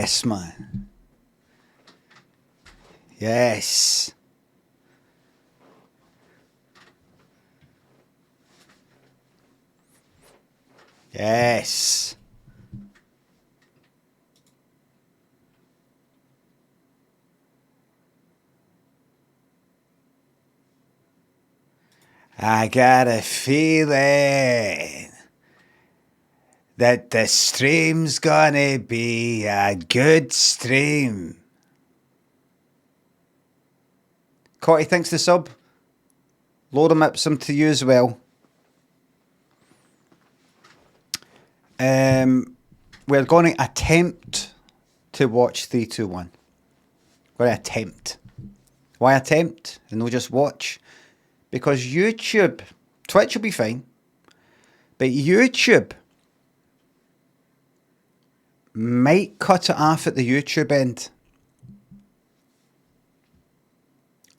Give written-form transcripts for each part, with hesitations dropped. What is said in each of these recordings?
Yes, man. Yes. Yes. I got a feeling that the stream's gonna be a good stream. Cotty, thanks the sub. Lorem ipsum to you as well. We're going to attempt to watch 321. We're going to attempt. Why attempt and not just watch? Because YouTube, Twitch will be fine, but YouTube might cut it off at the YouTube end.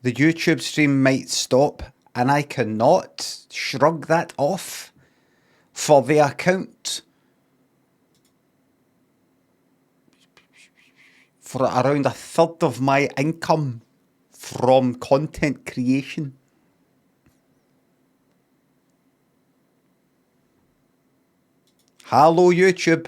The YouTube stream might stop, and I cannot shrug that off for the account for around a third of my income from content creation. Hello, YouTube.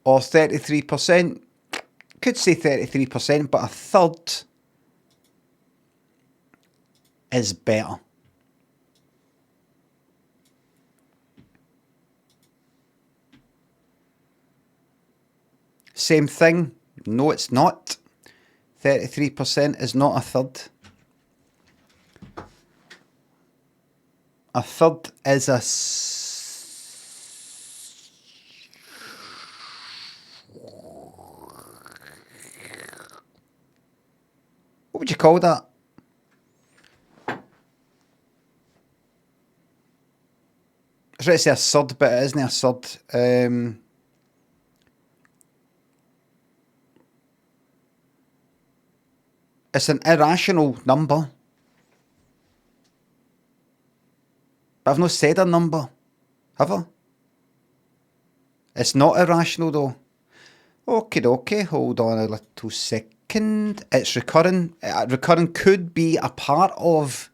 Or 33%. Could say 33%, but a third is better. Same thing. No, it's not. 33% is not a third. A third is a... What would you call that? I was ready to say a third, but it isn't a third. It's an irrational number. But I've not said a number, have I? It's not irrational though. Okay, hold on a little second. It's recurring. Recurring could be a part of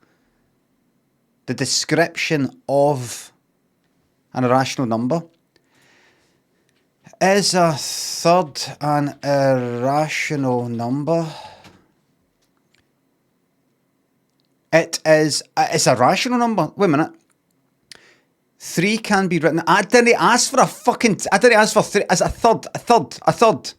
the description of an irrational number. Is a third an irrational number? It is. It's a rational number. Wait a minute. 3 can be written. I didn't ask for a fucking. I didn't ask for 3 as a third. A third.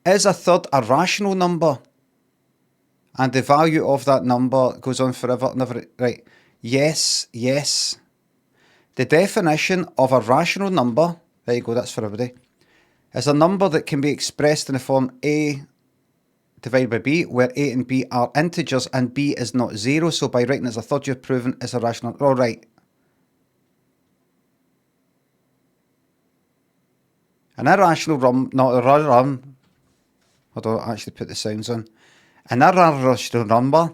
Is a third a rational number? And the value of that number goes on forever. Never. Right. Yes. The definition of a rational number. There you go. That's for everybody. Is a number that can be expressed in the form A divided by B, where A and B are integers and B is not 0. So by writing as a third, you've proven it's a rational. All right. An irrational not a rum. I don't actually put the sounds on. An irrational number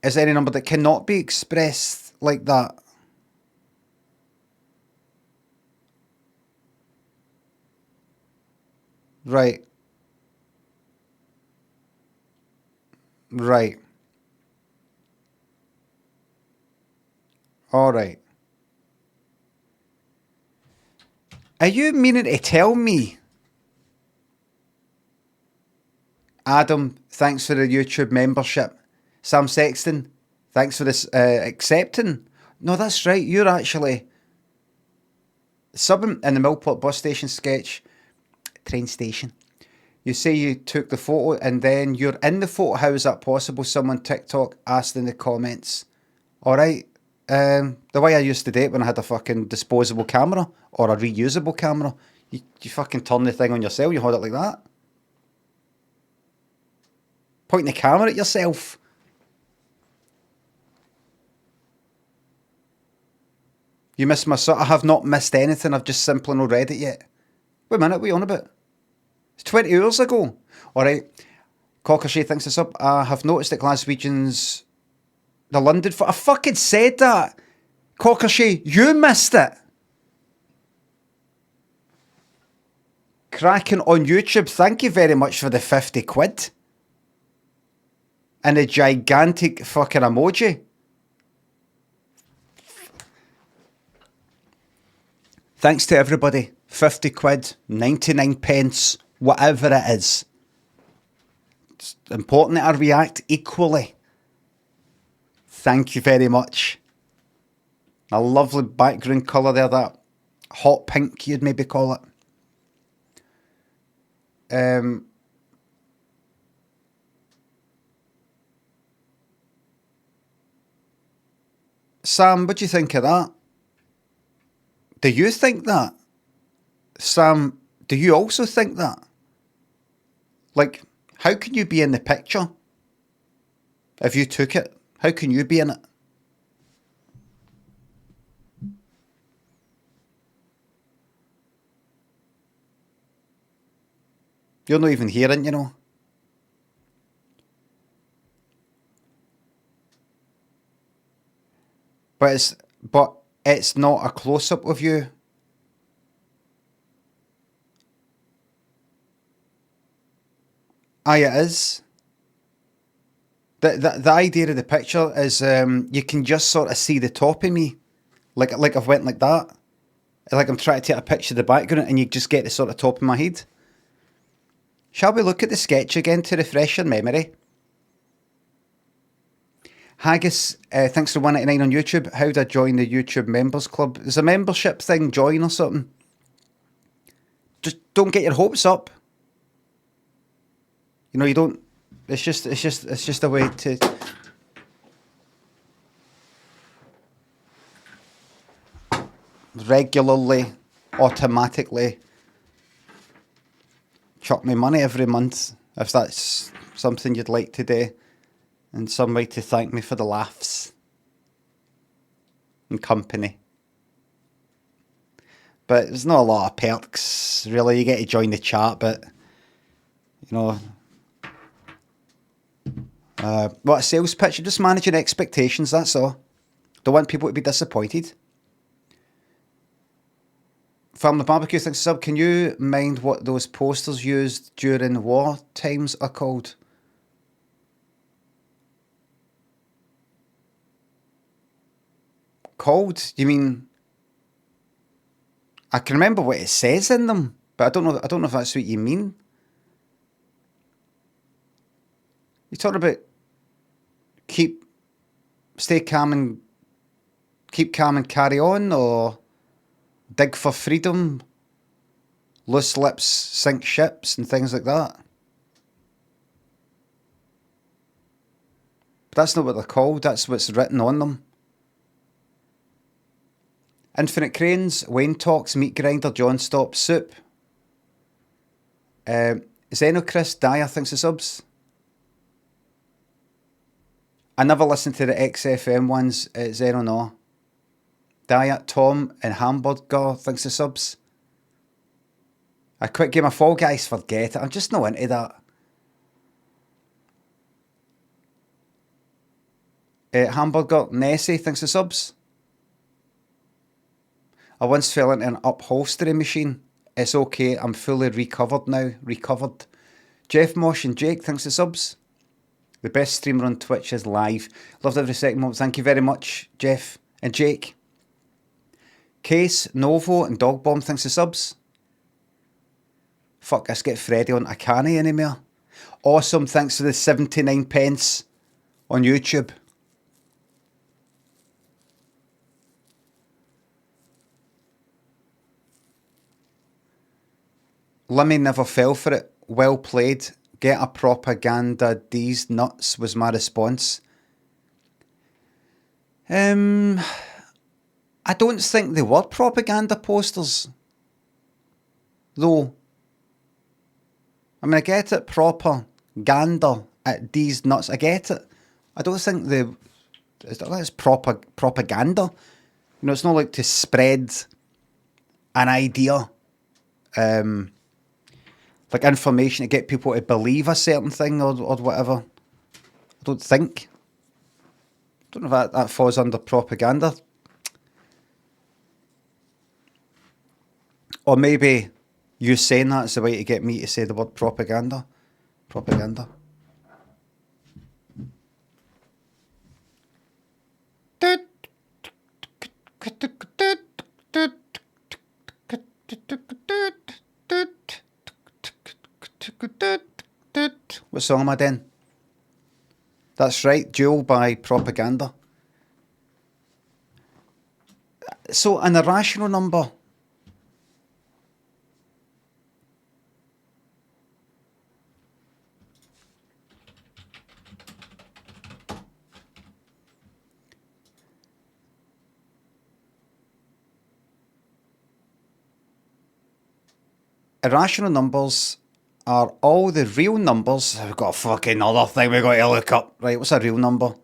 is any number that cannot be expressed like that. Right. All right. Are you meaning to tell me? Adam, thanks for the YouTube membership. Sam Sexton, thanks for this accepting. No, that's right. You're actually subbing in the Millport bus station sketch. Train station. You say you took the photo and then you're in the photo. How is that possible? Someone TikTok asked in the comments. All right. The way I used to date when I had a fucking disposable camera or a reusable camera, you fucking turn the thing on yourself, you hold it like that. Pointing the camera at yourself. You missed my... I have not missed anything. I've just simply not read it yet. Wait a minute, what are you on about? It's 20 hours ago. Alright. Cockershay thinks this up. I have noticed that Glaswegians, the London... I fucking said that. Cockershay, you missed it. Cracking on YouTube. Thank you very much for the 50 quid. And a gigantic fucking emoji. Thanks to everybody. 50 quid, 99 pence, whatever it is. It's important that I react equally. Thank you very much. A lovely background colour there, that hot pink you'd maybe call it. Sam, what do you think of that? Do you think that? Sam, do you also think that? Like, how can you be in the picture? If you took it, how can you be in it? You're not even hearing, you know. But it's not a close-up of you. Aye, it is. The idea of the picture is you can just sort of see the top of me. Like I've went like that. Like I'm trying to take a picture of the background and you just get the sort of top of my head. Shall we look at the sketch again to refresh your memory? Haggis, thanks for $1.99 on YouTube. How do I join the YouTube members club? There's a membership thing, join or something. Just don't get your hopes up. You know, you don't. It's just a way to. Regularly, automatically chuck me money every month if that's something you'd like to do, and some way to thank me for the laughs and company. But there's not a lot of perks really. You get to join the chat, but you know, what a sales pitch. You're just managing expectations, that's all. Don't want people to be disappointed. Family Barbecue thinks sub, can you mind what those posters used during war times are called? Called? You mean? I can remember what it says in them, but I don't know if that's what you mean. You talking about stay calm and keep calm and carry on, or dig for freedom, loose lips sink ships and things like that? But that's not what they're called, that's what's written on them. Infinite Cranes, Wayne Talks, Meat Grinder, John Stop, Soup. Xenochris, Dyer thinks the subs. I never listened to the XFM ones, Zeno no. Dyer, Tom and Hamburger thinks the subs. A quick game of Fall Guys, forget it. I'm just not into that. Hamburger, Nessie thinks the subs. I once fell into an upholstery machine. It's okay, I'm fully recovered now. Recovered. Jeff Mosh and Jake thinks the subs. The best streamer on Twitch is live. Loved every second moment. Thank you very much, Jeff and Jake. Case, Novo and Dog Bomb thinks the subs. Fuck, let's get Freddy on. I can't anymore. Awesome, thanks for the 79 pence on YouTube. Limmy never fell for it. Well played. Get a propaganda, these nuts, was my response. I don't think they were propaganda posters, though. I mean, I get it, propaganda at these nuts. I get it. I don't think that's propaganda. You know, it's not like to spread an idea. like information to get people to believe a certain thing or whatever. I don't think. I don't know if that falls under propaganda. Or maybe you saying that's the way to get me to say the word propaganda. Propaganda. What song am I doing? That's right, Duel by Propaganda. So an irrational number. Irrational numbers are all the real numbers. We've got a fucking other thing we've got to look up. Right, what's a real number?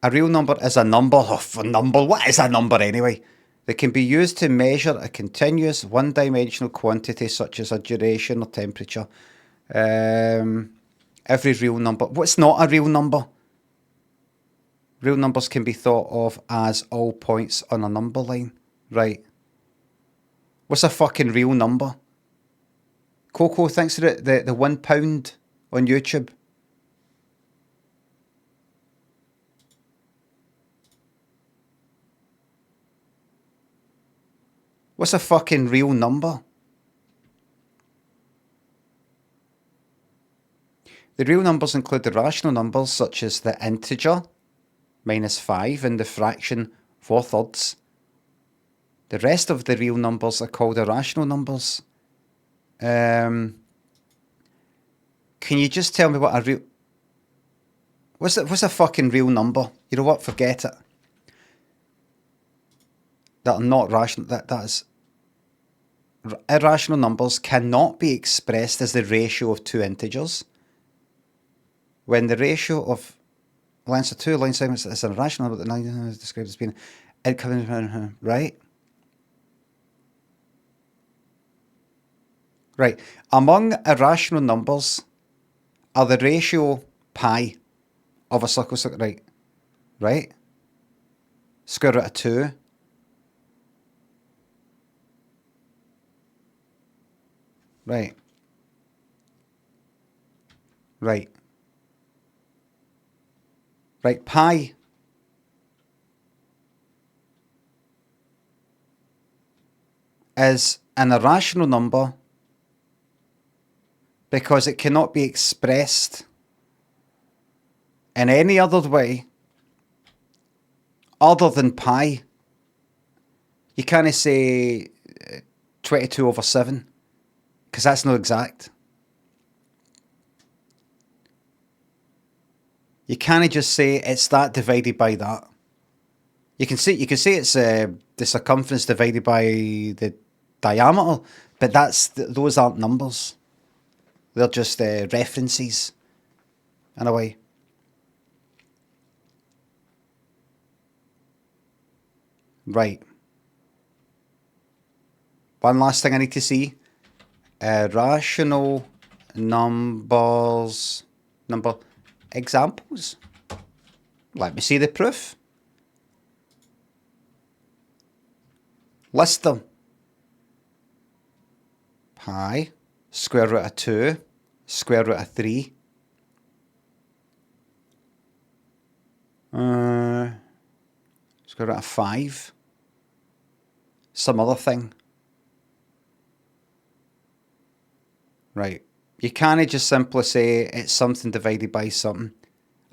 A real number is a number of a number. What is a number anyway? That can be used to measure a continuous one-dimensional quantity such as a duration or temperature. Every real number. What's not a real number? Real numbers can be thought of as all points on a number line. Right. What's a fucking real number? Coco, thanks for the £1 on YouTube. What's a fucking real number? The real numbers include the rational numbers such as the integer, -5, and the fraction 4/3. The rest of the real numbers are called irrational numbers. Can you just tell me what a real... What's a fucking real number? You know what? Forget it. That are not rational. That is... Irrational numbers cannot be expressed as the ratio of two integers. When the ratio of lengths of two line segments is an irrational number that is described as being... Right? Right. Among irrational numbers are the ratio pi of a circle. Right. Right. Square root of 2. Right. Right. Right. Pi is an irrational number because it cannot be expressed in any other way other than pi. You can't say 22/7 because that's not exact. You can't just say it's that divided by that. You can say it's the circumference divided by the diameter, but those aren't numbers. They're just references, in a way. Right. One last thing I need to see. Rational numbers. Number examples. Let me see the proof. List them. Pi, square root of 2, square root of 3. Square root of 5. Some other thing. Right. You can't just simply say it's something divided by something.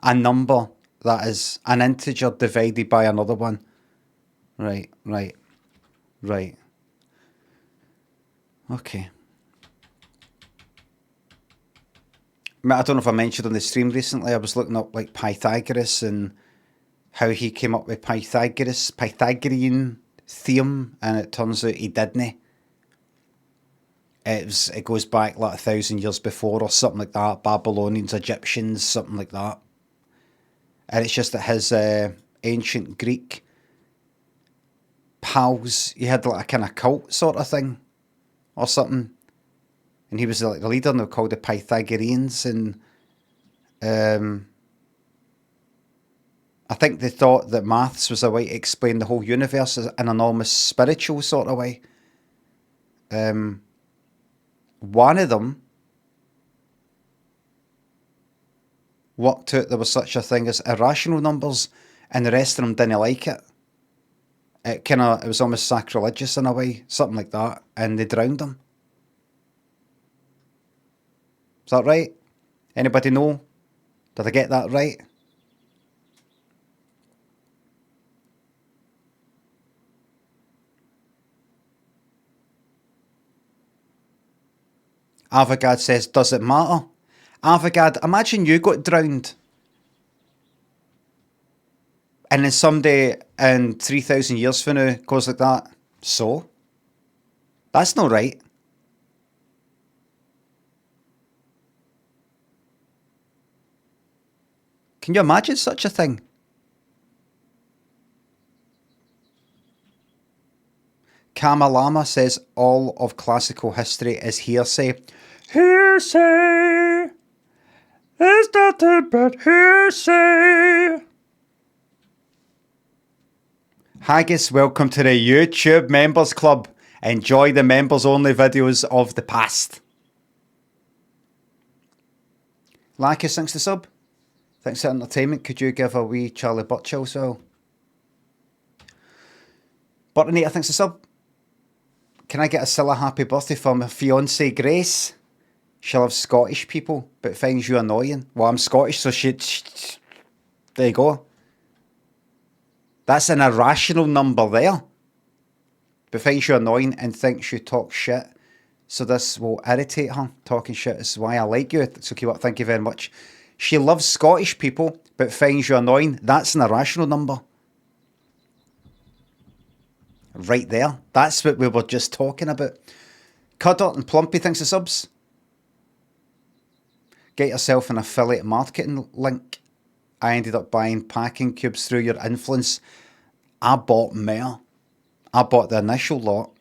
A number that is an integer divided by another one. Right. Okay. I don't know if I mentioned on the stream recently, I was looking up like Pythagoras and how he came up with Pythagorean theorem, and it turns out he didn't. It goes back like 1,000 years before or something like that. Babylonians, Egyptians, something like that. And it's just that his ancient Greek pals, he had like a kind of cult sort of thing or something. and he was like the leader, and they were called the Pythagoreans, and I think they thought that maths was a way to explain the whole universe in an almost spiritual sort of way. One of them worked out there was such a thing as irrational numbers, and the rest of them didn't like it. It was almost sacrilegious in a way, something like that, and they drowned him. Is that right? Anybody know? Did I get that right? Avogad says, does it matter? Avogad, imagine you got drowned. And then someday in 3,000 years from now goes like that. So? That's not right. Can you imagine such a thing? Kamalama says all of classical history is hearsay. Hearsay is nothing but hearsay. Haggis, welcome to the YouTube Members Club. Enjoy the members only videos of the past. Lacus, thanks to sub. Thanks for entertainment. Could you give a wee Charlie Burchill as well? Buttonator, thanks to sub. Can I get a Scylla happy birthday for my fiancée Grace? She loves Scottish people, but finds you annoying. Well, I'm Scottish, so there you go. That's an irrational number there. But finds you annoying and thinks you talk shit. So this will irritate her. Talking shit is why I like you. So keep up. Thank you very much. She loves Scottish people, but finds you annoying. That's an irrational number. Right there. That's what we were just talking about. Cuddle and Plumpy, thanks for subs. Get yourself an affiliate marketing link. I ended up buying packing cubes through your influence. I bought more. I bought the initial lot.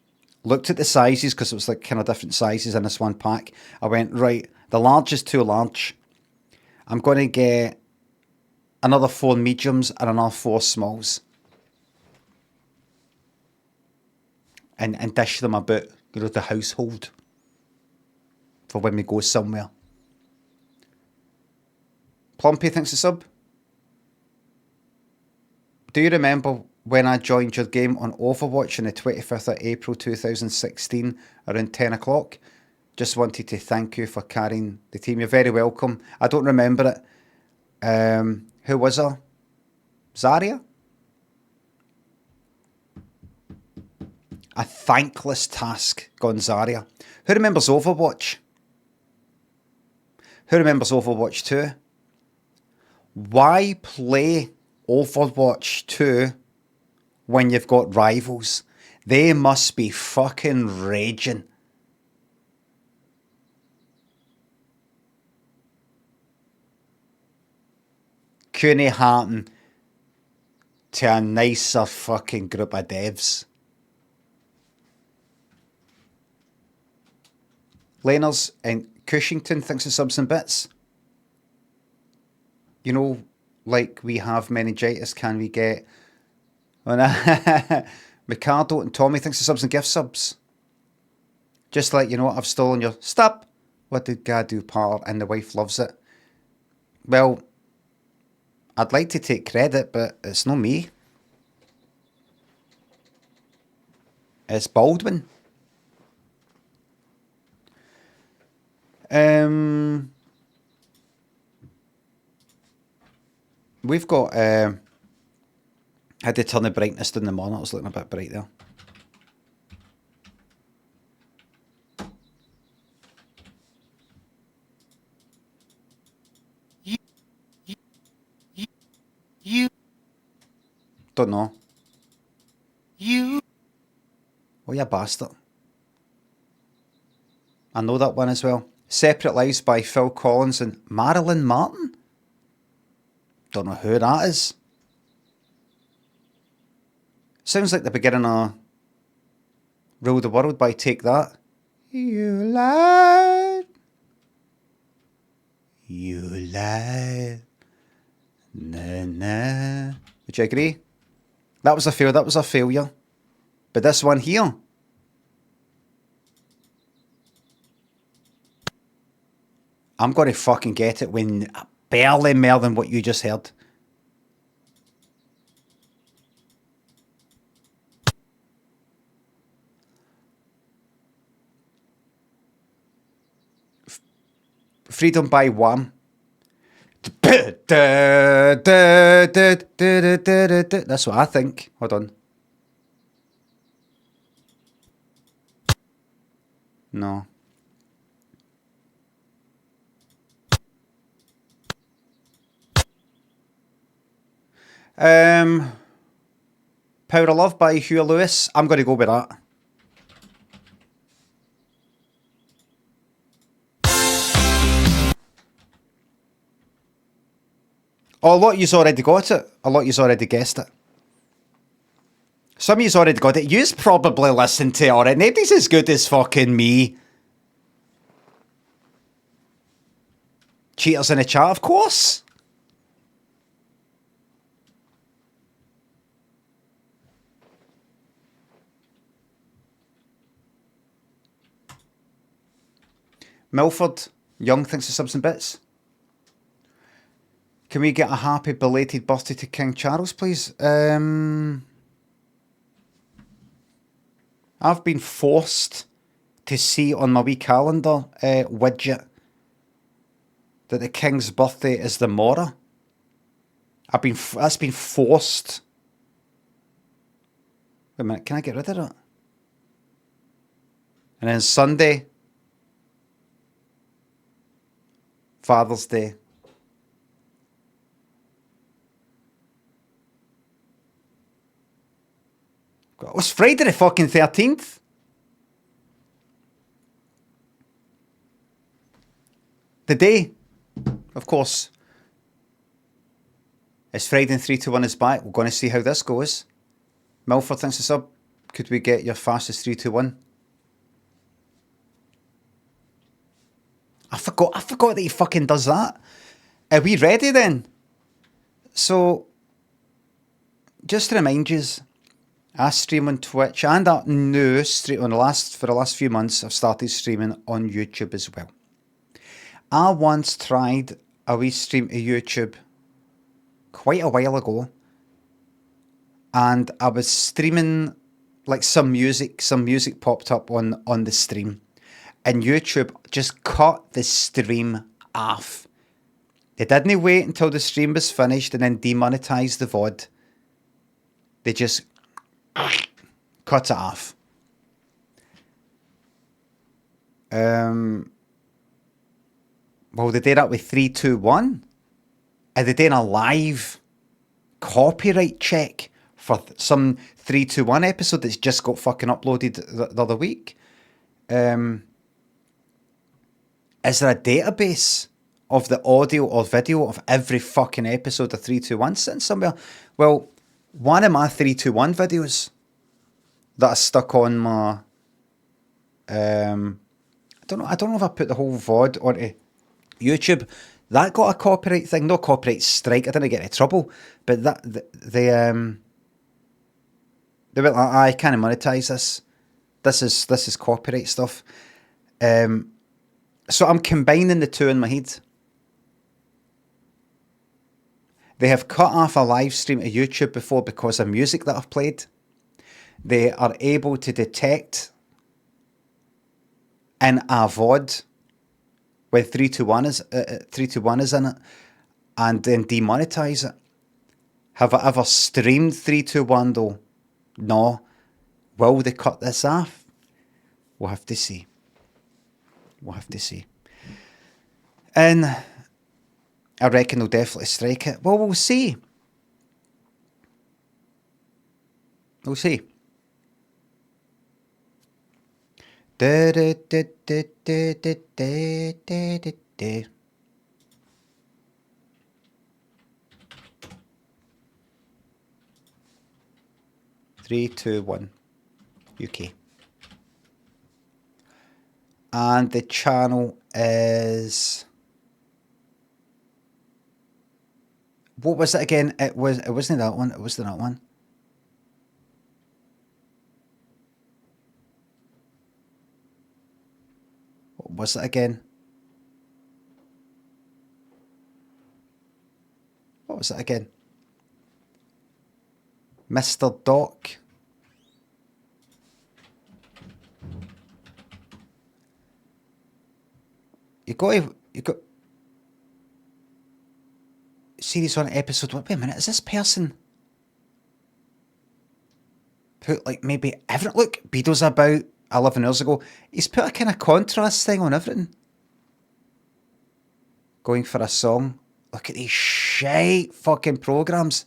Looked at the sizes because it was like kind of different sizes in this one pack. I went, right, the large is too large. I'm going to get another 4 mediums and another 4 smalls. And dish them about, the household for when we go somewhere. Plumpy, thanks for sub. Do you remember when I joined your game on Overwatch on the 25th of April 2016 around 10 o'clock? Just wanted to thank you for carrying the team. You're very welcome. I don't remember it. Who was her? Zarya? A thankless task, Gonzaria. Who remembers Overwatch? Who remembers Overwatch 2? Why play Overwatch 2 when you've got rivals? They must be fucking raging. Couldn't happen to a nicer fucking group of devs. Lenners and Cushington thinks of subs and bits. You know, like we have meningitis, can we get... Ricardo and Tommy thinks of subs and gift subs. Just like, I've stolen your... Stop! What did God do, part? And the wife loves it. Well, I'd like to take credit, but it's not me. It's Baldwin. We've got... I had to turn the brightness down the monitor. It was looking a bit bright there. You. Don't know. You. Oh, you bastard. I know that one as well. Separate Lives by Phil Collins and Marilyn Martin? Don't know who that is. Sounds like the beginning of Rule the World by Take That. You lie. You lie. Na na. Would you agree? That was a fail. That was a failure. But this one here. I'm going to fucking get it when barely more than what you just heard. Freedom by Wham. That's what I think. Hold on. No. Power of Love by Huey Lewis. I'm going to go with that. Oh, a lot of you's already got it. A lot of you's already guessed it. Some of you's already got it. You's probably listened to it already. Nobody's as good as fucking me. Cheaters in the chat, of course. Milford Young thinks of subs and bits. Can we get a happy belated birthday to King Charles, please? I've been forced to see on my wee calendar widget that the King's birthday is the morrow. That's been forced. Wait a minute, can I get rid of it? And then Sunday, Father's Day. It was Friday the fucking 13th. The day, of course, it's Friday and 3 to 1 is back. We're going to see how this goes. Milford thinks it's up. Could we get your fastest 3 to 1? I forgot that he fucking does that. Are we ready then? So, just to remind you, I stream on Twitch and for the last few months I've started streaming on YouTube as well. I once tried a wee stream to YouTube quite a while ago, and I was streaming like some music popped up on the stream, and YouTube just cut the stream off. They didn't wait until the stream was finished and then demonetise the VOD. They just cut it off. Well, they did that with 321. Are they doing a live copyright check for some 321 episode that's just got fucking uploaded the other week? Is there a database of the audio or video of every fucking episode of 321 sitting somewhere? Well, one of my 321 videos that I stuck on my I don't know if I put the whole VOD onto YouTube. That got a copyright thing, no copyright strike. I didn't get into trouble, but they went like, I can't monetize this. This is copyright stuff. So I'm combining the two in my head. They have cut off a live stream to YouTube before because of music that I've played. They are able to detect in a VOD with 321 is in it, and then demonetize it. Have I ever streamed 321 though? No. Will they cut this off? We'll have to see. And I reckon they'll definitely strike it. Well, we'll see. We'll see. 3, 2, 1. UK. And the channel is What was it again? It wasn't that one. It wasn't that one. What was it again? What was it again? Mr. Doc. You got series 1 episode 1. Wait a minute, is this person put like maybe everything? Look, Beatles about 11 years ago. He's put a kind of contrast thing on everything. Going for a song. Look at these shite fucking programs.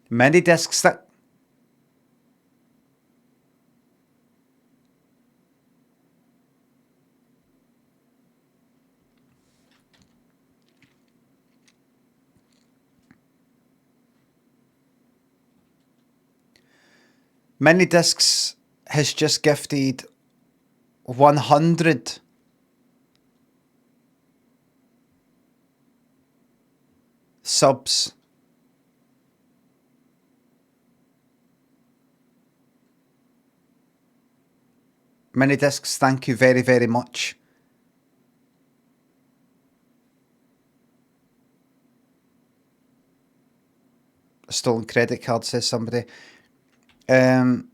Mini discs that. Mini discs has just gifted 100 subs. Mini discs, thank you very, very much. A stolen credit card, says somebody. You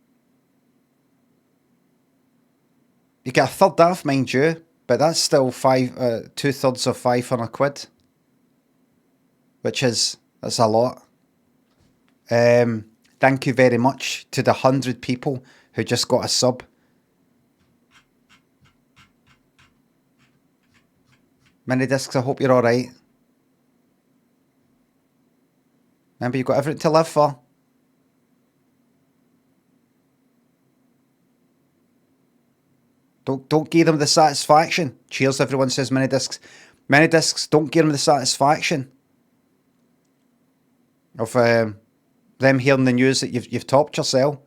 get a third half, mind you, but that's still 2/3 of £500, that's a lot. Thank you very much to the 100 people who just got a sub. Mini discs, I hope you're alright. Remember, you've got everything to live for. Don't give them the satisfaction. Cheers, everyone, says Mini discs. Mini discs, don't give them the satisfaction of them hearing the news that you've topped yourself.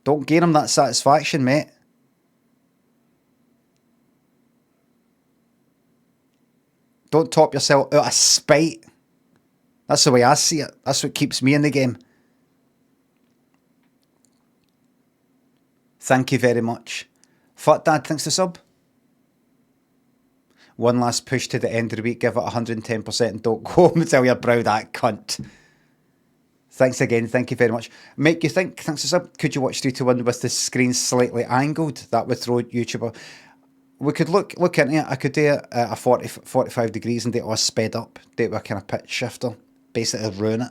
Don't give them that satisfaction, mate. Don't top yourself out of spite. That's the way I see it. That's what keeps me in the game. Thank you very much. Fuck Dad, thanks to sub. One last push to the end of the week. Give it 110% and don't go home until you're proud, that cunt. Thanks again. Thank you very much. Make you think. Thanks to sub. Could you watch 3 to 1 with the screen slightly angled? That would throw YouTuber. We could look into it. I could do it at a 45 degrees and do it all sped up. Do it with a kind of pitch shifter. Basically ruin it.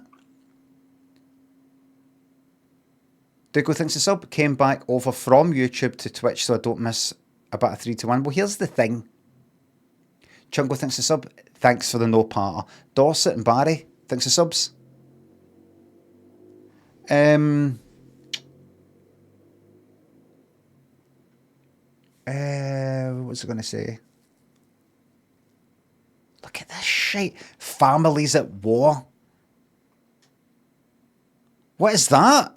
Dougal thinks the sub. Came back over from YouTube to Twitch so I don't miss a bit of 3 to 1. Well, here's the thing. Chungo thinks the sub. Thanks for the no parter. Dorset and Barry thinks the subs. What was I going to say? Look at this shit. Families at war. What is that?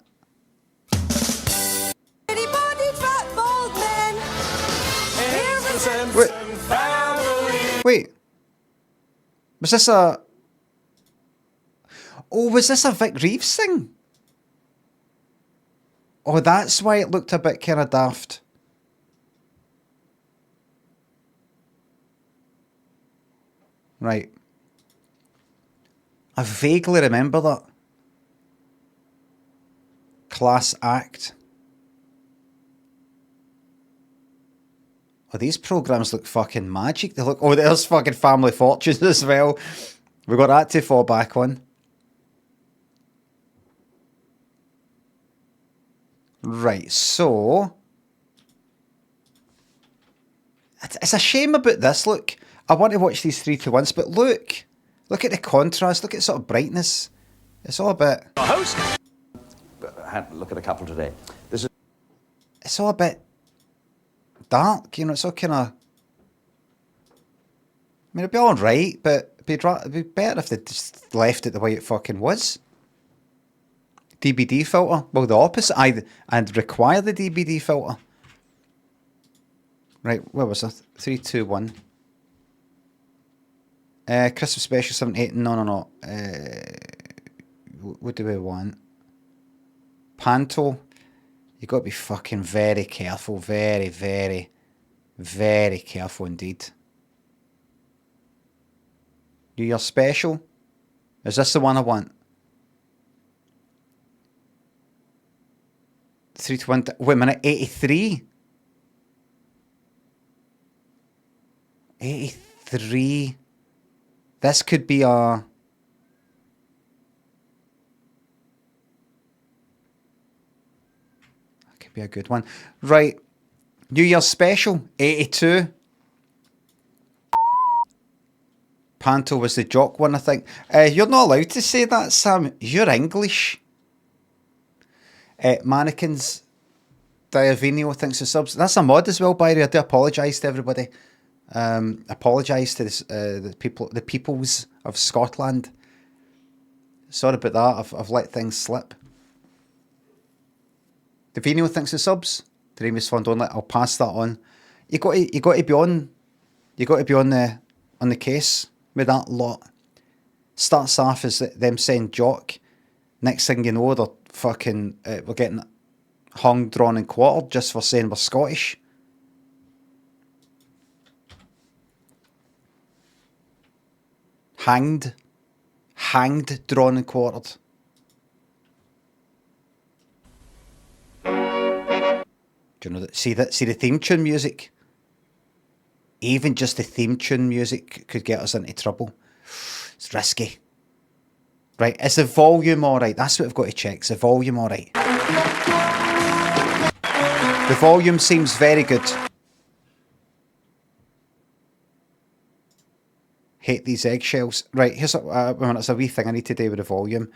Wait. Was this a... Oh, was this a Vic Reeves thing? Oh, that's why it looked a bit kind of daft. Right. I vaguely remember that. Class act. Oh, these programs look fucking magic. They look... Oh, there's fucking Family Fortunes as well. We got that to fall back on. Right, so... It's a shame about this, look. I want to watch these 3 to 1s, but look. Look at the contrast. Look at sort of brightness. It's all a bit... Host. Look at a couple today. It's all a bit... dark, you know, it's all kind of... I mean, it'd be alright, but it'd be better if they just left it the way it fucking was. DBD filter? Well, the opposite. I'd require the DBD filter. Right, where was it? 3, 2, 1. Christmas special 78. No. What do we want? Panto. You got to be fucking very careful. Very, very, very careful indeed. New Year's special. Is this the one I want? 3 to 1. Wait a minute. 83. 83. This could be a... That could be a good one. Right. New Year's special. 82. Panto was the jock one, I think. You're not allowed to say that, Sam. You're English. Mannequins. Diavinio thinks the subs. That's a mod as well, by the way. I do apologise to everybody. Apologise to the peoples of Scotland. Sorry about that. I've let things slip. Diavinio thinks the subs. Dreamies Fund only. I'll pass that on. You got to be on. You got to be on the case with that lot. Starts off as them saying jock. Next thing you know, they're fucking we're getting hung, drawn, and quartered just for saying we're Scottish. Hanged, drawn, and quartered. Do you know that? See the theme tune music. Even just the theme tune music could get us into trouble. It's risky. Right, is the volume alright? That's what we've got to check. Is the volume alright? The volume seems very good. Hate these eggshells. Right, here's it's a wee thing I need to do with the volume.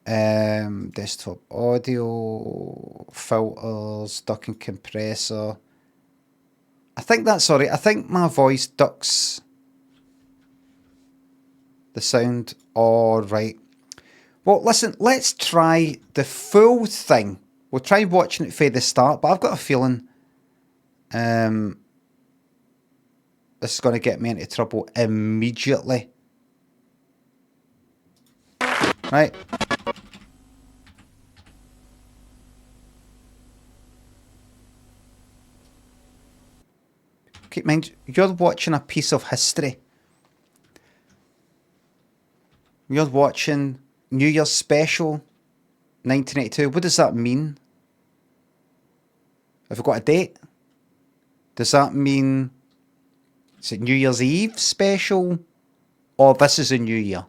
Desktop audio, filters, ducking compressor. I think that's alright. I think my voice ducks the sound alright. Well, listen, let's try the full thing. We'll try watching it from the start, but I've got a feeling this is going to get me into trouble immediately. Right. Keep in mind, you're watching a piece of history. You're watching New Year's special 1982. What does that mean? Have we got a date? Does that mean is it New Year's Eve special? Or this is a new year?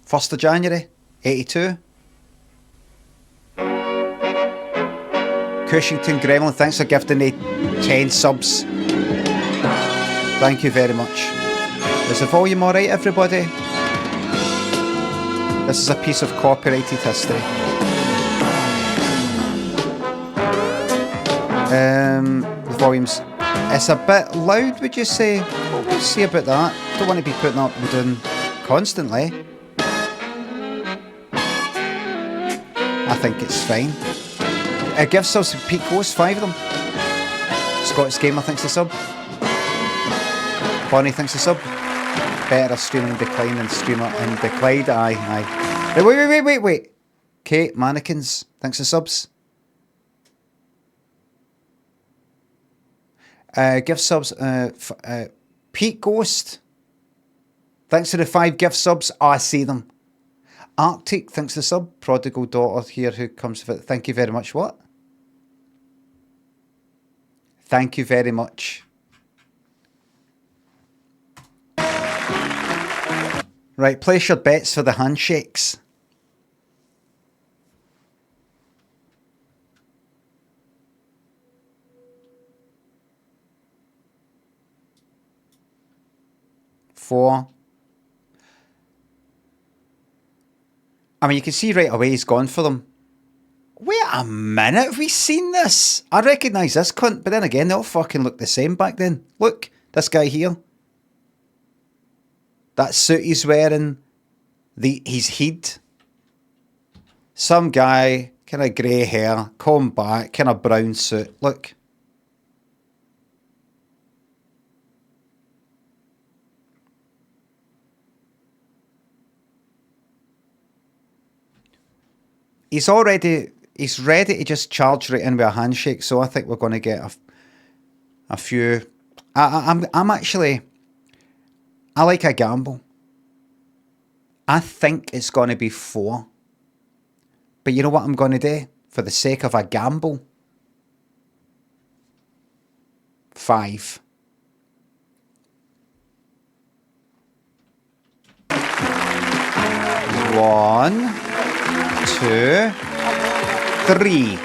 First of January 82. Cushington Gremlin, thanks for gifting me 10 subs. Thank you very much. Is the volume alright, everybody? This is a piece of copyrighted history. The volume's... It's a bit loud, would you say? Well, we'll see about that. Don't want to be putting up and down constantly. I think it's fine. Give subs to Pete Ghost, 5 of them. Scott's Gamer thinks the sub. Bonnie thinks the sub. Better streamer in decline than streamer in decline. Aye. Wait. Kate Mannequins thanks the subs. Gift subs. Pete Ghost. Thanks for the 5 gift subs. Oh, I see them. Arctic thanks the sub. Prodigal daughter here who comes with it. Thank you very much. What? Thank you very much. Right, place your bets for the handshakes. Four. I mean, you can see right away he's gone for them. Wait a minute, have we seen this? I recognise this cunt, but then again, they all fucking look the same back then. Look, this guy here. That suit he's wearing, his head. Some guy, kind of grey hair, comb back, kind of brown suit. Look. he's ready to just charge right in with a handshake. So I think we're going to get a few. I'm actually, I like a gamble. I think it's going to be 4. But you know what I'm going to do? For the sake of a gamble? 5. One, 2, 3,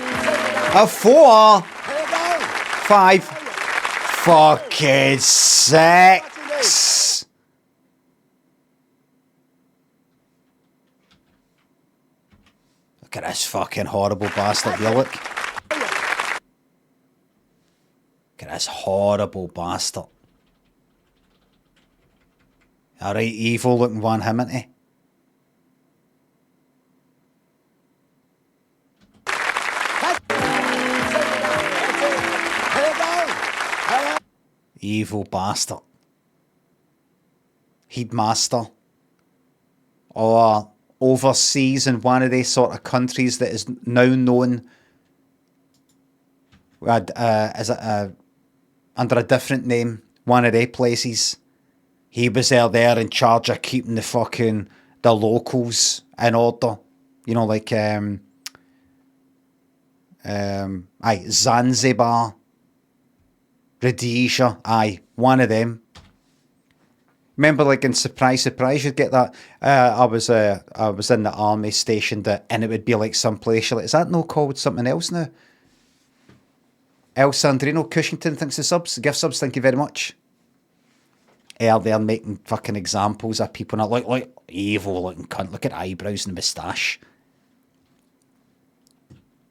a 4, 5, fucking 6. Look at this fucking horrible bastard here, look. Look at this horrible bastard. Alright, evil looking one, him, isn't he? Evil bastard. Headmaster. Or overseas in one of these sort of countries that is now known as under a different name. One of their places. He was there in charge of keeping the locals in order. You know, like Zanzibar, Rhodesia, one of them. Remember, like in Surprise, Surprise, you'd get that. I was in the army stationed and it would be like some place. You're like, is that no called something else now? El Sandrino Cushington thinks the subs, gift subs. Thank you very much. They're making fucking examples of people not like evil looking cunt. Look at eyebrows and moustache.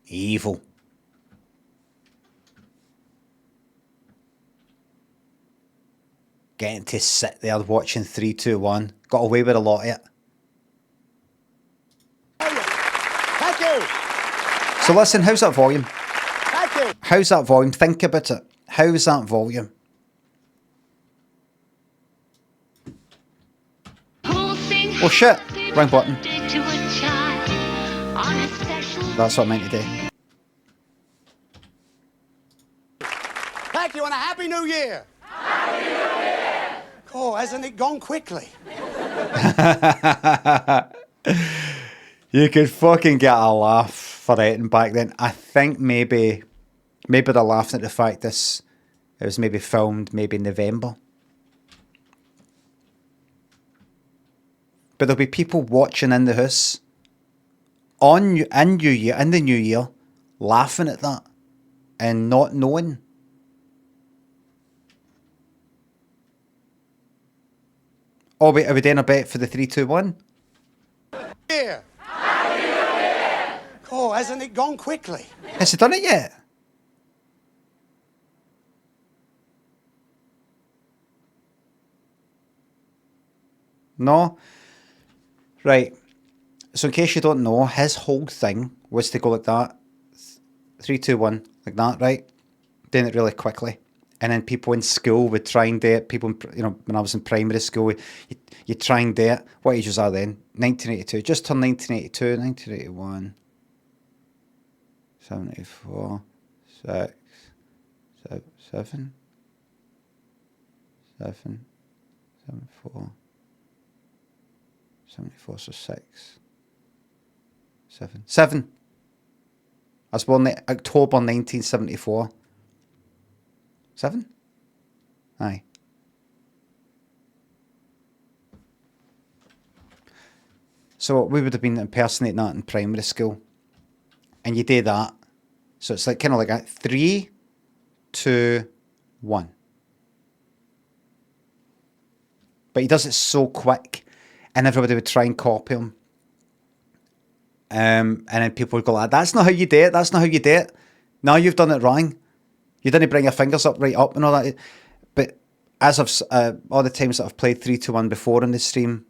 Evil. Getting to sit there watching 3, 2, 1. Got away with a lot of it. Thank you. So listen, how's that volume? Thank you. How's that volume? Think about it. How's that volume? Oh shit, wrong button. That's what I meant to do. Thank you and a Happy New Year. Happy New Year. Oh, hasn't it gone quickly? You could fucking get a laugh for it back then. I think maybe they're laughing at the fact it was maybe filmed maybe in November. But there'll be people watching in the house in the new year, laughing at that and not knowing. Oh wait, are we doing a bet for the 3, 2, 1? Here. Happy New Year. Oh, hasn't it gone quickly? Has he done it yet? No? Right. So in case you don't know, his whole thing was to go like that. 3, 2, 1. Like that, right? Doing it really quickly. And then people in school would try and do it. People, when I was in primary school, you try and do it. What ages are then? 1982. Just turned 1982, 1981. 74. 6. 7. 74. 74, so 6. 7. I was born in October 1974. 7? Aye. So we would have been impersonating that in primary school. And you do that. So it's like kind of like a 3, 2, 1. But he does it so quick. And everybody would try and copy him. And then people would go like, that's not how you do it. That's not how you do it. No, you've done it wrong. You didn't bring your fingers up right up and all that. But as of all the times that I've played 3, 2, 1 before in the stream,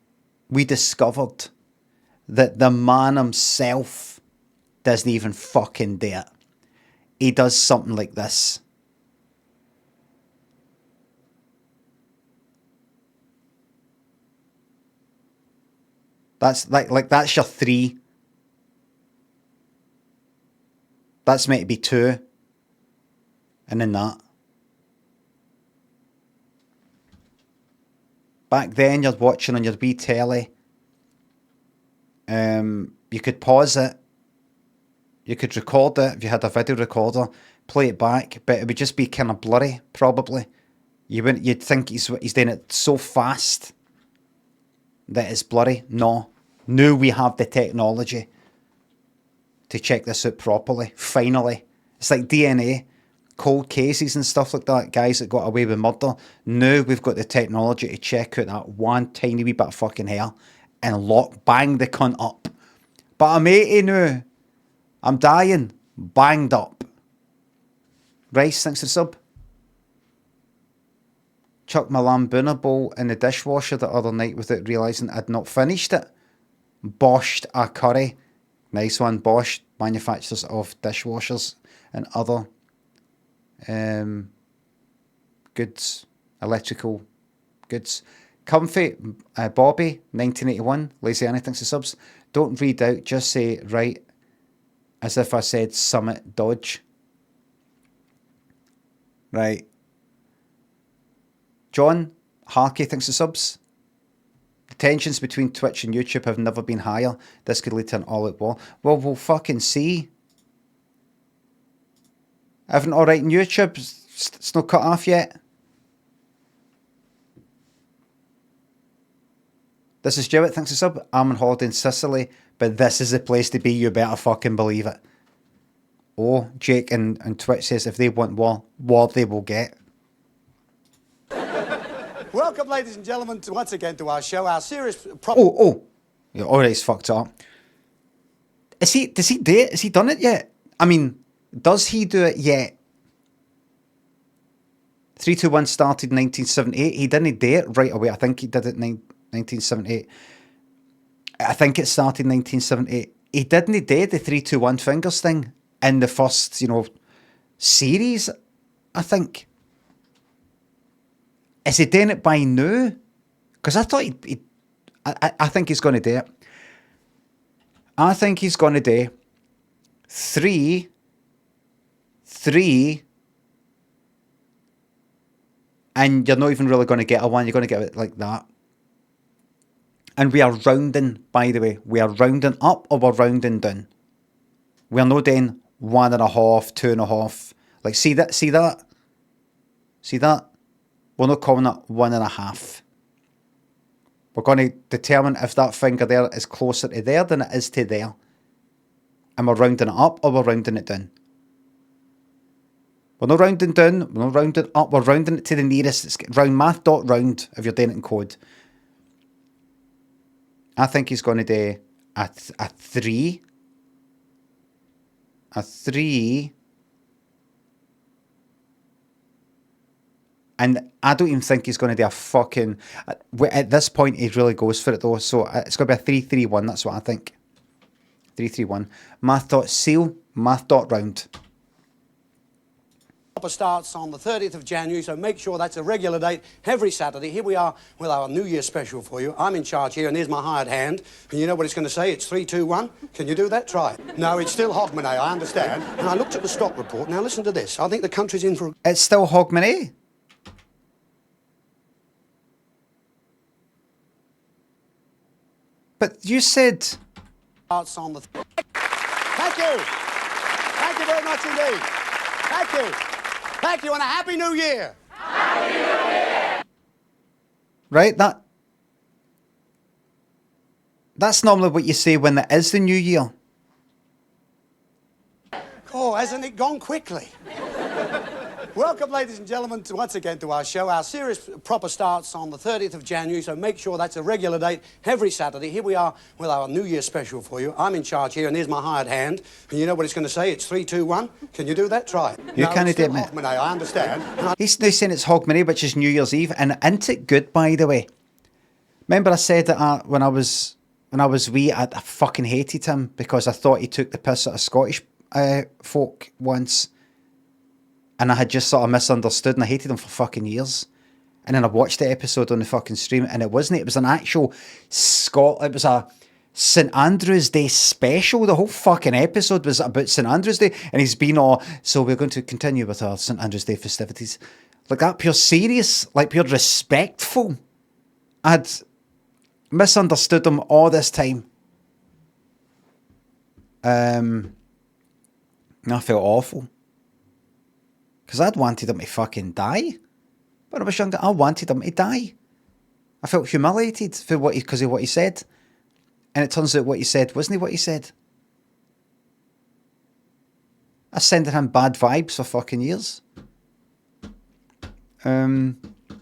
we discovered that the man himself doesn't even fucking do it. He does something like this. That's like that's your 3. That's meant to be 2. And then that. Back then, you're watching on your wee telly. You could pause it. You could record it if you had a video recorder, play it back, but it would just be kind of blurry, probably. You'd think he's doing it so fast that it's blurry. No. Now we have the technology to check this out properly. Finally. It's like DNA, cold cases and stuff like that, guys that got away with murder. Now we've got the technology to check out that one tiny wee bit of fucking hair and bang the cunt up. But I'm 80 now. I'm dying. Banged up. Rice, thanks for the sub. Chucked my lambuna bowl in the dishwasher the other night without realising I'd not finished it. Boshed a curry. Nice one, Bosch. Manufacturers of dishwashers and other goods. Electrical goods. Comfy, Bobby, 1981. Lazy Annie, thanks for subs. Don't read out, just say right as if I said Summit Dodge. Right. John Harkey, thanks for subs. The tensions between Twitch and YouTube have never been higher. This could lead to an all-out war. Well, we'll fucking see. Everything alright in YouTube? It's not cut off yet. This is Jewett, thanks for sub. I'm on holiday in Sicily, but this is the place to be, you better fucking believe it. Oh, Jake and Twitch says if they want war they will get. Welcome, ladies and gentlemen, once again to our show, our series... Yeah, alright, he's fucked up. Does he do it? Has he done it yet? I mean, does he do it yet? 321 started in 1978. He didn't do it right away. I think he did it in 1978. I think it started in 1978. He didn't do the 321 fingers thing in the first, series, I think. Is he doing it by now? Because I thought I think he's going to do it. I think he's going to do 3, and you're not even really going to get a 1. You're going to get it like that. And we are rounding, by the way. We are rounding up or we're rounding down. We are not doing 1.5, 2.5. Like, see that? See that? See that? We're not calling it 1.5. We're going to determine if that finger there is closer to there than it is to there. And we're rounding it up or we're rounding it down. We're not rounding down, we're not rounding up, we're rounding it to the nearest. It's round math.round if you're doing it in code. I think he's going to do a 3. A 3. And I don't even think he's going to do a fucking... At this point, he really goes for it, though. So it's going to be a 3-3-1. That's what I think. 3-3-1. Math.seal, math.round. Starts on the 30th of January, so make sure that's a regular date every Saturday. Here we are with our New Year special for you. I'm in charge here, and here's my hired hand. And you know what it's going to say? It's 3, 2, 1. Can you do that? Try it. No, it's still Hogmanay, I understand. And I looked at the stock report. Now listen to this. I think the country's in for... It's still Hogmanay. But you said... Starts on the... Thank you. Thank you very much indeed. Thank you. Thank you, and a Happy New Year! Happy New Year! Right, that's normally what you say when it is the new year. Oh, hasn't it gone quickly? Welcome, ladies and gentlemen, once again to our show. Our series proper starts on the 30th of January, so make sure that's a regular date every Saturday. Here we are with our New Year special for you. I'm in charge here, and here's my hired hand. And you know what it's going to say? It's 3, 2, 1. Can you do that? Try it. You can't do it, mate. Hogmanay, I understand. He's now saying it's Hogmanay, which is New Year's Eve, and isn't it good, by the way? Remember I said that when I was wee, I fucking hated him because I thought he took the piss out of Scottish folk once. And I had just sort of misunderstood and I hated him for fucking years. And then I watched the episode on the fucking stream and it wasn't. It was an actual it was a St. Andrew's Day special. The whole fucking episode was about St. Andrew's Day, and he's been all, so we're going to continue with our St. Andrew's Day festivities. Like that, pure serious, like pure respectful. I'd misunderstood him all this time. I felt awful. Because I'd wanted him to fucking die. When I was younger, I wanted him to die. I felt humiliated for because of what he said. And it turns out what he said wasn't what he said. I was sending him bad vibes for fucking years. Unfairly.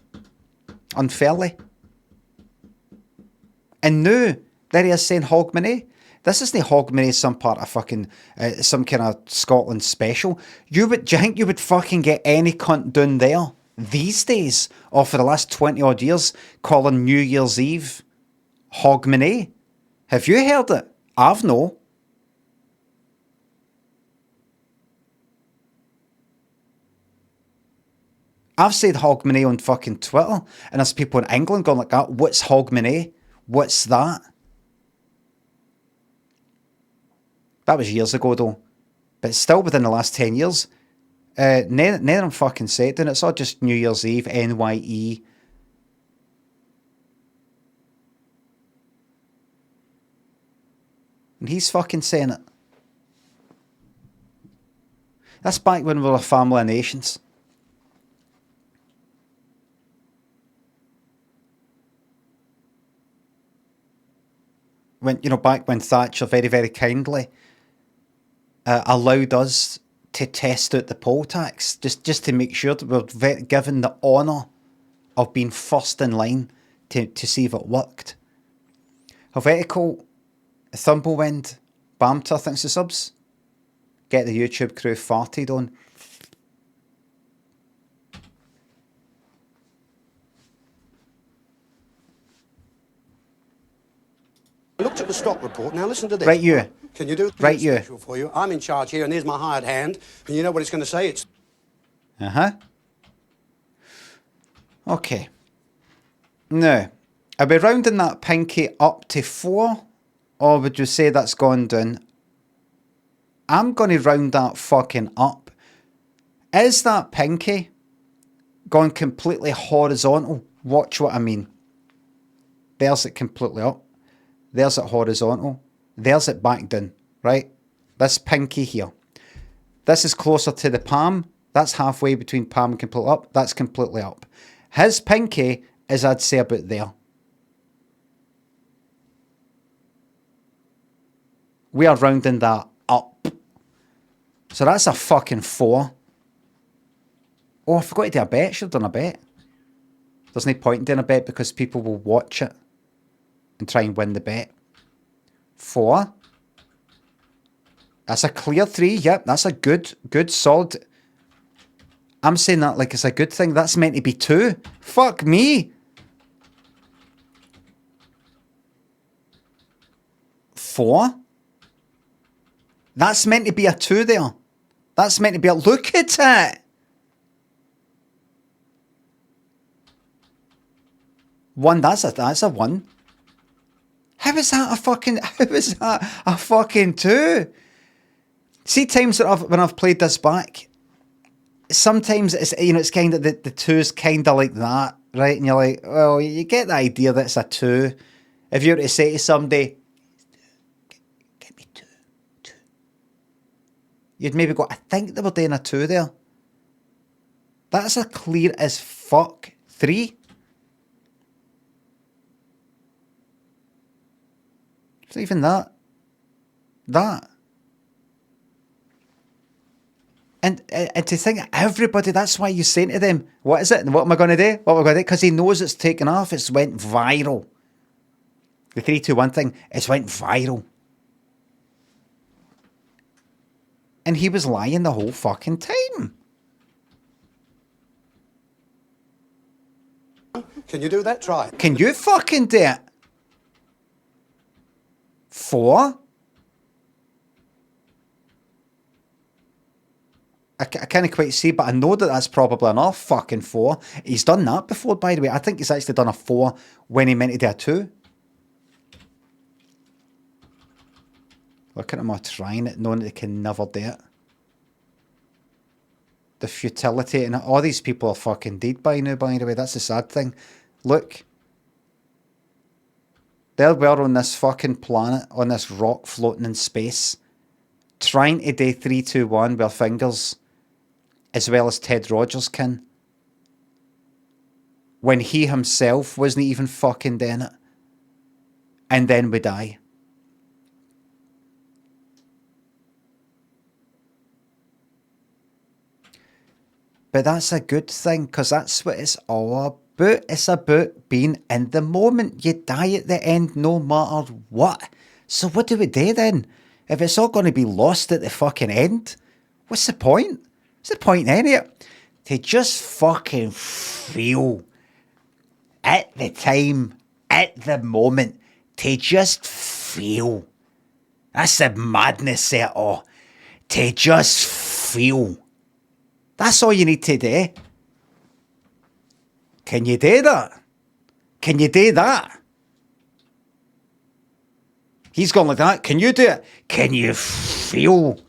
And now, there he is saying Hogmanay. This isn't Hogmanay, some part of fucking, some kind of Scotland special. Do you think you would fucking get any cunt down there these days, or for the last 20 odd years, calling New Year's Eve Hogmanay? Have you heard it? I've no. I've said Hogmanay on fucking Twitter, and there's people in England going like that, what's Hogmanay? What's that? That was years ago though. But still within the last 10 years, none of them fucking said it. It's all just New Year's Eve, NYE. And he's fucking saying it. That's back when we were a family of nations. When, you know, back when Thatcher very, very kindly allowed us to test out the poll tax, just to make sure that we're given the honour of being first in line to see if it worked. Helvetical, Thumblewind, Bamter, thanks for subs. Get the YouTube crew farted on. I looked at the stock report. Now listen to this. Right, you. Can you do it? Right, you. For you. I'm in charge here, and here's my hired hand. And you know what it's going to say? It's... Okay. Now, are we rounding that pinky up to 4? Or would you say that's gone down? I'm going to round that fucking up. Is that pinky gone completely horizontal? Watch what I mean. There's it completely up. There's it horizontal. There's it back down, right? This pinky here. This is closer to the palm. That's halfway between palm and completely up. That's completely up. His pinky is, I'd say, about there. We are rounding that up. So that's a fucking 4. Oh, I forgot to do a bet. Should have done a bet. There's no point in doing a bet because people will watch it and try and win the bet. 4. That's a clear 3. Yep, that's a good, solid. I'm saying that like it's a good thing. That's meant to be 2. Fuck me. 4. That's meant to be a 2 there. That's meant to be a... Look at it. 1. That's a 1. How is that a fucking 2? See, times that when I've played this back, sometimes it's, you know, it's kind of the 2's kind of like that, right? And you're like, well, you get the idea that it's a 2. If you were to say to somebody, get me 2. You'd maybe go, I think they were doing a 2 there. That's a clear as fuck 3. It's not even that. And to think everybody, that's why you're saying to them, what is it? What am I going to do? What am I going to do? Because he knows it's taken off. It's went viral. The 3, 2, 1 thing, it's went viral. And he was lying the whole fucking time. Can you do that? Try it. Can you fucking do it? 4? I can't quite see, but I know that that's probably enough. Fucking 4. He's done that before, by the way. I think he's actually done a 4 when he meant to do a 2. Look at them all trying it, knowing that they can never do it. The futility, and all these people are fucking dead by now, by the way. That's the sad thing. Look. There we are on this fucking planet, on this rock floating in space, trying to do 3, 2, 1 with our fingers, as well as Ted Rogers can, when he himself wasn't even fucking doing it. And then we die. But that's a good thing, because that's what it's all about. It's about being in the moment. You die at the end no matter what. So what do we do then? If it's all going to be lost at the fucking end, what's the point? What's the point in it? To just fucking feel at the time, at the moment, to just feel. That's the madness of it all. To just feel. That's all you need to do. Can you do that? Can you do that? He's gone like that. Can you do it? Can you feel?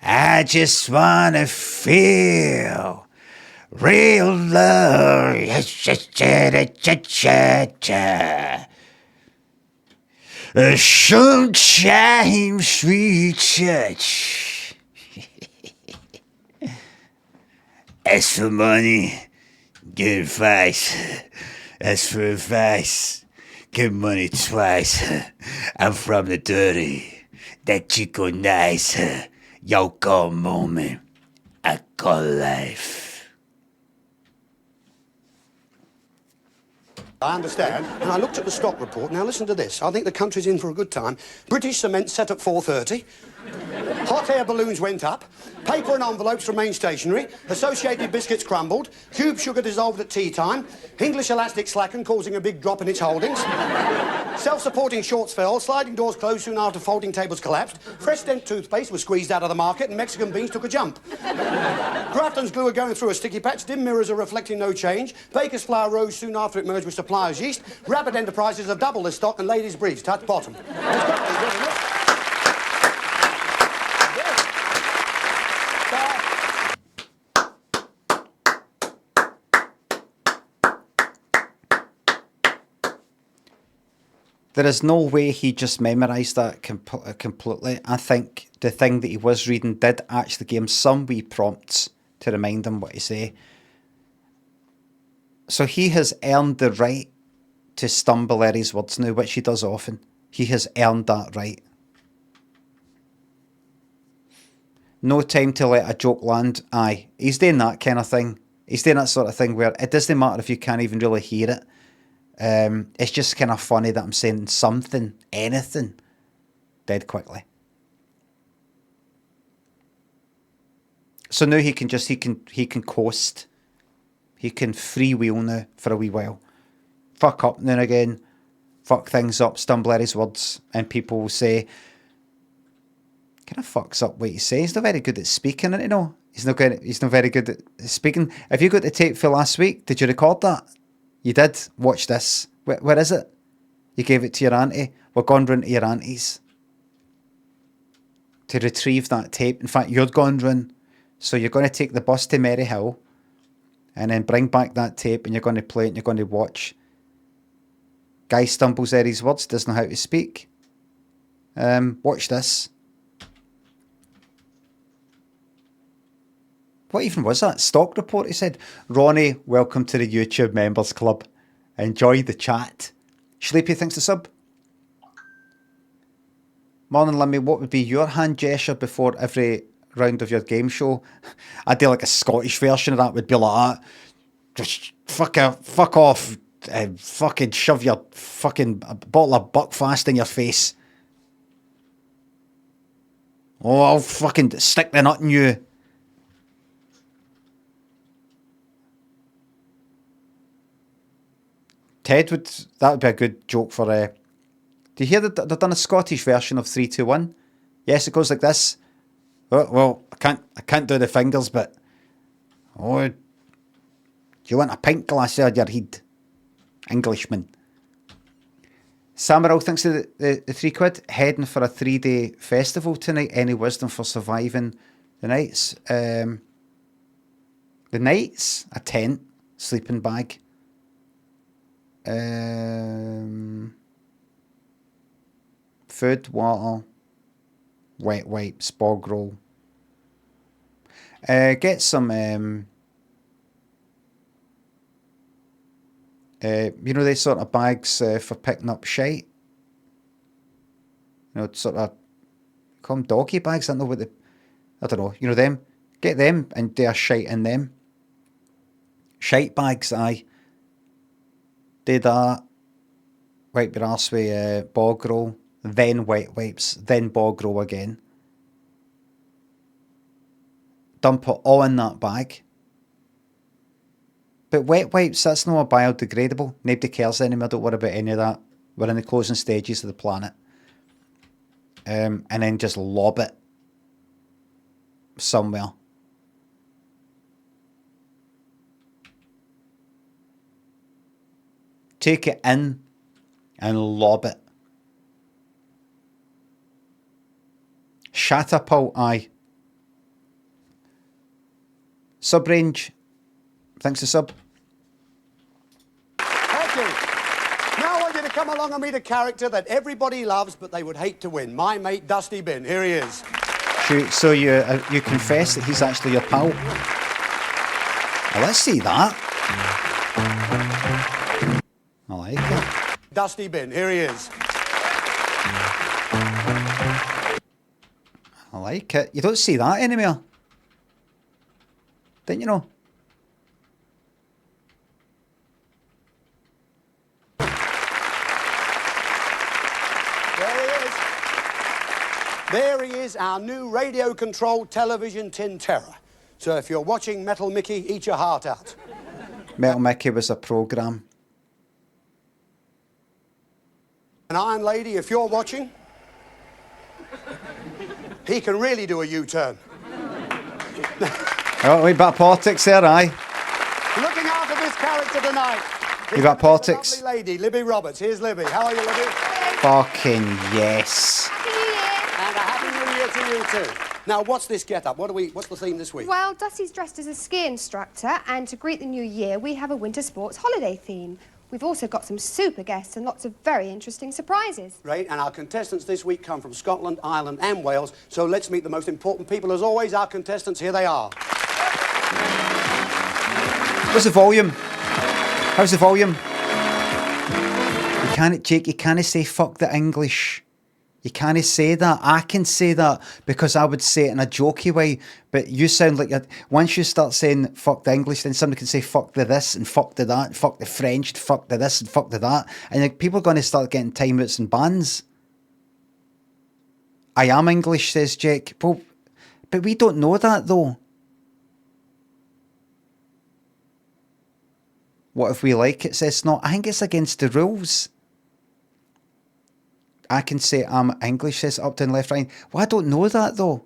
I just wanna feel real love. Sometimes sweet touch. As for money, good advice. As for advice, give money twice. I'm from the dirty. That chico nice. Yo call moment. I call life. I understand. And I looked at the stock report. Now listen to this. I think the country's in for a good time. British cement set at 4.30. Hot air balloons went up. Paper and envelopes remained stationary. Associated biscuits crumbled. Cube sugar dissolved at tea time. English elastic slackened, causing a big drop in its holdings. Self-supporting shorts fell. Sliding doors closed soon after folding tables collapsed. Fresh Dent toothpaste was squeezed out of the market, and Mexican beans took a jump. Grafton's glue are going through a sticky patch. Dim mirrors are reflecting no change. Baker's flour rose soon after it merged with supplier's yeast. Rapid Enterprises have doubled their stock, and ladies' briefs touch bottom. There is no way he just memorised that completely. I think the thing that he was reading did actually give him some wee prompts to remind him what to say. So he has earned the right to stumble at his words now, which he does often. He has earned that right. No time to let a joke land. Aye, he's doing that kind of thing. He's doing that sort of thing where it doesn't matter if you can't even really hear it. It's just kind of funny that I'm saying something, anything, dead quickly. So now he can coast. He can freewheel now for a wee while. Fuck up now and again. Fuck things up, stumble at his words, and people will say, kind of fucks up what he says. He's not very good at speaking, you know. He's not very good at speaking. If you got the tape for last week, did you record that? You did? Watch this. Where is it? You gave it to your auntie. We're going round to your auntie's to retrieve that tape. In fact, you're going round. So you're going to take the bus to Maryhill and then bring back that tape, and you're going to play it and you're going to watch. Guy stumbles at his words, doesn't know how to speak. Watch this. What even was that? Stock report, he said. Ronnie, welcome to the YouTube Members Club. Enjoy the chat. Sleepy thinks the sub. Morning, Limmy. What would be your hand gesture before every round of your game show? I'd do like a Scottish version of that. Would be like that. Just fuck off. Fucking shove your fucking bottle of Buckfast in your face. Oh, I'll fucking stick the nut in you. Ted that would be a good joke for. Do you hear that they've done a Scottish version of 3, 2, 1? Yes, it goes like this. Oh, well, I can't do the fingers, but do you want a pint glass out of your head, Englishman? Samaral thinks of the £3. Heading for a 3-day festival tonight. Any wisdom for surviving the nights? The nights? A tent. Sleeping bag. Food, water, wet wipes, bog roll. Get some, you know, they sort of bags for picking up shite. You know, sort of, call them doggy bags. I don't know what I don't know. You know them? Get them and do a shite in them. Shite bags, aye. Do that. Wipe your arse with bog roll. Then wet wipes. Then bog roll again. Dump it all in that bag. But wet wipes, that's not biodegradable. Nobody cares anymore. Don't worry about any of that. We're in the closing stages of the planet. And then just lob it somewhere. Take it in and lob it. Shatterpult, aye. Sub-range. Thanks to sub. Thank you. Now I want you to come along and meet a character that everybody loves, but they would hate to win. My mate, Dusty Bin. Here he is. So you confess that he's actually your pal? Well, let's see that. I like it. Dusty Bin. Here he is. I like it. You don't see that anymore. Didn't you know? There he is, our new radio-controlled television tin terror. So if you're watching Metal Mickey, eat your heart out. Metal Mickey was a programme. And Iron Lady, if you're watching, he can really do a U-turn. Oh, we got politics there, aye. Looking after this character tonight. You got politics? Lovely lady, Libby Roberts. Here's Libby. How are you, Libby? Fucking yes. And a happy new year to you too. Now, what's this get-up? What's the theme this week? Well, Dusty's dressed as a ski instructor, and to greet the new year, we have a winter sports holiday theme. We've also got some super guests and lots of very interesting surprises. Great, and our contestants this week come from Scotland, Ireland and Wales, so let's meet the most important people. As always, our contestants, here they are. What's the volume? How's the volume? You can't, Jake, you can't say fuck the English. You can't say that. I can say that because I would say it in a jokey way, but you sound like once you start saying fuck the English, then somebody can say fuck the this and fuck the that, and fuck the French, and fuck the this and fuck the that, and like, people are going to start getting timeouts and bans. I am English, says Jake. Well, but we don't know that though. What if we like it? Says not. I think it's against the rules. I can say I'm English, says up, down, left, right. Well, I don't know that though.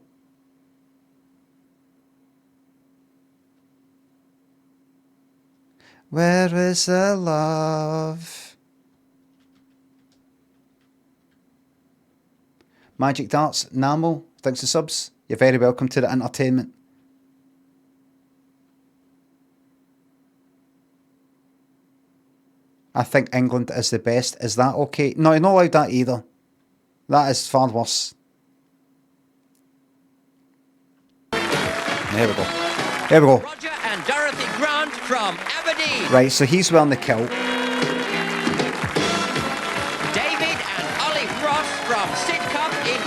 Where is the love? Magic Darts, Namo, thanks for subs. You're very welcome to the entertainment. I think England is the best. Is that okay? No, you're not allowed that either. That is far worse. There we go. There we go. Roger and Dorothy Grant from Aberdeen. Right, so he's wearing the kilt. David and Ollie Frost from Sidcup in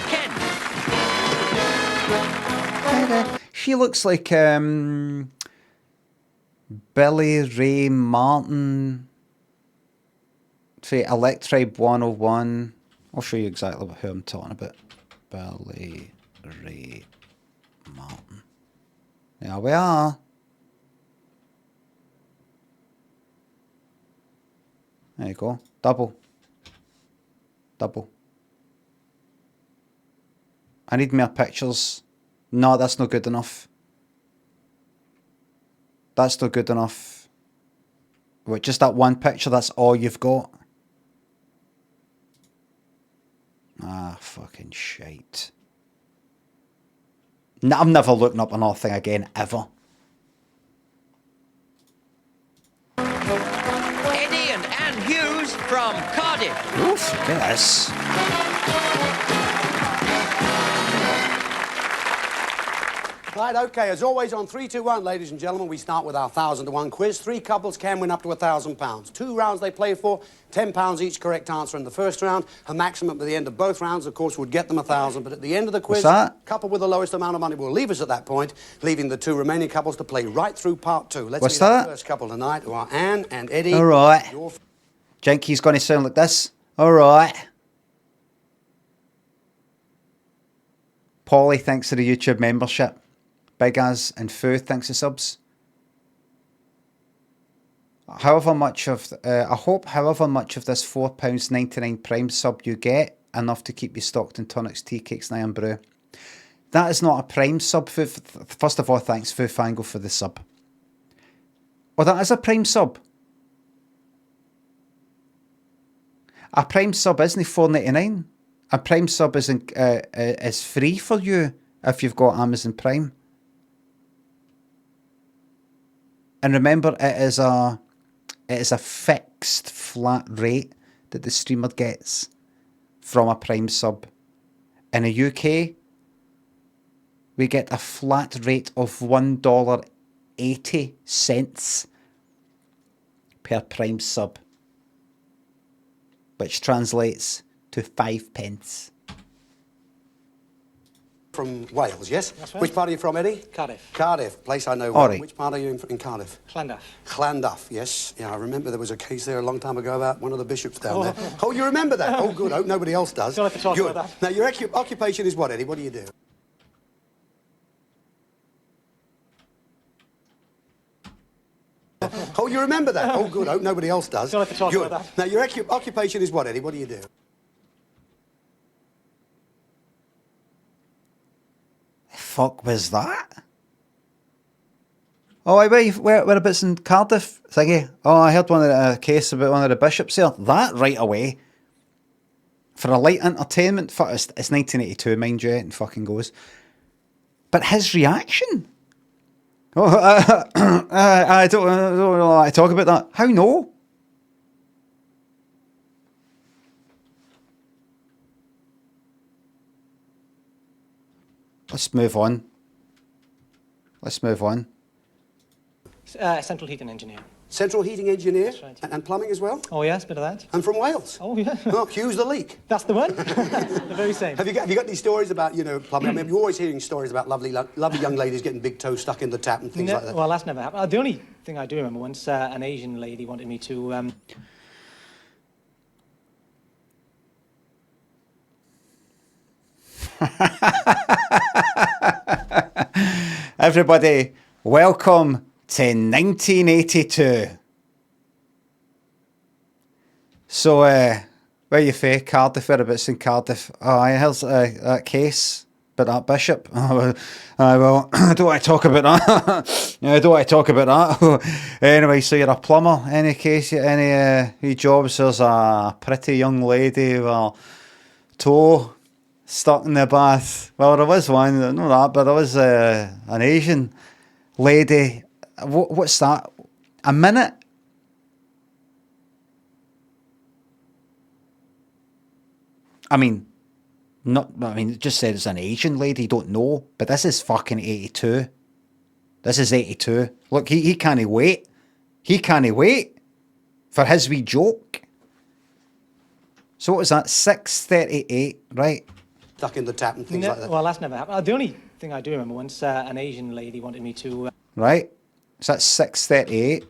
Kent. She looks like Billy Ray Martin. Say Electribe 101. I'll show you exactly who I'm talking about. Billy Ray Martin. There we are. There you go. Double. Double. I need more pictures. No, that's not good enough. That's not good enough. What, just that one picture, that's all you've got? Ah, fucking shite. I'm never looking up another thing again, ever. Eddie and Anne Hughes from Cardiff. Oof, look at this. Right, okay, as always on 3, 2, 1, ladies and gentlemen, we start with our 1,000 to 1 quiz. 3 couples can win up to £1,000. 2 rounds they play for, £10 each correct answer in the first round. A maximum at the end of both rounds, of course, would get them 1,000. But at the end of the quiz, What's that? couple with the lowest amount of money will leave us at that point, leaving the 2 remaining couples to play right through part 2. Let's What's meet our that? first couple tonight, who are Anne and Eddie. All right. Your Jinky's going to sound like this. All right. Polly, thanks for the YouTube membership. Big Az and Foo, thanks for subs. However much of, I hope however much of this £4.99 Prime sub you get, enough to keep you stocked in tonics, tea cakes and iron brew. That is not a Prime sub. First of all, thanks Foo Fango for the sub. Oh, that is a Prime sub. A Prime sub isn't £4.99. A Prime sub is free for you if you've got Amazon Prime. And remember, it is a fixed flat rate that the streamer gets from a Prime sub. In the UK, we get a flat rate of $1.80 per Prime sub, which translates to 5 pence. from Wales, yes? That's right. Which part are you from, Eddie? Cardiff. Cardiff, place I know All well. right. Which part are you in Cardiff? Llandaff. Llandaff, yes. Yeah, I remember there was a case there a long time ago about one of the bishops down there. Oh, you remember that? Oh, good. I hope nobody else does. Don't have to talk Good. about that. Now, your occupation is what, Eddie? What do you do? Oh, you remember that? Oh, good. I hope nobody else does. Don't have to talk Good. about that. Now, your occupation is what, Eddie? What do you do? Fuck was that? Oh, whereabouts in Cardiff? Thingy. Oh, I heard a case about one of the bishops here. That right away. For a light entertainment, it's 1982, mind you, and fucking goes. But his reaction? Oh, I don't know how to talk about that. How no? Let's move on. Central heating engineer. Central heating engineer? That's right. And plumbing as well? Oh, yes, bit of that. And from Wales? Oh, yeah. Oh, Hughes the leak. That's the one. The very same. Have you got any stories about, plumbing? I mean, you're always hearing stories about lovely young ladies getting big toes stuck in the tap and things like that. Well, that's never happened. The only thing I do remember once, an Asian lady wanted me to... Everybody, welcome to 1982. So, where you fae? Cardiff, whereabouts in Cardiff? Oh, I heard that case about that bishop. Oh, well, I don't want to talk about that. I don't want to talk about that. Anyway, so you're a plumber. Any case, any jobs? There's a pretty young lady with a toe stuck in the bath. Well, there was one, not that, but there was an Asian lady. What's that? A minute? I mean, it just said it's an Asian lady, you don't know, but this is fucking 82. This is 82. Look, he can't wait. He can't wait for his wee joke. So what was that? 6:38, right? Stuck in the tap and things like that. Well, that's never happened. The only thing I do remember once, an Asian lady wanted me to... Right? So that's 6:38.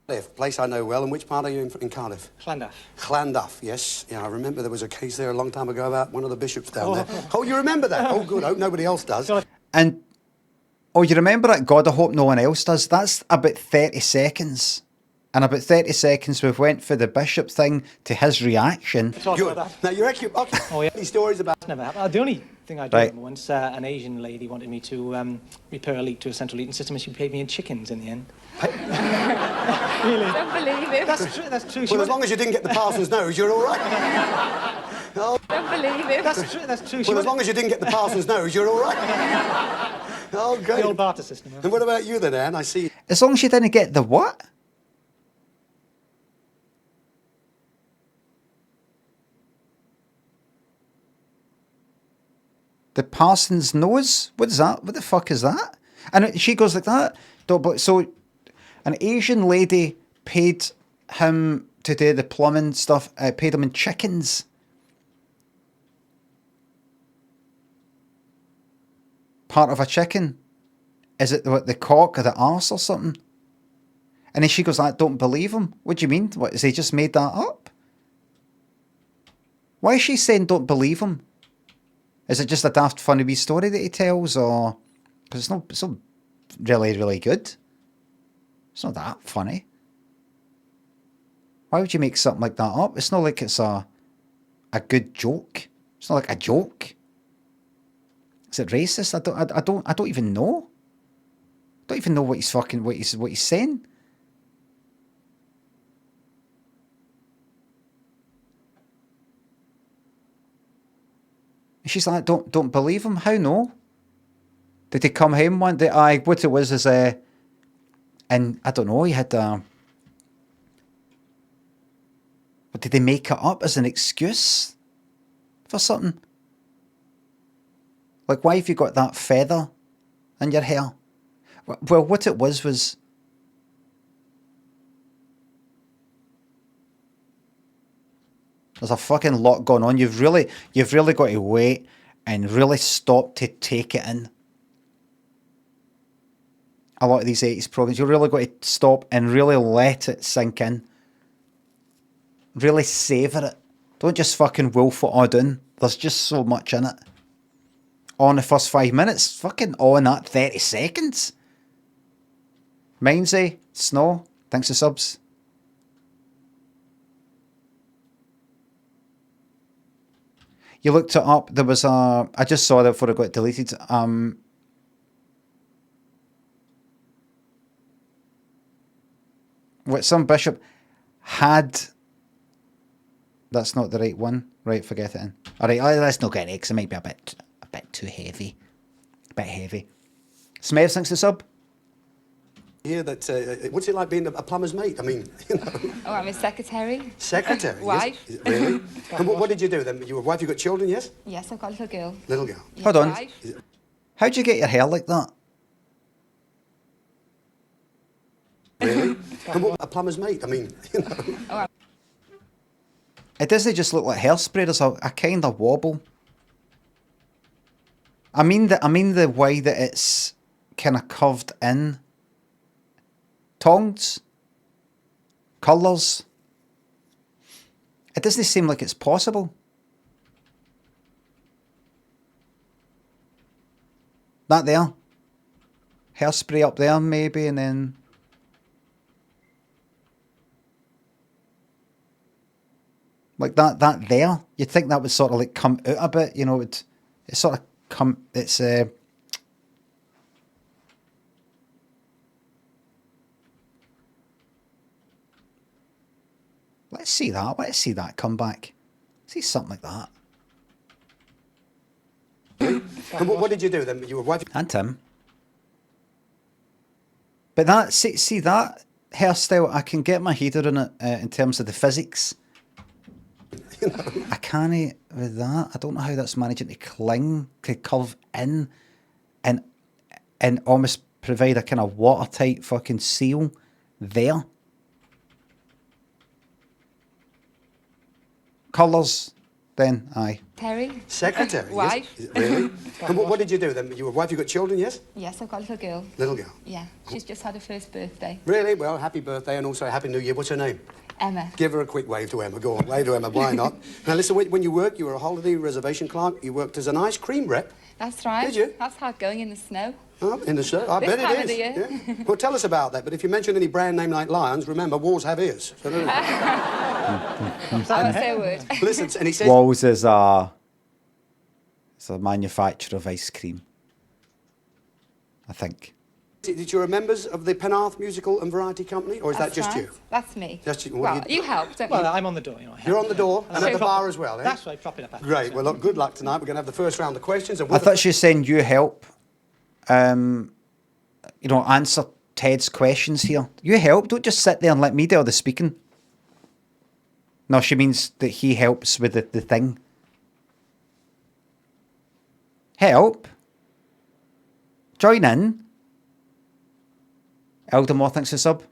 Cardiff, place I know well. And which part are you in Cardiff? Llandaff. Llandaff, yes. Yeah, I remember there was a case there a long time ago about one of the bishops down there. Oh, you remember that? Oh, good. I hope nobody else does. And, oh, you remember it? God, I hope no one else does. That's about 30 seconds. And about 30 seconds, we've went for the bishop thing to his reaction. Talk Good. about that. Now, your Oh, yeah. any stories about... That's never happened. The only thing I do Right. remember once, an Asian lady wanted me to repair a leak to a central heating system, and she paid me in chickens in the end. Don't believe him. That's true. That's true. Well, as long as you didn't get the parson's nose, you're all right. Oh, Don't believe him. That's true. She well, as went- long as you didn't get the parson's nose, you're all right. Oh, great. The old barter system. Huh? And what about you then, Anne? I see. As long as you didn't get the what? The parson's nose? What is that? What the fuck is that? And she goes like that. So, an Asian lady paid him to do the plumbing stuff. Paid him in chickens. Part of a chicken. Is it the cock or the arse or something? And then she goes like, don't believe him. What do you mean? What, has he just made that up? Why is she saying don't believe him? Is it just a daft funny wee story that he tells, or because it's not really, really good? It's not that funny. Why would you make something like that up? It's not like it's a good joke. It's not like a joke. Is it racist? I don't even know. I don't even know what he's saying. And she's like, don't believe him. How no? Did he come home one day? Aye, what it was is and I don't know. He had but did they make it up as an excuse for something? Like, why have you got that feather in your hair? Well, what it was there's a fucking lot going on. You've really got to wait and really stop to take it in. A lot of these 80s programs, you really got to stop and really let it sink in. Really savour it. Don't just fucking wolf it all down. There's just so much in it. On the first 5 minutes, fucking on that 30 seconds. Mindsy, Snow, thanks for subs. You looked it up. There was a. I just saw that before it got deleted. What some bishop had. That's not the right one. Right, forget it. In. All right, let's not get it because it might be a bit too heavy. A bit heavy. Smith, thanks for sub. Hear that? What's it like being a plumber's mate? I mean, you know. Oh, I'm a secretary. Secretary. Wife. Yes? Really? And what did you do then? You were wife. You got children? Yes. Yes, I've got a little girl. Little girl. Yeah, Hold on. wife. How'd you get your hair like that? Really? And what, a plumber's mate? I mean, you know. It doesn't just look like hairspray. There's a kind of wobble. I mean the way that it's kind of curved in. Tongs. Colours. It doesn't seem like it's possible. That there. Hairspray up there maybe, and then... Like that there. You'd think that would sort of like come out a bit, you know, it sort of come, it's... Let's see that come back. See something like that. And what did you do then? You were wife. And Tim. But that, see that hairstyle, I can get my head around it in terms of the physics. I can't with that. I don't know how that's managing to cling, to curve in, and almost provide a kind of watertight fucking seal there. Colours, then, aye. Terry. Secretary. Wife. Yes? Really? And what did you do then? You were wife. You got children? Yes. Yes, I've got a little girl. Little girl. Yeah, she's just had her first birthday. Really? Well, happy birthday and also happy New Year. What's her name? Emma. Give her a quick wave to Emma. Go on, wave to Emma. Why not? Now listen, when you worked, you were a holiday reservation clerk. You worked as an ice cream rep. That's right. Did you? That's hard going in the snow. Oh, in the snow. I This bet time it of the is. year. Yeah. Well, tell us about that. But if you mention any brand name like Lions, remember, walls have ears. So I won't say a word. listen, and he says... Walls is a manufacturer of ice cream. I think. Did you members of the Penarth Musical and Variety Company, or is that just you? That's me. Just you. Well, you help, don't you? Well, I'm on the door, you know. You're on the door and at the bar as well, eh? That's right, prop it up. Great. Well, look, good luck tonight. We're going to have the first round of questions. And I thought she was saying you help, you know, answer Ted's questions here. You help. Don't just sit there and let me do all the speaking. No, she means that he helps with the thing. Help. Join in. Eldamore thinks a sub.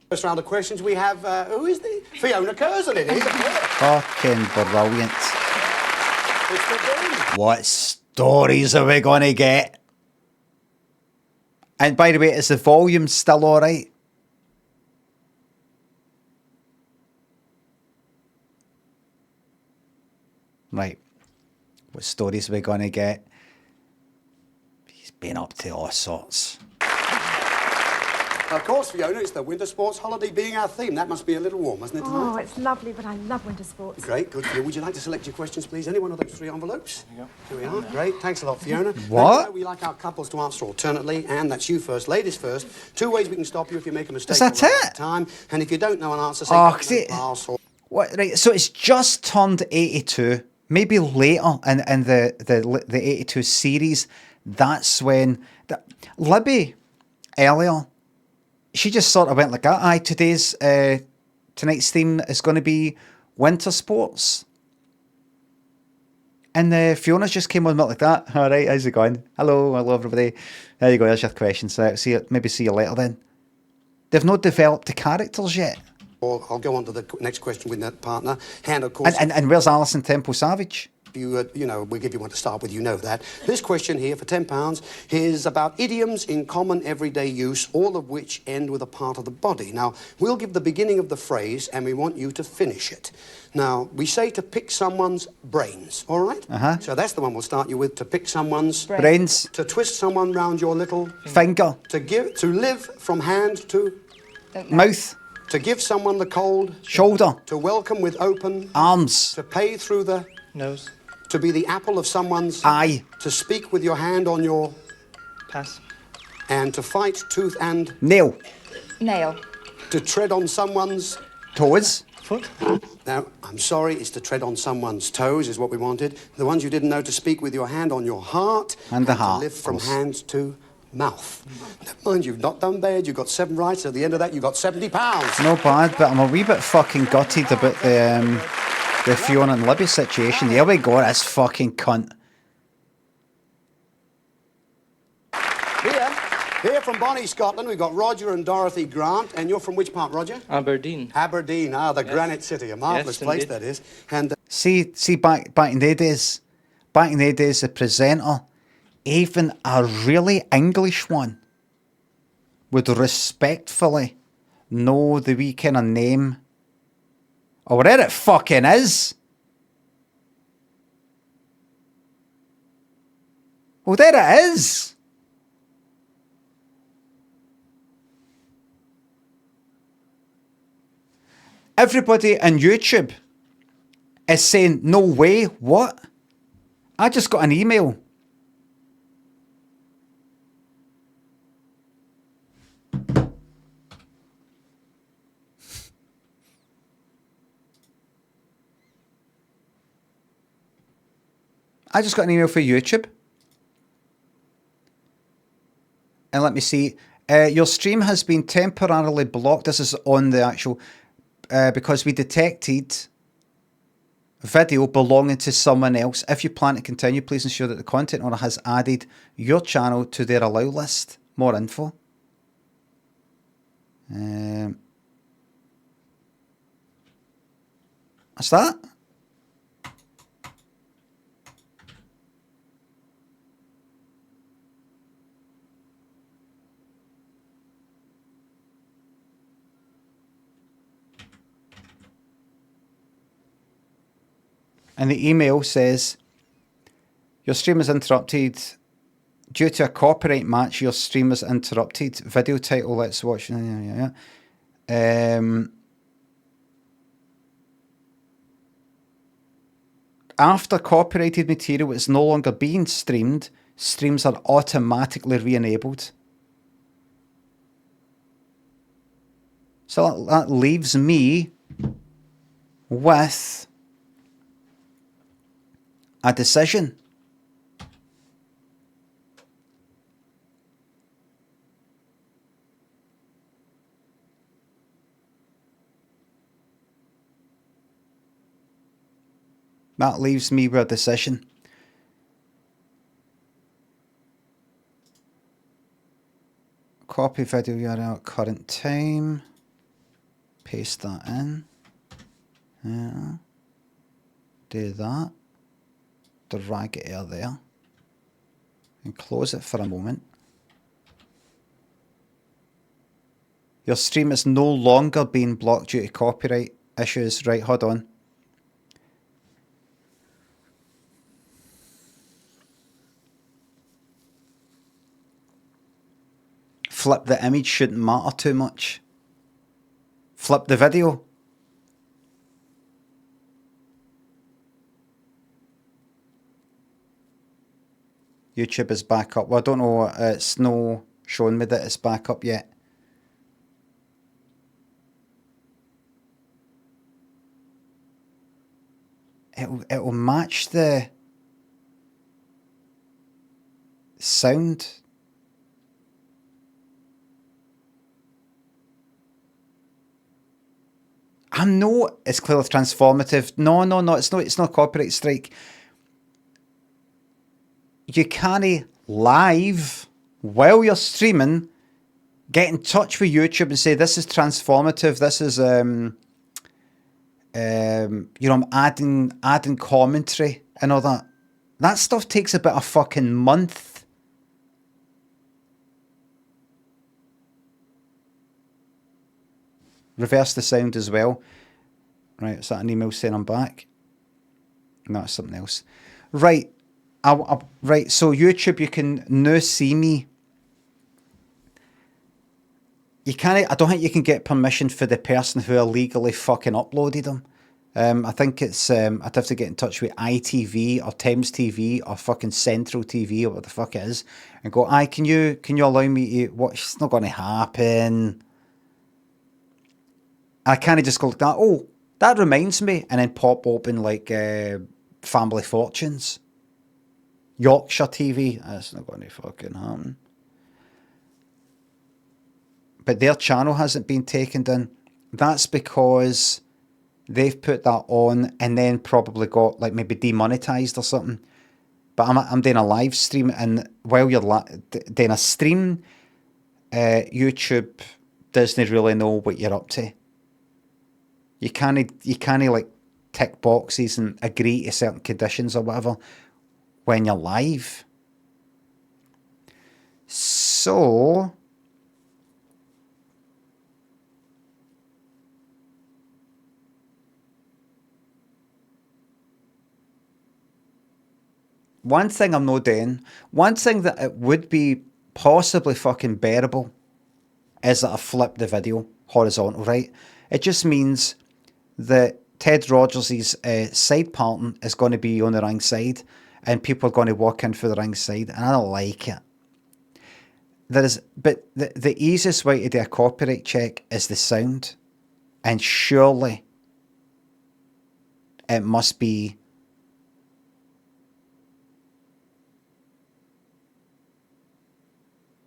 First round of questions, we have, who is the? Fiona Curzon, it is. Fucking brilliant. It's the Dean. What stories are we going to get? And by the way, is the volume still alright? Right. What stories are we going to get? He's been up to all sorts. Of course, Fiona, it's the winter sports holiday being our theme. That must be a little warm, isn't it, tonight? Oh, it's lovely, but I love winter sports. Great, good. Would you like to select your questions, please? Any one of those 3 envelopes? There you go. Here we are. Great. Thanks a lot, Fiona. What? Now, you know, we like our couples to answer alternately, and that's you first, ladies first. 2 ways we can stop you if you make a mistake. Is that or run out it? of time. And if you don't know an answer, say Oh, "Don't know, pass," or what? Right. So it's just turned 82. Maybe later in the 82 series. That's when Libby earlier. She just sort of went like that. Aye, tonight's theme is going to be winter sports. And Fiona's just came on like that. All right, how's it going? Hello everybody. There you go. There's your questions. See you later then. They've not developed the characters yet. Or I'll go on to the next question with that partner. And of course, And where's Alison Temple Savage? you know, we'll give you one to start with, you know that. This question here for £10 is about idioms in common everyday use, all of which end with a part of the body. Now, we'll give the beginning of the phrase and we want you to finish it. Now, we say to pick someone's brains, all right? Uh-huh. So that's the one we'll start you with, to pick someone's Brains. To twist someone round your little Finger. to live from hand to Don't know. Mouth. to give someone the cold, Shoulder. to welcome with open, Arms. to pay through the, Nose. to be the apple of someone's Eye. to speak with your hand on your, Pass. and to fight tooth and, Nail. Nail. to tread on someone's. Toes. Foot. Now, I'm sorry, it's to tread on someone's toes is what we wanted. The ones you didn't know, to speak with your hand on your heart. And the heart, To live of from course. hand to mouth. Never mind, you've not done bad. You've got 7 right. So at the end of that, you've got £70. No bad, but I'm a wee bit fucking gutted about the Fiona and Libby situation. There we go, this fucking cunt. Here from Bonnie, Scotland, we've got Roger and Dorothy Grant. And you're from which part, Roger? Aberdeen. Aberdeen, the Granite City. A marvellous Yes, place indeed. that is. And See, back in the days, the presenter, even a really English one, would respectfully know the wee kind of name, or where it fucking is. Well, there it is. Everybody on YouTube is saying, no way, what? I just got an email. I just got an email for YouTube. And let me see. Your stream has been temporarily blocked. This is on the actual... because we detected video belonging to someone else. If you plan to continue, please ensure that the content owner has added your channel to their allow list. More info. What's that? And the email says, your stream is interrupted. Due to a copyright match, your stream is interrupted. Video title, let's watch. After copyrighted material is no longer being streamed, streams are automatically re-enabled. So that leaves me with a decision. That leaves me with a decision. Copy video URL at current time. Paste that in. Yeah. Do that. Drag it out there. And close it for a moment. Your stream is no longer being blocked due to copyright issues. Right, hold on. Flip the image shouldn't matter too much. Flip the video. YouTube is back up. Well, I don't know. It's no showing me that it's back up yet. It'll match the sound. I'm no. It's clearly transformative. No. It's not a copyright strike. You can't live while you're streaming get in touch with YouTube and say this is transformative. This is I'm adding commentary and all that. That stuff takes about a fucking month. Reverse the sound as well. Right, is that an email saying I'm back? No, it's something else. Right. Right, so YouTube, you can now see me. You can't. I don't think you can get permission for the person who illegally fucking uploaded them. I think it's. I'd have to get in touch with ITV or Thames TV or fucking Central TV or what the fuck it is, and go. Can you allow me to watch? It's not going to happen. I can't just go like that. Oh, that reminds me, and then pop open like Family Fortunes. Yorkshire TV, that's not going to fucking happen. But their channel hasn't been taken down. That's because they've put that on and then probably got like maybe demonetized or something. But I'm doing a live stream, and while you're doing a stream, YouTube doesn't really know what you're up to. You can't like tick boxes and agree to certain conditions or whatever when you're live. So one thing I'm not doing, one thing that it would be possibly fucking bearable is that I flip the video horizontal, right? It just means that Ted Rogers' side pattern is going to be on the wrong side, and people are going to walk in for the wrong side, and I don't like it. But the easiest way to do a copyright check is the sound, and surely it must be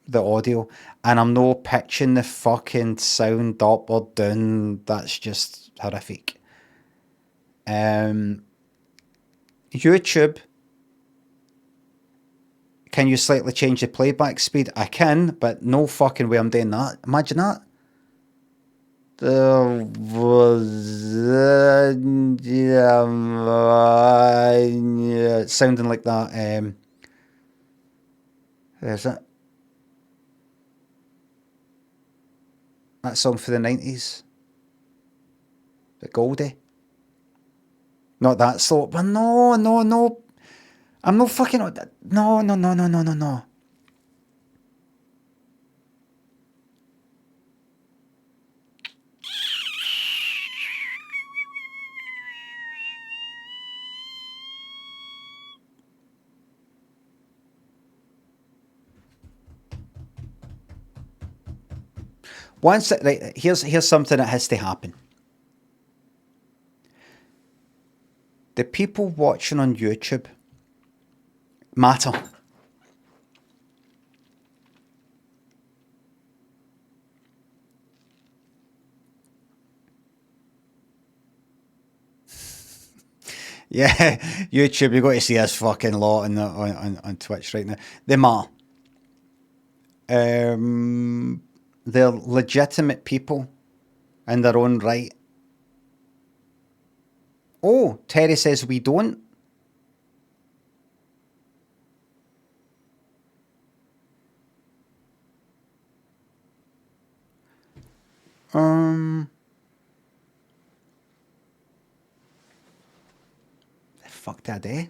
the audio, and I'm no pitching the fucking sound up or down. That's just horrific. YouTube, can you slightly change the playback speed? I can, but no fucking way I'm doing that. Imagine that. Sounding like that. There's that. That song for the 90s. The Goldie. Not that slow, but no. I'm not fucking... No. Once it, right, here's something that has to happen. The people watching on YouTube matter. Yeah, YouTube, you've got to see this fucking lot on Twitch right now. They matter. They're legitimate people in their own right. Oh, Terry says we don't. The fuck did I do?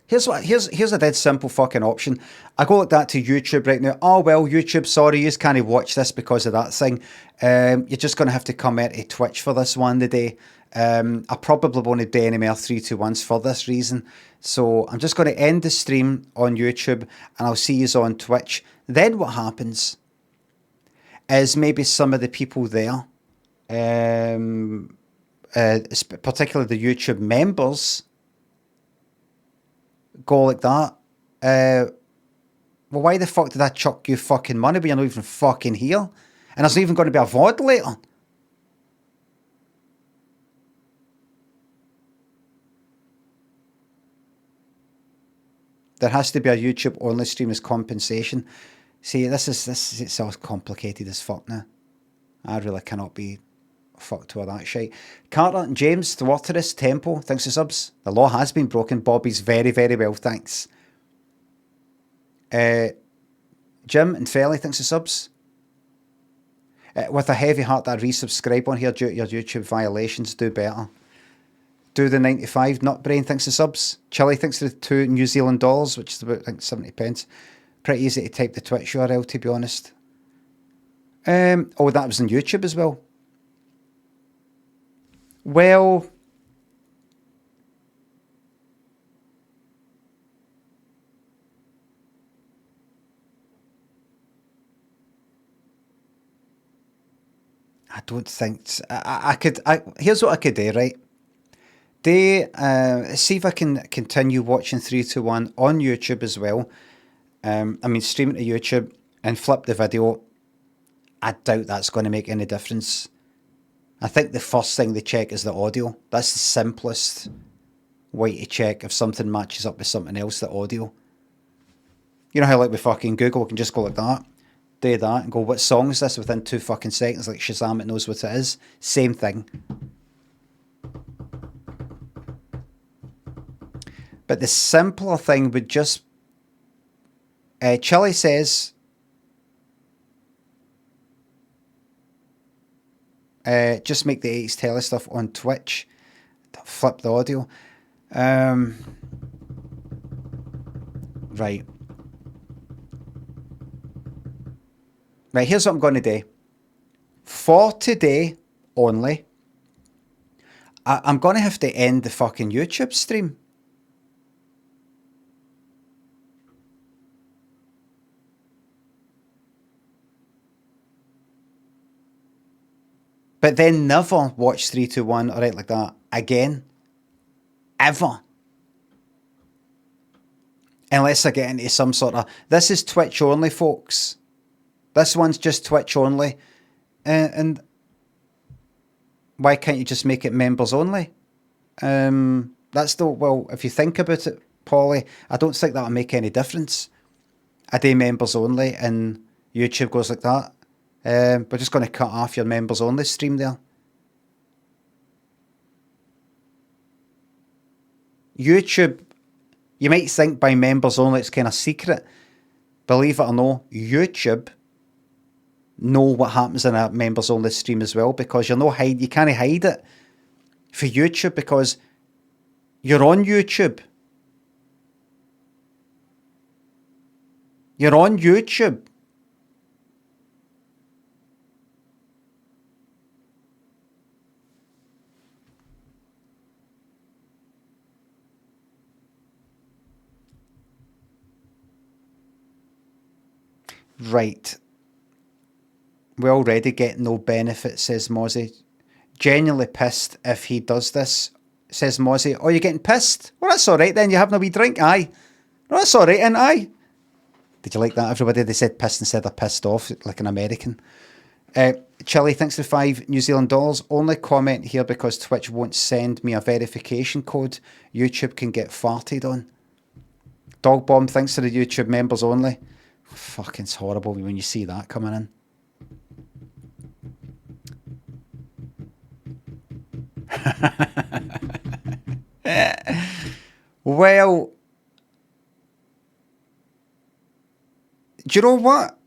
Here's a dead simple fucking option. I go like that to YouTube right now. Oh well, YouTube, sorry, you can't watch this because of that thing. You're just gonna have to come out to Twitch for this one today. I probably won't do any more 3-2-1s for this reason. So I'm just gonna end the stream on YouTube and I'll see you on Twitch. Then what happens is maybe some of the people there, particularly the YouTube members, go like that. Well, why the fuck did I chuck you fucking money when you're not even fucking here? And there's not even going to be a VOD later. There has to be a YouTube only stream as compensation. See, this is it's all complicated as fuck now. I really cannot be fucked with that shit. Carter and James, the Waterous Tempo, thanks for subs. The law has been broken. Bobby's very, very well, thanks. Jim and Felly, thanks for subs. With a heavy heart, I resubscribe on here due to your YouTube violations. Do better. Do the 95. Nutbrain, thanks for subs. Chili, thanks for the $2 New Zealand dollars, which is about, I think, 70 pence. Pretty easy to type the Twitch URL, to be honest. Oh, that was on YouTube as well. Well, I don't think I could. Here's what I could do, right? See if I can continue watching 3-2-1 on YouTube as well. I mean, stream it to YouTube and flip the video. I doubt that's going to make any difference. I think the first thing they check is the audio. That's the simplest way to check if something matches up with something else, the audio. You know how like with fucking Google, we can just go like that, do that, and go, what song is this? Within 2 fucking seconds, like Shazam, it knows what it is. Same thing. But the simpler thing would just... Chili says... just make the 80s Tele stuff on Twitch. Flip the audio. Right. Right, here's what I'm going to do. For today only, I'm going to have to end the fucking YouTube stream. But then never watch 3-2-1 or right like that again. Ever. Unless I get into some sort of... This is Twitch only, folks. This one's just Twitch only. And why can't you just make it members only? That's the... Well, if you think about it, Polly, I don't think that'll make any difference. I do members only and YouTube goes like that. We're just going to cut off your members only stream there. YouTube, you might think by members only it's kind of secret. Believe it or no, YouTube know what happens in a members only stream as well, because you can't hide it for YouTube because you're on YouTube. You're on YouTube. Right. We already get no benefit, says Mozzie. Genuinely pissed if he does this, says Mozzie. Oh, you're getting pissed? Well, that's alright then. You're having a wee drink, aye. No, that's alright, and aye. Did you like that, everybody? They said pissed instead of pissed off, like an American. Chili, thanks for $5 Only comment here because Twitch won't send me a verification code YouTube can get farted on. Dog Bomb, thanks for the YouTube members only. Fucking, it's horrible when you see that coming in. Well, do you know what?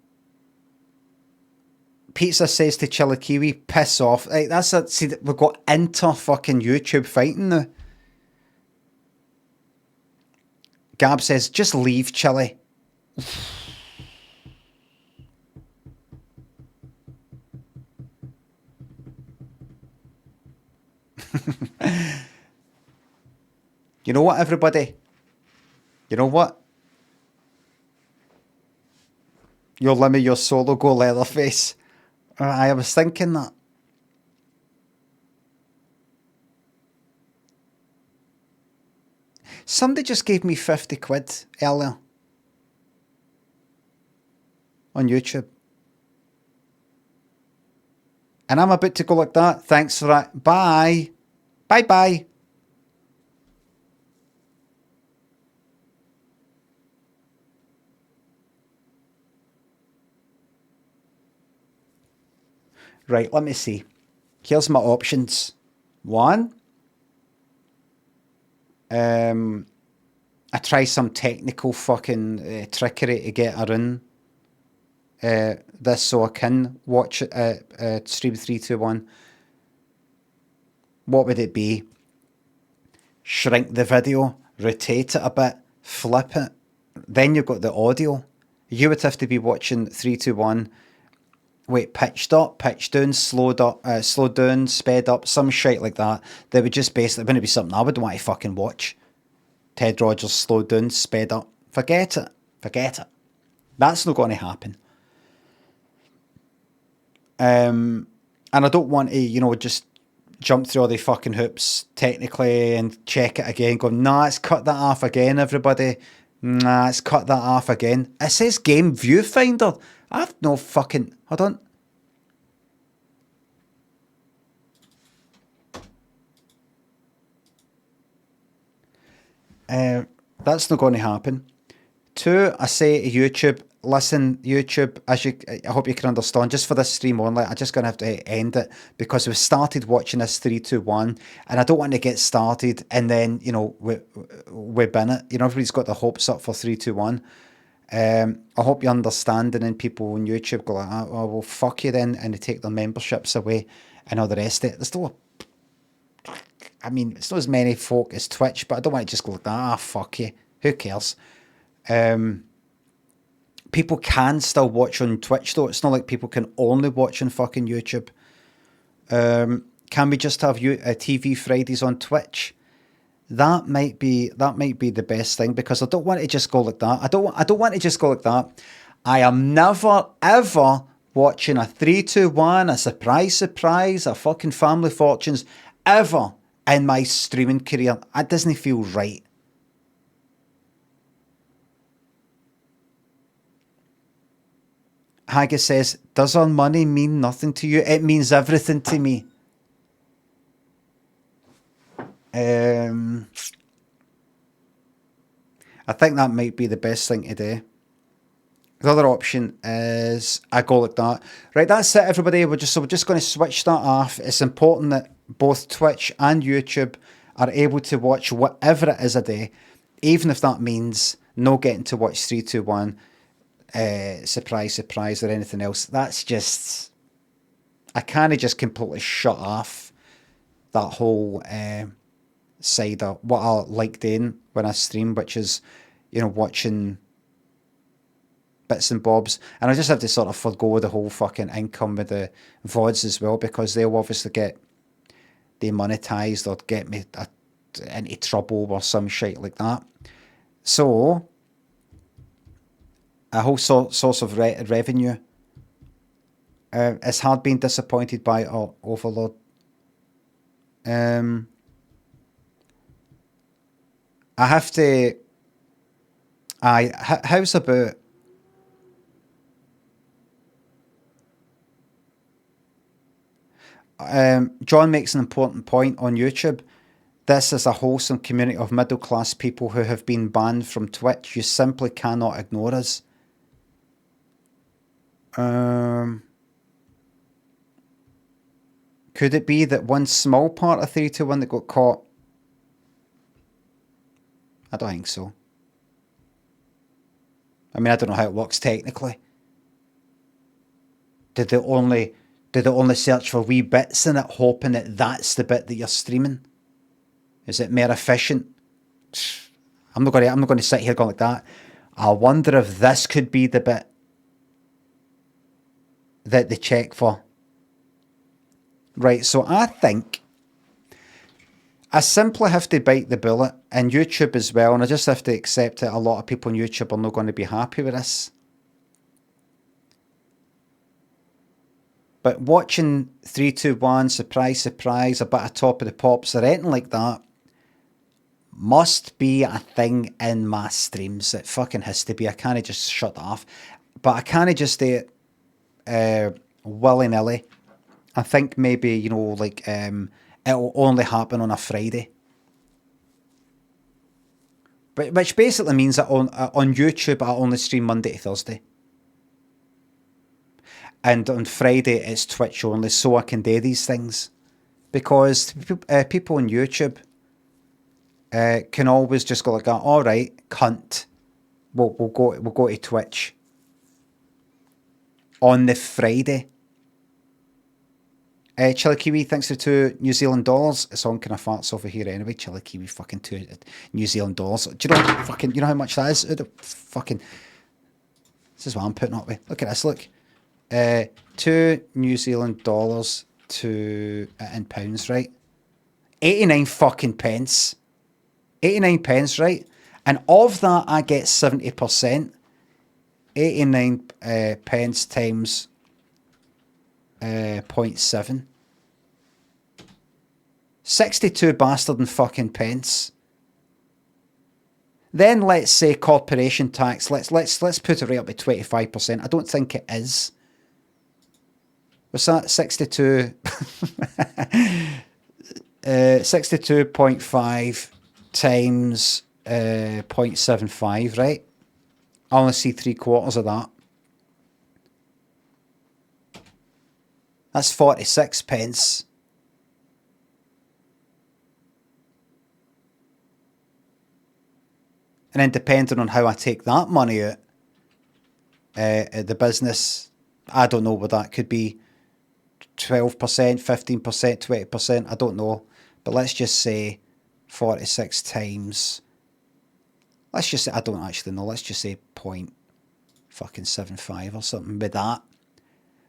Pizza says to Chili Kiwi, piss off. Like, that's a, see, we've got fucking YouTube fighting now. Gab says, just leave, Chili. You know what, everybody? You know what? Your Limmy, your solo go Leatherface. I was thinking that. Somebody just gave me 50 quid earlier on YouTube. And I'm about to go like that. Thanks for that. Bye. Bye-bye. Right, let me see. Here's my options. One, I try some technical fucking trickery to get around this so I can watch stream 321. What would it be? Shrink the video, rotate it a bit, flip it. Then you've got the audio. You would have to be watching 321. Wait, pitched up, pitched down, slowed up, slowed down, sped up, some shit like that. That would just basically, wouldn't be something I would want to fucking watch. Ted Rogers slowed down, sped up. Forget it. Forget it. That's not going to happen. And I don't want to, you know, just jump through all the fucking hoops technically and check it again. Go, nah, it's cut that off again, everybody. Nah, it's cut that off again. It says game viewfinder. I've no fucking... Hold on. That's not going to happen. Two, I say to YouTube, listen, YouTube, as you, I hope you can understand, just for this stream only, I'm just going to have to end it because we've started watching this 321 and I don't want to get started and then, you know, we're in it. You know, everybody's got their hopes up for 321. I hope you understand, and then people on YouTube go like, oh, well, fuck you then, and they take their memberships away and all the rest of it. There's still I mean, it's not as many folk as Twitch, but I don't want to just go like that. Fuck you. Who cares? People can still watch on Twitch though. It's not like people can only watch on fucking YouTube. Can we just have TV Fridays on Twitch? That might be the best thing, because I don't want to just go like that. I don't want to just go like that. I am never ever watching a 321, a surprise, a fucking Family Fortunes ever in my streaming career. That doesn't feel right. Haggis says, does our money mean nothing to you? It means everything to me. I think that might be the best thing to do. The other option is I go like that. Right, that's it, everybody. We're just going to switch that off. It's important that both Twitch and YouTube are able to watch whatever it is a day, even if that means no getting to watch 321, surprise, or anything else. That's just, I kind of just completely shut off that whole side of what I like doing when I stream, which is, you know, watching bits and bobs, and I just have to sort of forgo the whole fucking income with the VODs as well, because they'll obviously get demonetized or get me into trouble or some shit like that. So a whole source of revenue It's hard being disappointed by our overlord. I have to. How's about? John makes an important point on YouTube. This is a wholesome community of middle-class people who have been banned from Twitch. You simply cannot ignore us. Could it be that one small part of 321 that got caught? I don't think so. I mean, I don't know how it works technically. Did they only search for wee bits in it, hoping that that's the bit that you're streaming? Is it more efficient? I'm not going to sit here going like that. I wonder if this could be the bit that they check for. Right, so I think I simply have to bite the bullet, and YouTube as well, and I just have to accept that a lot of people on YouTube are not going to be happy with this. But watching 321, surprise, surprise, a bit of Top of the Pops or anything like that must be a thing in my streams. It fucking has to be. I can't just shut that off. But I can't just do it willy-nilly. I think maybe, you know, like it'll only happen on a Friday. But which basically means that on YouTube I only stream Monday to Thursday. And on Friday it's Twitch only, so I can do these things. Because people on YouTube can always just go like that, all right, cunt. We'll go to Twitch on the Friday. Chili Kiwi, thanks for $2 New Zealand dollars. It's on kind of farts over here anyway. Chili Kiwi, fucking $2 New Zealand dollars. Do you know fucking? You know how much that is? Fucking. This is what I'm putting up with. Look at this. Look, $2 New Zealand dollars to in pounds, right? 89 fucking pence. 89 pence, right? And of that, I get 70%. 89 pence times 0.7. 62 bastard and fucking pence. Then let's say corporation tax. Let's put it right up to 25%. I don't think it is. What's that? 62. 62.5 times 0.75, right? I only see 3/4 of that. That's 46 pence. And then depending on how I take that money out, the business, I don't know what that could be. 12%, 15%, 20%, I don't know. But let's just say 46 times, let's just say, I don't actually know, let's just say 0.75 or something with that.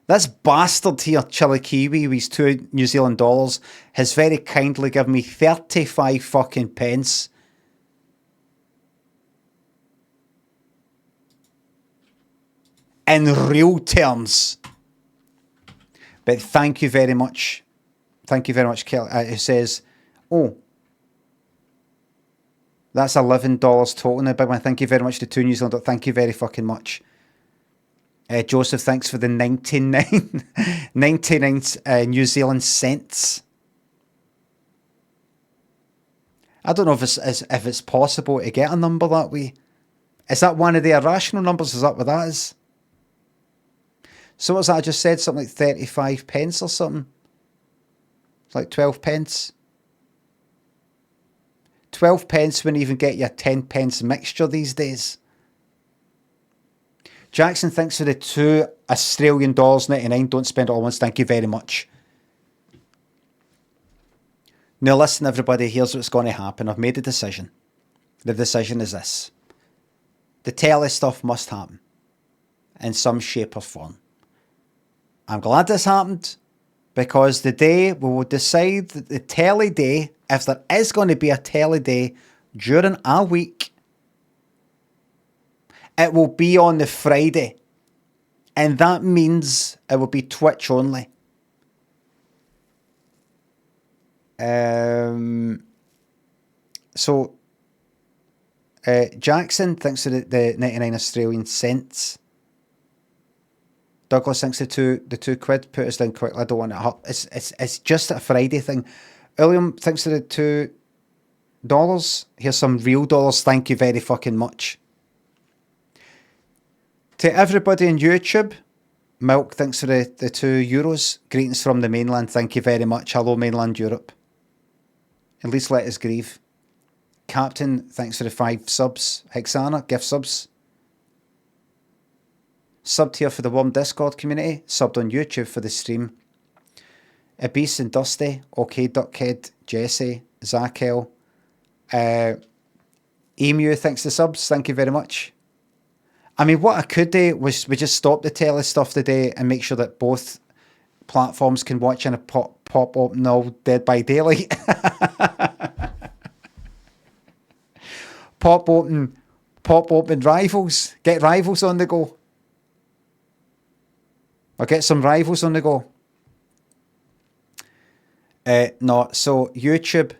This bastard here, Chili Kiwi, with his $2 New Zealand dollars, has very kindly given me 35 fucking pence. In real terms. But thank you very much. Thank you very much, Kelly. It says, oh, that's $11 total now, big man. Thank you very much to $2 New Zealand. Thank you very fucking much. Joseph, thanks for the 99 New Zealand cents. I don't know if it's possible to get a number that way. Is that one of the irrational numbers? Is that what that is? So what's that I just said? Something like 35 pence or something? It's like 12 pence. 12 pence wouldn't even get you a 10 pence mixture these days. Jackson, thanks for the $2 Australian dollars 99. Don't spend it all once. Thank you very much. Now listen, everybody, here's what's going to happen. I've made a decision. The decision is this. The telly stuff must happen in some shape or form. I'm glad this happened because the day we will decide that the telly day, if there is going to be a telly day during a week, it will be on the Friday. And that means it will be Twitch only. So Jackson thinks of the 99 Australian cents. Douglas thinks the two quid. Put us down quickly. I don't want it up. It's just a Friday thing. William thinks of the $2. Here's some real dollars. Thank you very fucking much. To everybody on YouTube, Milk thinks for the €2. Greetings from the mainland. Thank you very much. Hello, mainland Europe. At least let us grieve. Captain, thanks for the 5 subs. Hexana, gift subs. Subbed here for the warm Discord community. Subbed on YouTube for the stream. Abyss and Dusty. OK Duckhead. Jesse. Zakel. Emu, thanks for the subs. Thank you very much. I mean, what I could do was we just stop the telly stuff today and make sure that both platforms can watch in a pop open all Dead by Daylight. pop open rivals. Get rivals on the go. I'll get some rivals on the go. No, so YouTube.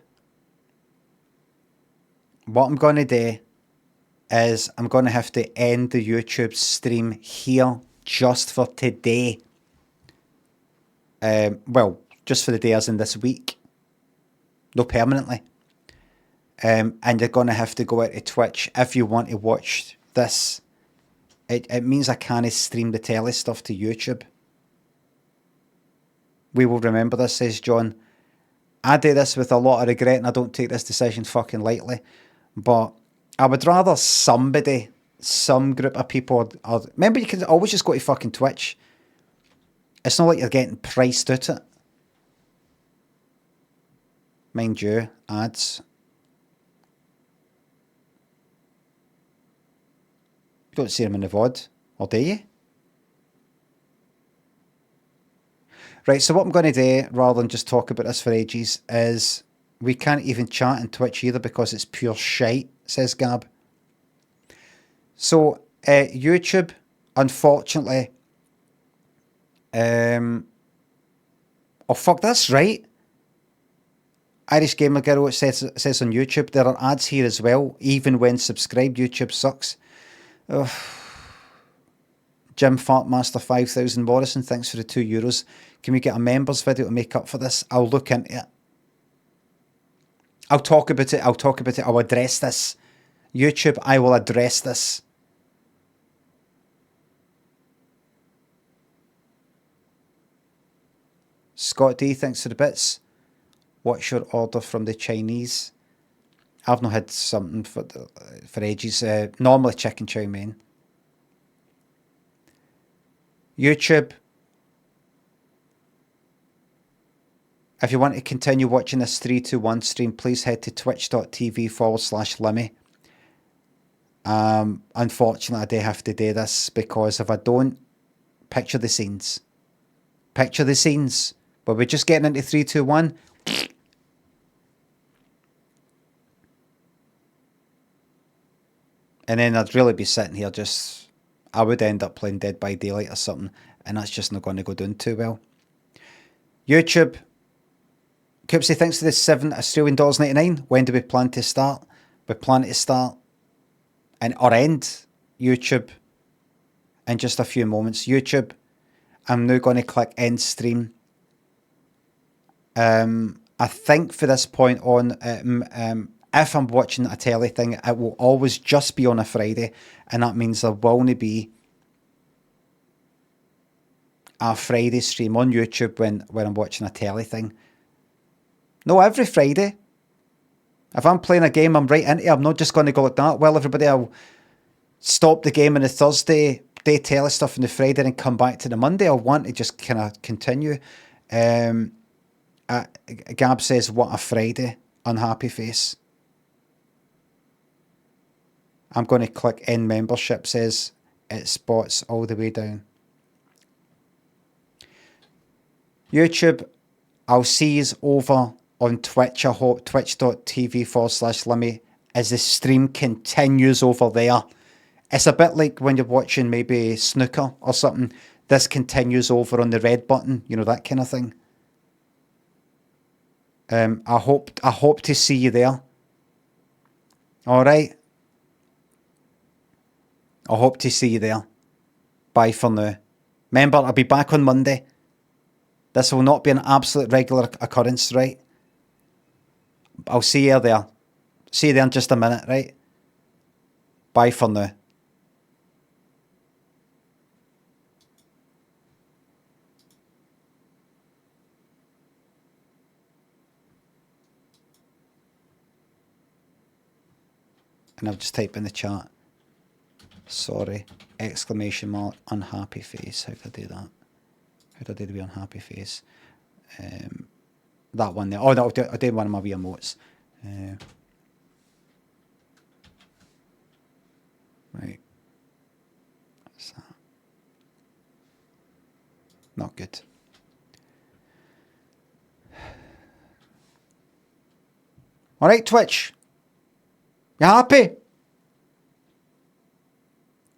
What I'm going to do is I'm going to have to end the YouTube stream here just for today. Well, just for the day as in this week. No, permanently. And you're going to have to go out to Twitch if you want to watch this. It means I can't stream the telly stuff to YouTube. We will remember this, says John. I do this with a lot of regret and I don't take this decision fucking lightly. But I would rather somebody, some group of people, or remember you can always just go to fucking Twitch. It's not like you're getting priced out it. Mind you, ads. You don't see them in the VOD, or do you? Right, so what I'm going to do, rather than just talk about this for ages, is we can't even chat on Twitch either because it's pure shite, says Gab. So, YouTube, unfortunately, oh fuck, that's right. Irish Gamer Girl says on YouTube, there are ads here as well, even when subscribed. YouTube sucks. Ugh. Jim Fartmaster 5000 Morrison, thanks for the €2. Can we get a members video to make up for this? I'll look into it. I'll talk about it. I'll address this. YouTube, I will address this. Scott D, thanks for the bits. What's your order from the Chinese? I've not had something for ages. Normally chicken chow mein. YouTube. If you want to continue watching this 321 stream, please head to twitch.tv/Limmy. Unfortunately, I do have to do this because if I don't, picture the scenes. Picture the scenes. But we're just getting into 321. And then I'd really be sitting here just... I would end up playing Dead by Daylight or something. And that's just not going to go down too well. YouTube. Coopsy, thanks to the $7.99. When do we plan to start? We plan to start or end YouTube in just a few moments. YouTube. I'm now going to click end stream. I think for this point on, if I'm watching a telly thing, it will always just be on a Friday, and that means there will only be a Friday stream on YouTube when I'm watching a telly thing. No, every Friday. If I'm playing a game, I'm right into it. I'm not just going to go like that. Well, everybody, I'll stop the game on the Thursday, day telly stuff on the Friday, and come back to the Monday. I'll want to just kind of continue. Gab says, what a Friday. Unhappy face. I'm going to click in membership, says it spots all the way down. YouTube, I'll see you over on Twitch. I hope twitch.tv/Limmy as the stream continues over there It's a bit like when you're watching maybe snooker or something. This continues over on the red button, you know, that kind of thing. I hope to see you there. All right. I hope to see you there. Bye for now. Remember, I'll be back on Monday. This will not be an absolute regular occurrence, right? I'll see you there. See you there in just a minute, right? Bye for now. And I'll just type in the chat. Sorry. Exclamation mark. Unhappy face. How did I do that? How did I do the wee unhappy face? That one there. Oh, no, I did one of my wee emotes. Right. What's that? Not good. All right, Twitch. You happy?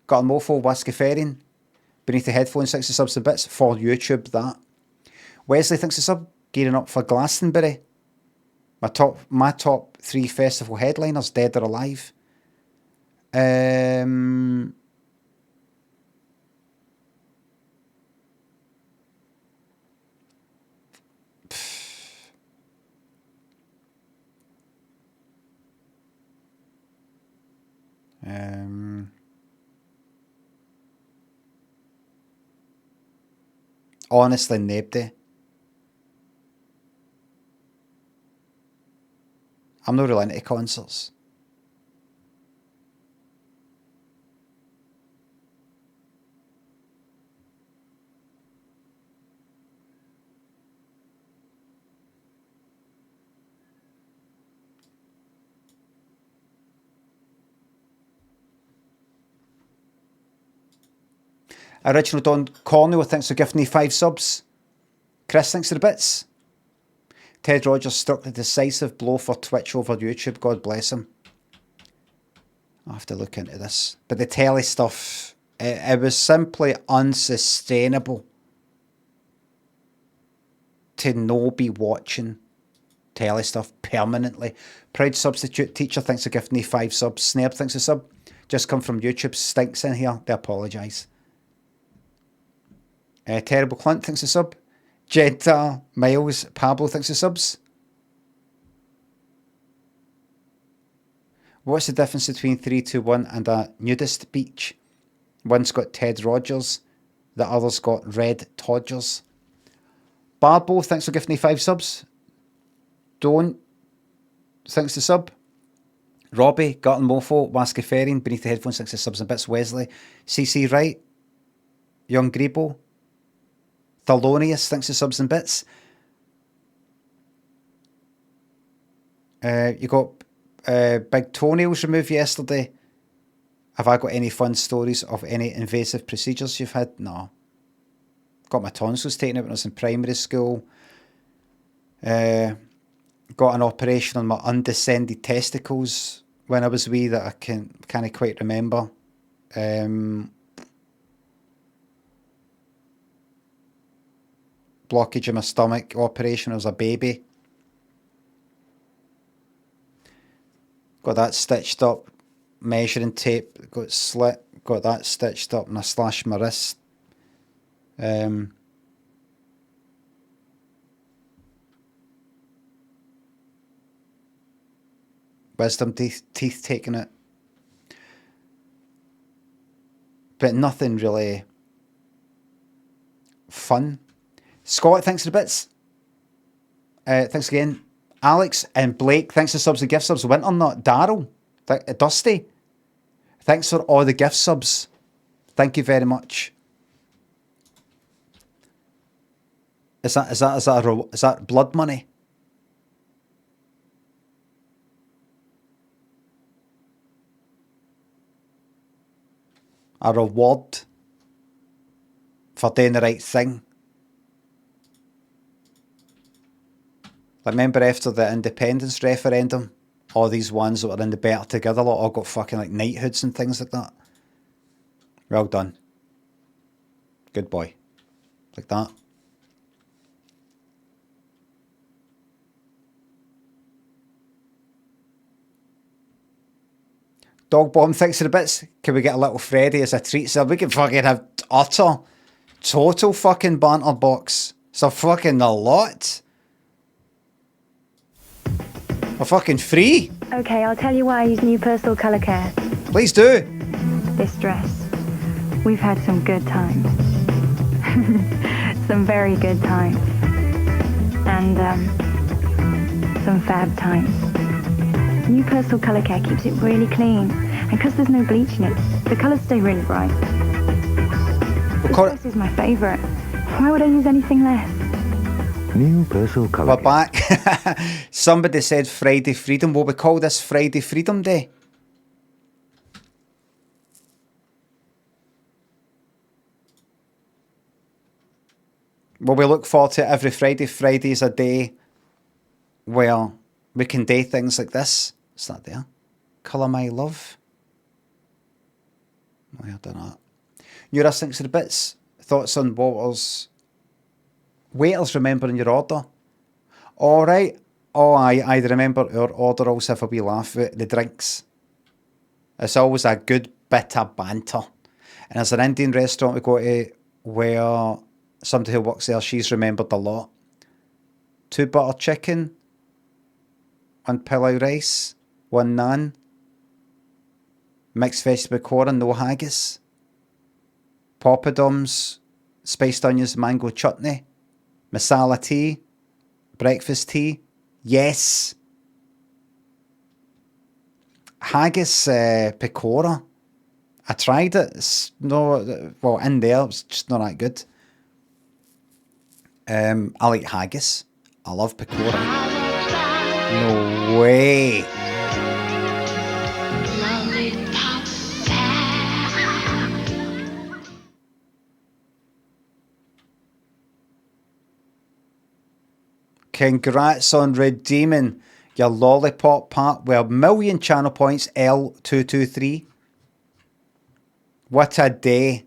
Got a mofo Wascaferian beneath the headphones, 60 subs and bits for YouTube. That Wesley thinks it's sub, gearing up for Glastonbury. My top 3 festival headliners, dead or alive. Honestly, nobody. I'm not really into concerts. Original Don Cornwall thanks for gifting me 5 subs. Chris thanks for the bits. Ted Rogers struck the decisive blow for Twitch over YouTube. God bless him. I'll have to look into this. But the telly stuff, it was simply unsustainable to no be watching telly stuff permanently. Proud substitute teacher thanks for gifting me 5 subs. Snare thanks for sub. Just come from YouTube. Stinks in here. They apologise. Terrible Clint thanks for sub. Jetta, Miles, Pablo thanks for subs. What's the difference between 321 and a nudist beach? One's got Ted Rogers, the other's got Red Todgers. Barbo, thanks for gifting me 5 subs. Don't, thanks for sub. Robbie, Garton Mofo, Wascaferian, beneath the headphones, thanks for subs and bits. Wesley, CC Wright, Young Grebo, Thelonious, thanks for subs and bits. You got Big Tony was removed yesterday. Have I got any fun stories of any invasive procedures you've had? No. Got my tonsils taken out when I was in primary school. Got an operation on my undescended testicles when I was wee that I can't quite remember. Blockage in my stomach operation when I was a baby. Got that stitched up. Measuring tape got slit. Got that stitched up and I slashed my wrist. Wisdom teeth taken it. But nothing really fun. Scott, thanks for the bits. Thanks again. Alex and Blake, thanks for subs and gift subs. Winter Nut, Daryl, Dusty, thanks for all the gift subs. Thank you very much. Is that blood money? A reward for doing the right thing? I remember after the independence referendum, all these ones that were in the Better Together lot all got fucking like knighthoods and things like that. Well done. Good boy. Like that. Dog Bomb thinks of the bits. Can we get a little Freddy as a treat? So we can fucking have utter, total fucking banter box. So fucking a lot. We're fucking free. Okay, I'll tell you why I use new personal colour care. Please do. This dress. We've had some good times. Some very good times. And, some fab times. New personal colour care keeps it really clean. And because there's no bleach in it, the colours stay really bright. This dress is my favourite. Why would I use anything less? New personal colour. We're back. Somebody said Friday Freedom. Will we call this Friday Freedom Day? Will we look forward to every Friday? Friday's a day where we can do things like this. Is that there? Colour My Love. No, I've done that. Your Thinks of the Bits. Thoughts on Walter's... Waiters remembering your order. Alright. Oh, I remember our order always have a wee laugh with the drinks. It's always a good bit of banter. And there's an Indian restaurant we go to where somebody who works there, she's remembered a lot. 2 butter chicken, 1 pilau rice, 1 naan, mixed vegetable corn, no haggis, poppadoms, spiced onions, mango chutney, masala tea, breakfast tea, yes. Haggis pecora. I tried it. It's no, well, in there, it's just not that good. I like haggis. I love pecora. No way. Congrats on redeeming your lollipop part with 1,000,000 channel points, L223. What a day.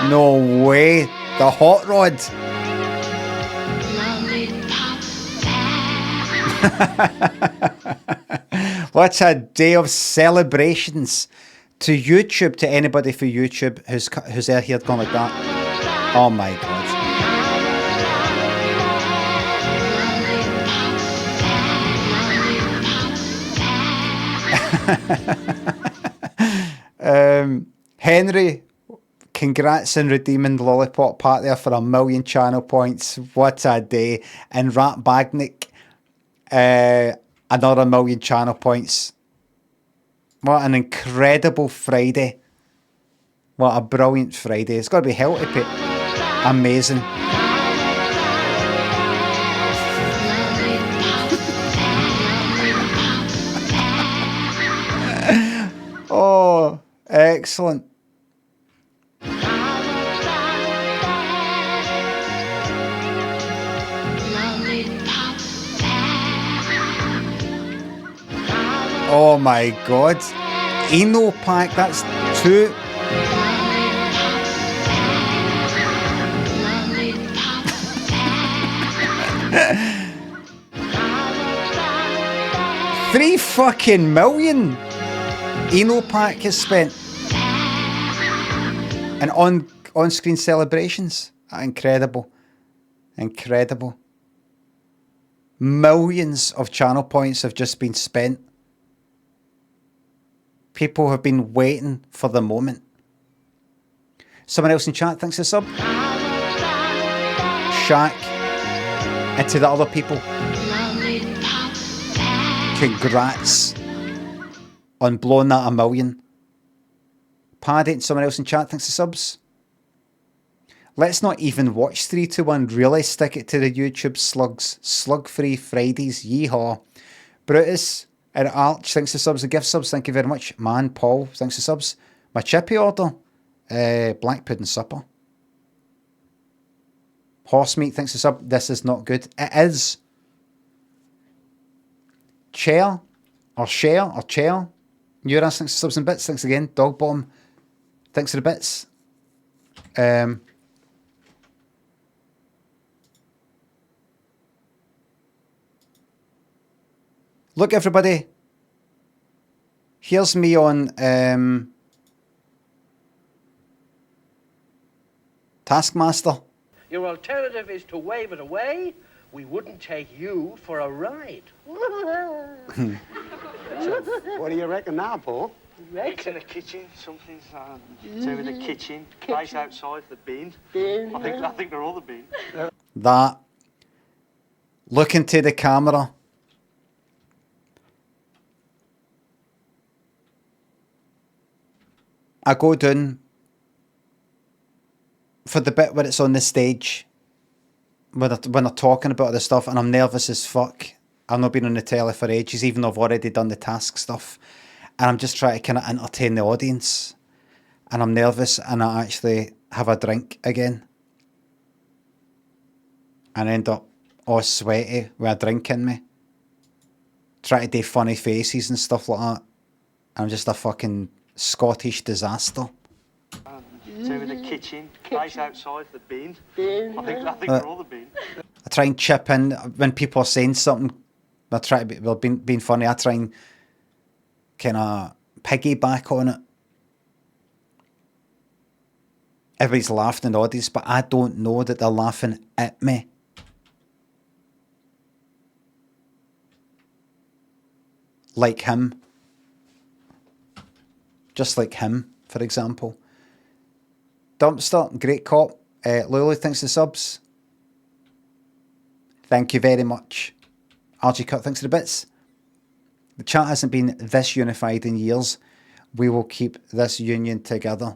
No way. The hot rod. What a day of celebrations. To YouTube, to anybody for YouTube who's there here gone like that. Oh my god. Henry, congrats on redeeming the lollipop part there for 1,000,000 channel points. What a day. And Rat Bagnick, another 1,000,000 channel points. What an incredible Friday. What a brilliant Friday. It's got to be hell to pay. Amazing. Oh, excellent. Oh my god. Eno pack, that's 2. Three fucking million Eno pack is spent. And on-screen celebrations. Incredible. Incredible. Millions of channel points have just been spent. People have been waiting for the moment. Someone else in chat thinks a sub. Shaq. And to the other people. Congrats on blowing that 1,000,000. Paddy and someone else in chat thinks the subs. Let's not even watch 3, 2, 1. Really stick it to the YouTube slugs. Slug-free Fridays. Yeehaw. Brutus and Arch thanks the subs. The gift subs. Thank you very much. Man, Paul thanks the subs. My chippy order. Black pudding supper. Horse meat thanks the sub. This is not good. It is. Chair or share or chair. Uras, thanks for subs and bits. Thanks again. Dog Bomb, thanks for the bits. Look, everybody. Here's me on Taskmaster. Your alternative is to wave it away. We wouldn't take you for a ride. What do you reckon now, Paul? It's in the kitchen, something's to do with the kitchen. Right outside the bin. I think they're all the bin. That. Look into the camera. I go down for the bit where it's on the stage, when they're talking about the stuff, and I'm nervous as fuck. I've not been on the telly for ages, even though I've already done the task stuff. And I'm just trying to kind of entertain the audience. And I'm nervous, and I actually have a drink again. And I end up all sweaty with a drink in me. Try to do funny faces and stuff like that. And I'm just a fucking Scottish disaster. To do with the kitchen. Right outside the bin. I think they're all the bin. I try and chip in when people are saying something. I try to be, well, being funny. I try and kind of piggyback on it. Everybody's laughing in the audience, but I don't know that they're laughing at me. Like him. Just like him, for example. Dumpster, great cop. Lulu, thanks for the subs. Thank you very much. RG Cut, thanks for the bits. The chat hasn't been this unified in years. We will keep this union together.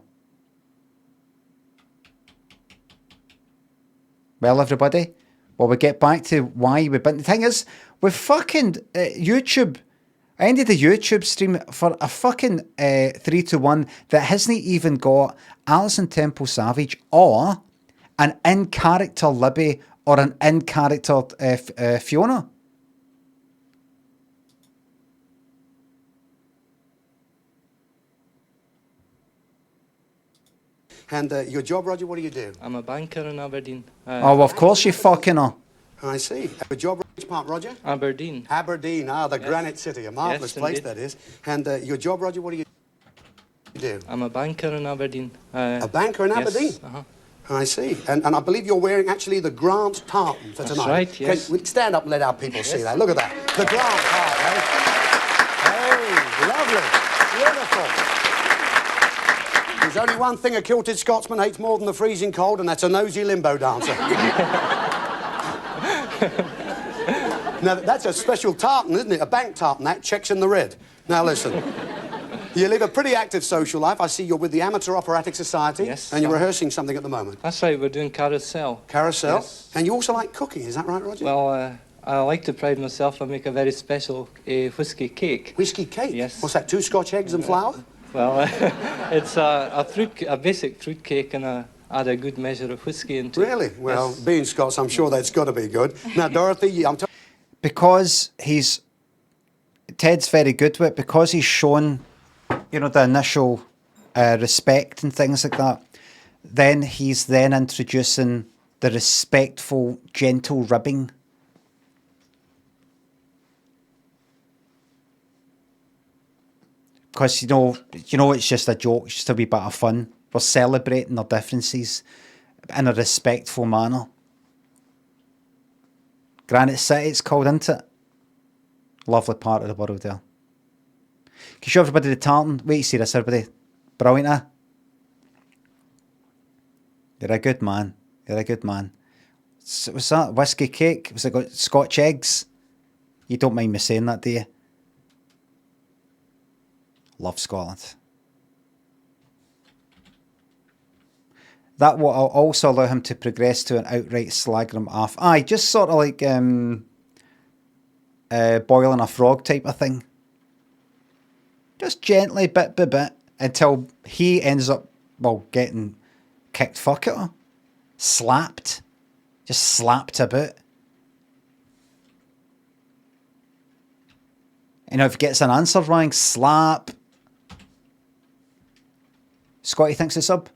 Well, everybody, well, we get back to why we've been. The thing is, with fucking YouTube, I ended the YouTube stream for a fucking 3-1 that hasn't even got Alison Temple Savage or an in-character Libby or an in-character Fiona. And your job, Roger, what do you do? I'm a banker in Aberdeen. Oh, well, of course you fucking are. I see. Your job, which part, Roger? Aberdeen. Aberdeen, the granite city, a marvellous place indeed. that is. And your job, Roger, what do you do? I'm a banker in Aberdeen. A banker in Aberdeen? Uh-huh. I see. And I believe you're wearing actually the Grant tartan for tonight. That's right, yes. Can we stand up and let our people see that? Look at that. The Grant tartan, eh? Hey, lovely. Beautiful. There's only one thing a kilted Scotsman hates more than the freezing cold, and that's a nosy limbo dancer. Now, that's a special tartan, isn't it? A bank tartan, that checks in the red. Now, listen. You live a pretty active social life. I see you're with the Amateur Operatic Society. Yes. And you're rehearsing something at the moment. That's right, we're doing carousel. Carousel? Yes. And you also like cooking, is that right, Roger? Well, I like to pride myself. I make a very special whiskey cake. Whiskey cake? Yes. What's that, 2 Scotch eggs and flour? Well, it's a basic fruit cake, and add a good measure of whiskey into it. Really? Well, yes. being Scots, I'm sure that's got to be good. Now, Dorothy, because Ted's very good with it, because he's shown, you know, the initial respect and things like that, then he's then introducing the respectful, gentle ribbing. Because, you know, it's just a joke, it's just a wee bit of fun. We're celebrating our differences in a respectful manner. Granite City, it's called, isn't it? Lovely part of the world there. Can you show everybody the tartan? Wait, you see this, everybody. Brilliant, eh? You're a good man. You're a good man. Was that whiskey cake? Was it got Scotch eggs? You don't mind me saying that, do you? Love Scotland. That will also allow him to progress to an outright slagging him off. Aye, just sort of like boiling a frog type of thing. Just gently, bit by bit, until he ends up, well, getting kicked fuck it, slapped. Just slapped a bit. You know, if he gets an answer wrong, slap. Scotty thinks it's sub.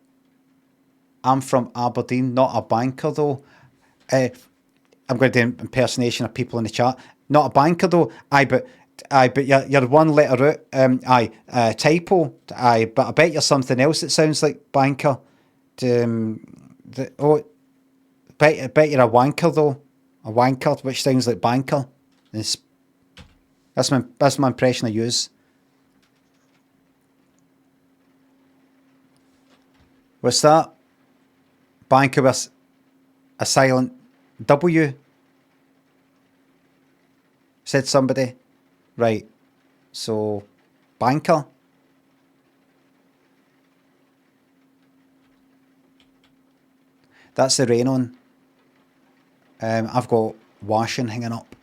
I'm from Aberdeen, not a banker though. I'm going to do an impersonation of people in the chat. Not a banker though. But you're one letter out. Typo. But I bet you're something else that sounds like banker. Bet you're a wanker though. A wanker, which sounds like banker. That's my impression I use. What's that? Banker with a silent W, said somebody. Right. So, banker. That's the rain on. I've got washing hanging up.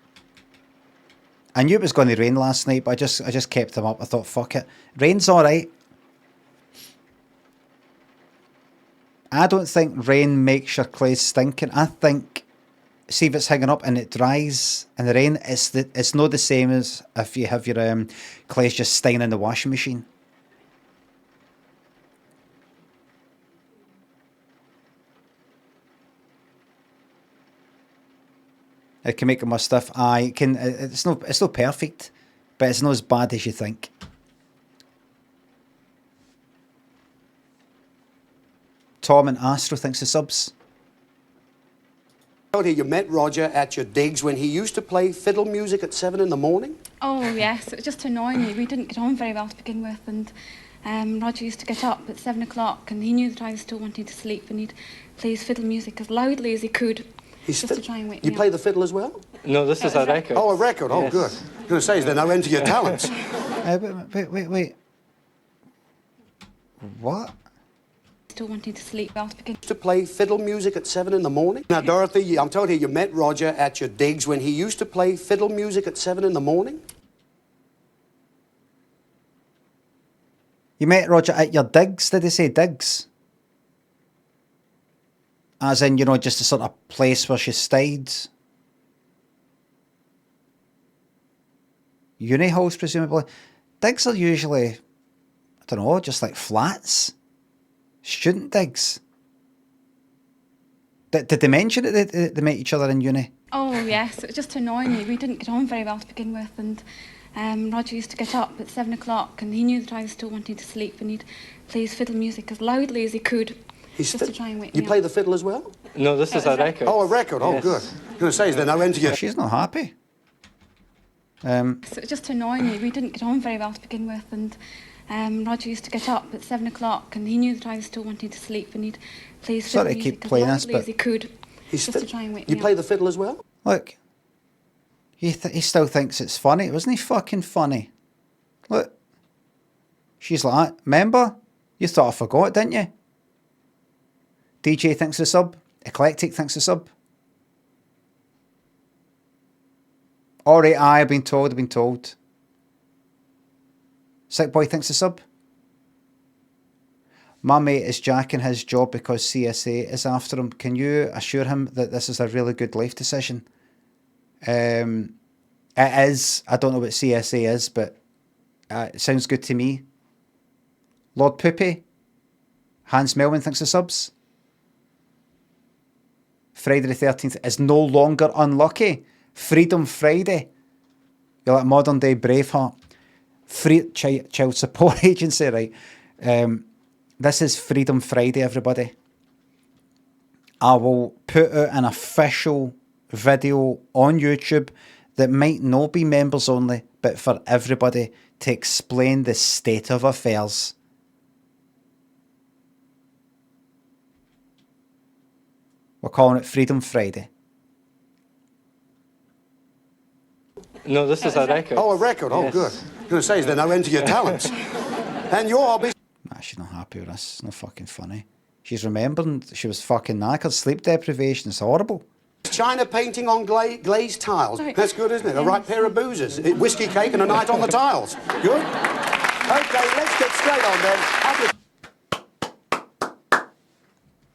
I knew it was going to rain last night, but I just kept them up. I thought, fuck it. Rain's alright. I don't think rain makes your clothes stinking. I think, see if it's hanging up and it dries in the rain, it's not the same as if you have your clothes just staying in the washing machine. It can make them more stiff. It can. It's not perfect, but it's not as bad as you think. Tom and Astro thinks the subs. You met Roger at your digs when he used to play fiddle music at 7 in the morning? Oh, yes. It was just to annoy me. We didn't get on very well to begin with, and Roger used to get up at 7 o'clock, and he knew that I was still wanting to sleep, and he'd play his fiddle music as loudly as he could, just to try and wake me up. You play the fiddle as well? No, this is a record. Oh, a record. Oh, yes. Good. I was going to say, is there no end to your talents? Wait. What? Still wanting to sleep well to begin. To play fiddle music at 7 in the morning? Now, Dorothy, I'm told you met Roger at your digs when he used to play fiddle music at 7 in the morning? You met Roger at your digs? Did they say digs? As in, just a sort of place where she stayed? Uni halls, presumably. Digs are usually, I don't know, just like flats. Student digs. Did they mention it? They met each other in uni? Oh, yes. It was just to annoy me. We didn't get on very well to begin with, and Roger used to get up at 7 o'clock, and he knew that I was still wanting to sleep, and he'd play his fiddle music as loudly as he could, just to try and wake me up. You play the fiddle as well? No, this is a record. Oh, a record. Oh, yes. Good. I was going to say, is there no end to your... She's not happy. So it was just to annoy me. We didn't get on very well to begin with, and Roger used to get up at 7 o'clock, and he knew that I was still wanting to sleep, and he'd play his fiddle music as loudly as he could, just to try and wake me up. You play the fiddle as well? Look, he still thinks it's funny. Wasn't he fucking funny? Look, she's like, remember? You thought I forgot, didn't you? DJ thinks the sub. Eclectic thinks the sub. Alright, I've been told. Sick boy thinks the sub. My mate is jacking his job because CSA is after him. Can you assure him that this is a really good life decision? It is. I don't know what CSA is, but it sounds good to me. Lord Poopy. Hans Melvin thinks the subs. Friday the 13th is no longer unlucky. Freedom Friday. You're like modern day Braveheart. Free child support agency, right? This is Freedom Friday, everybody. I will put out an official video on YouTube that might not be members only, but for everybody to explain the state of affairs. We're calling it Freedom Friday. No, this is a record. Oh, a record. Oh, yes. Good. I was going to say, is there no end to your talents? And your hobbies? Nah, she's not happy with this. It's not fucking funny. She's remembering she was fucking knackered. Sleep deprivation. It's horrible. China painting on glazed tiles. Sorry. That's good, isn't it? A right pair of boozers. Whiskey cake and a night on the tiles. Good? Okay, let's get straight on then.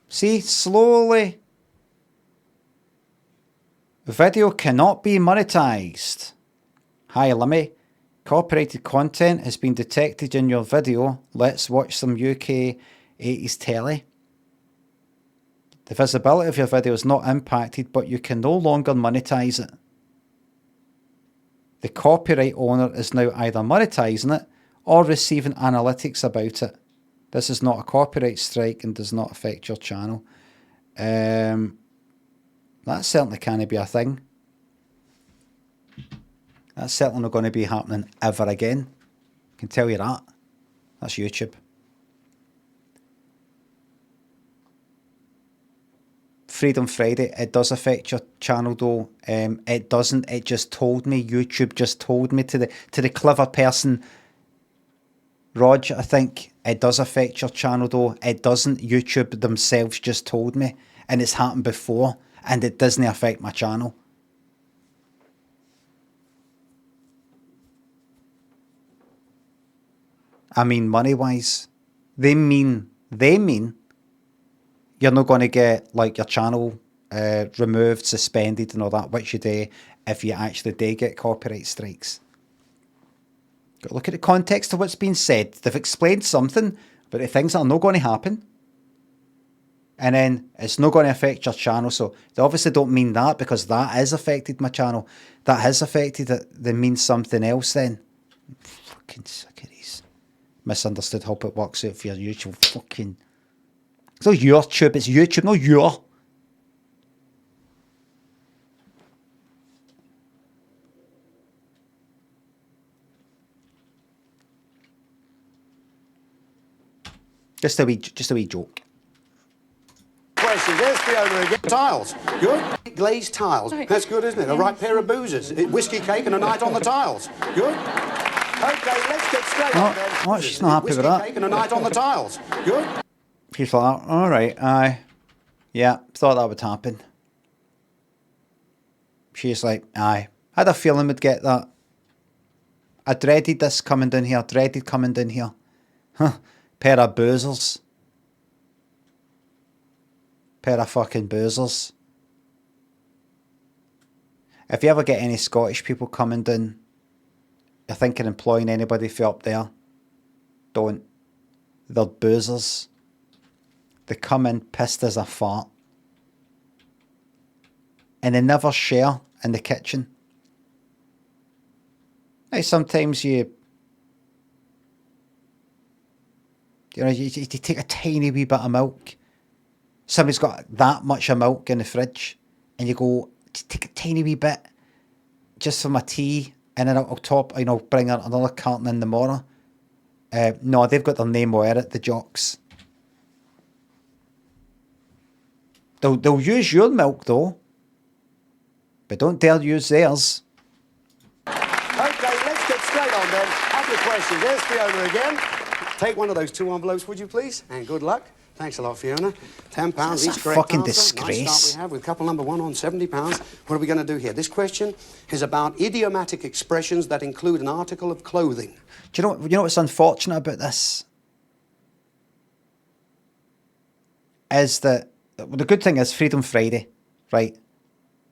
See, slowly. Video cannot be monetized. Hi, LIMMY. Copyrighted content has been detected in your video. Let's watch some UK 80s telly. The visibility of your video is not impacted, but you can no longer monetize it. The copyright owner is now either monetizing it or receiving analytics about it. This is not a copyright strike and does not affect your channel. That certainly can't be a thing. That's certainly not going to be happening ever again. I can tell you that. That's YouTube. Freedom Friday, it does affect your channel though. It doesn't. It just told me. YouTube just told me to the clever person, Rog, I think. It does affect your channel though. It doesn't. YouTube themselves just told me, and it's happened before, and it doesn't affect my channel. I mean, money-wise, they mean you're not going to get like your channel removed, suspended and all that, which you do if you actually do get copyright strikes. Got to look at the context of what's been said. They've explained something, but the things that are not going to happen. And then it's not going to affect your channel. So they obviously don't mean that, because that has affected my channel. That has affected it. They mean something else then. Fucking sick of these. Misunderstood how it works out for your YouTube. Fucking... It's not your tube, it's YouTube, not your. Just a wee joke. Question. There's the owner again. Tiles. Good. Glazed tiles. That's good, isn't it? A right pair of boozers. Whiskey cake and a night on the tiles. Good. Okay, let's get straight on then. Oh, she's not happy with that. Whiskey cake and a night on the tiles. Good. She's like, all right, aye. Yeah, thought that would happen. She's like, aye. Had a feeling we'd get that. I dreaded this coming down here. Dreaded coming down here. Huh. Pair of boozers. Pair of fucking boozers. If you ever get any Scottish people coming down, you're thinking employing anybody from up there, don't. They're boozers. They come in pissed as a fart. And they never share in the kitchen. Now, sometimes you take a tiny wee bit of milk. Somebody's got that much of milk in the fridge, and you go, take a tiny wee bit just for my tea, and then I'll top, bring another carton in tomorrow. No, they've got their name where it, the jocks. They'll use your milk though, but don't dare use theirs. Okay, let's get straight on then. Couple of questions. There's Fiona again. Take one of those 2 envelopes, would you please? And good luck. Thanks a lot, Fiona. £10 That's each. a Correct fucking answer. disgrace. Nice start we have with couple number 1 on £70. What are we going to do here? This question is about idiomatic expressions that include an article of clothing. Do you know what's unfortunate about this? Is that the good thing is Freedom Friday, right?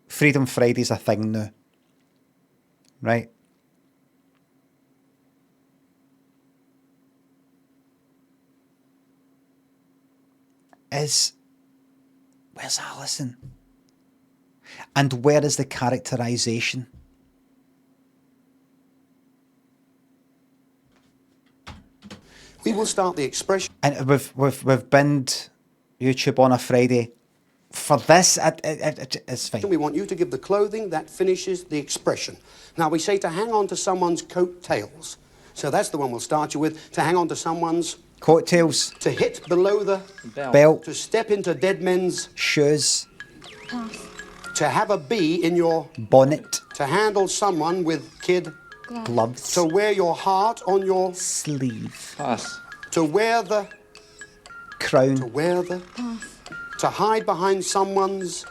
Freedom Friday's a thing now, right? Where's Alison? And where is the characterization? We will start the expression. And we've binned YouTube on a Friday. For this, it's fine. We want you to give the clothing that finishes the expression. Now, we say to hang on to someone's coattails. So that's the one we'll start you with. To hang on to someone's... coattails. To hit below the... belt. To step into dead men's... shoes. Pass. To have a bee in your... bonnet. To handle someone with kid... gloves. To wear your heart on your... sleeve. Pass. To wear the... crown. To wear the... Pass. To hide behind someone's...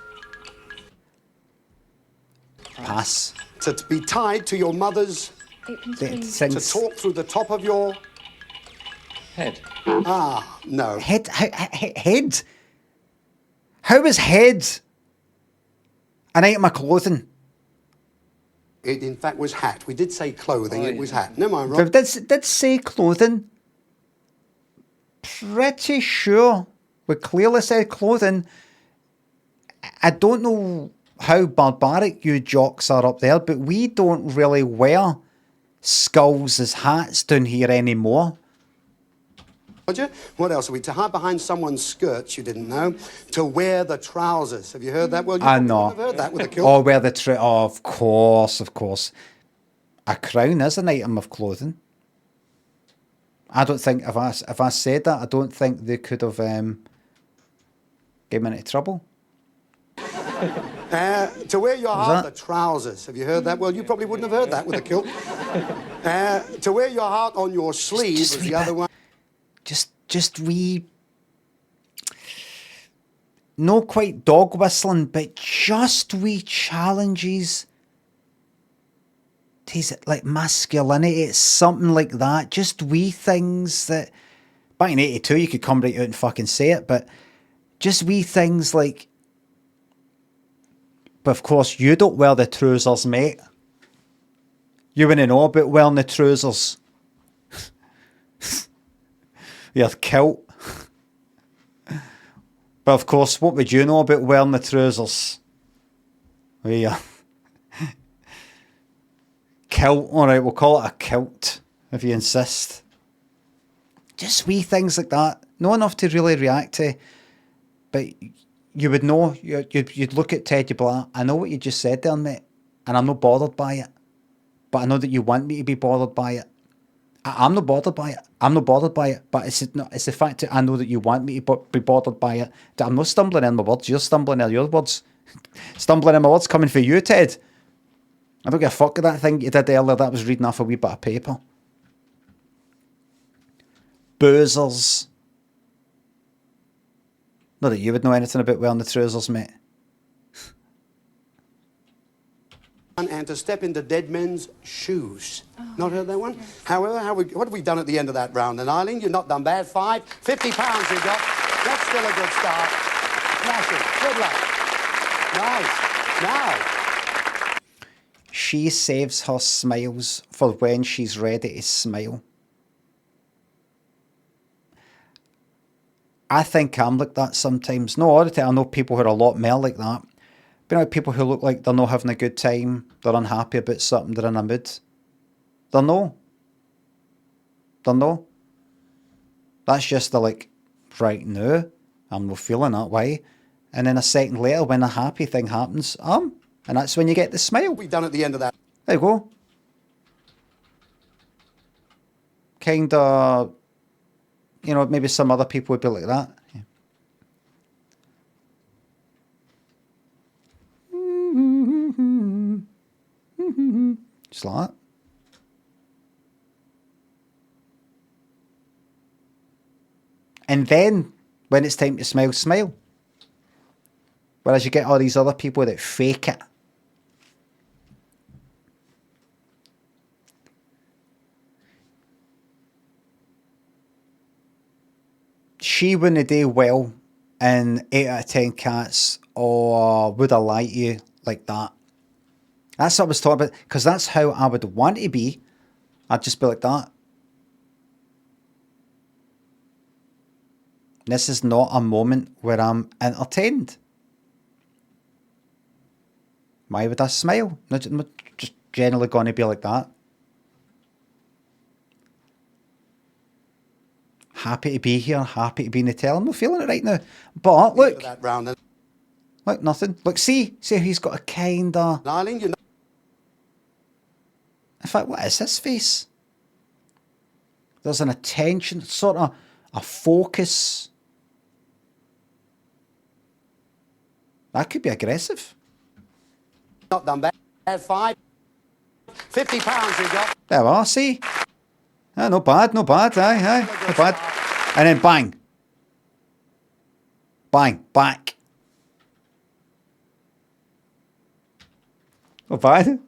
pass. To be tied to your mother's... To talk through the top of your... head. Ah, no. Head? Head? How is head an item of clothing? It, in fact, was hat. We did say clothing. Oh, It was yeah. hat. No, am I wrong? Did say clothing. pretty sure we clearly said clothing. I don't know how barbaric you jocks are up there, but we don't really wear skulls as hats down here anymore. Roger, what else are we? To hide behind someone's skirts, you didn't know. To wear the trousers. Have you heard that? Well, you I probably know. wouldn't have heard that with a kilt. Oh, wear the oh, of course. A crown is an item of clothing. I don't think if I said that, I don't think they could have given me into trouble. To wear your heart, the trousers. Have you heard that? Well, you probably wouldn't have heard that with a kilt. To wear your heart on your sleeve was the other one. Just wee, no quite dog whistling, but just wee challenges to like masculinity. It's something like that. Just wee things that back in '82 you could come right out and fucking say it, but just wee things like. But of course, you don't wear the trousers, mate. You wouldn't know about wearing the trousers. Your kilt. But of course, what would you know about wearing the trousers? Yeah. Kilt, alright, we'll call it a kilt, if you insist. Just wee things like that. Not enough to really react to. But you would know, you'd look at Ted, you'd be like, I know what you just said there, mate, and I'm not bothered by it. But I know that you want me to be bothered by it. I'm not bothered by it. I'm not bothered by it. But it's the fact that I know that you want me to be bothered by it. That I'm not stumbling in my words. You're stumbling in your words. Stumbling in my words coming for you, Ted. I don't give a fuck with that thing you did earlier. That was reading off a wee bit of paper. Boozers. Not that you would know anything about wearing the trousers, mate. And to step into dead men's shoes. Not heard that one? Yes. However, what have we done at the end of that round then, Eileen? You're not done bad. £50 you got. That's still a good start. Smashing. Good luck. Nice. Now. She saves her smiles for when she's ready to smile. I think I'm like that sometimes. No, all the time I know people who are a lot more like that. But you know, people who look like they're not having a good time, they're unhappy about something, they're in a mood. They're no. That's just the like, right now, I'm not feeling that way. And then a second later, when a happy thing happens, and that's when you get the smile. We've done at the end of that. There you go. Kinda, you know, maybe some other people would be like that. Yeah. Just like that. And then, when it's time to smile, smile. Whereas you get all these other people that fake it. She wouldn't do well in 8 out of 10 cats, or would I lie to you like that? That's what I was talking about, because that's how I would want to be. I'd just be like that. This is not a moment where I'm entertained. Why would I smile? I'm not just generally going to be like that. Happy to be here, happy to be in the tell. I'm not feeling it right now. But look. Look, nothing. Look, see he's got a kinda. In fact, what is this face? There's an attention, sort of a focus. That could be aggressive. Not done bad. £50 you got. There we are, see? Not bad, not bad, aye, not bad. And then bang. Bang, back. Not bad. Good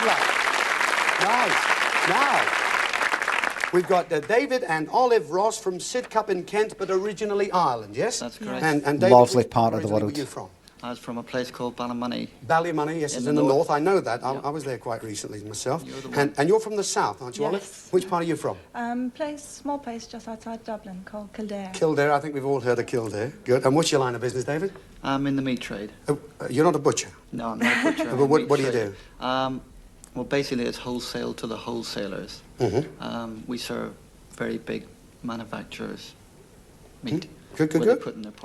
luck. Nice. Now, we've got David and Olive Ross from Sidcup in Kent, but originally Ireland, yes? That's correct. And David, lovely part of the originally world. were you from? I was from a place called Ballymoney. Ballymoney, yes, it's in the north. I know that. I was there quite recently myself. And you're from the south, aren't you, Olive? Yes. Which part are you from? Small place just outside Dublin called Kildare. Kildare, I think we've all heard of Kildare. Good. And what's your line of business, David? I'm in the meat trade. You're not a butcher? No, I'm not a butcher. But what do you do? Well, basically, it's wholesale to the wholesalers. We serve very big manufacturers meat. Good.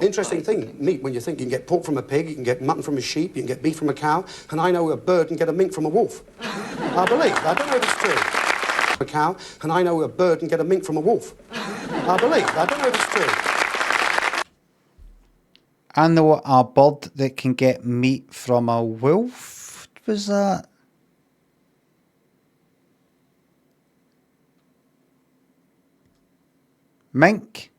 Interesting thing, meat, when you think you can get pork from a pig, you can get mutton from a sheep, you can get beef from a cow, and I know a bird can get a mink from a wolf. I believe. I don't know if it's true. A cow, and I know a bird can get a mink from a wolf. I believe. I don't know if it's true. I know a bird that can get meat from a wolf. Was that? Mink.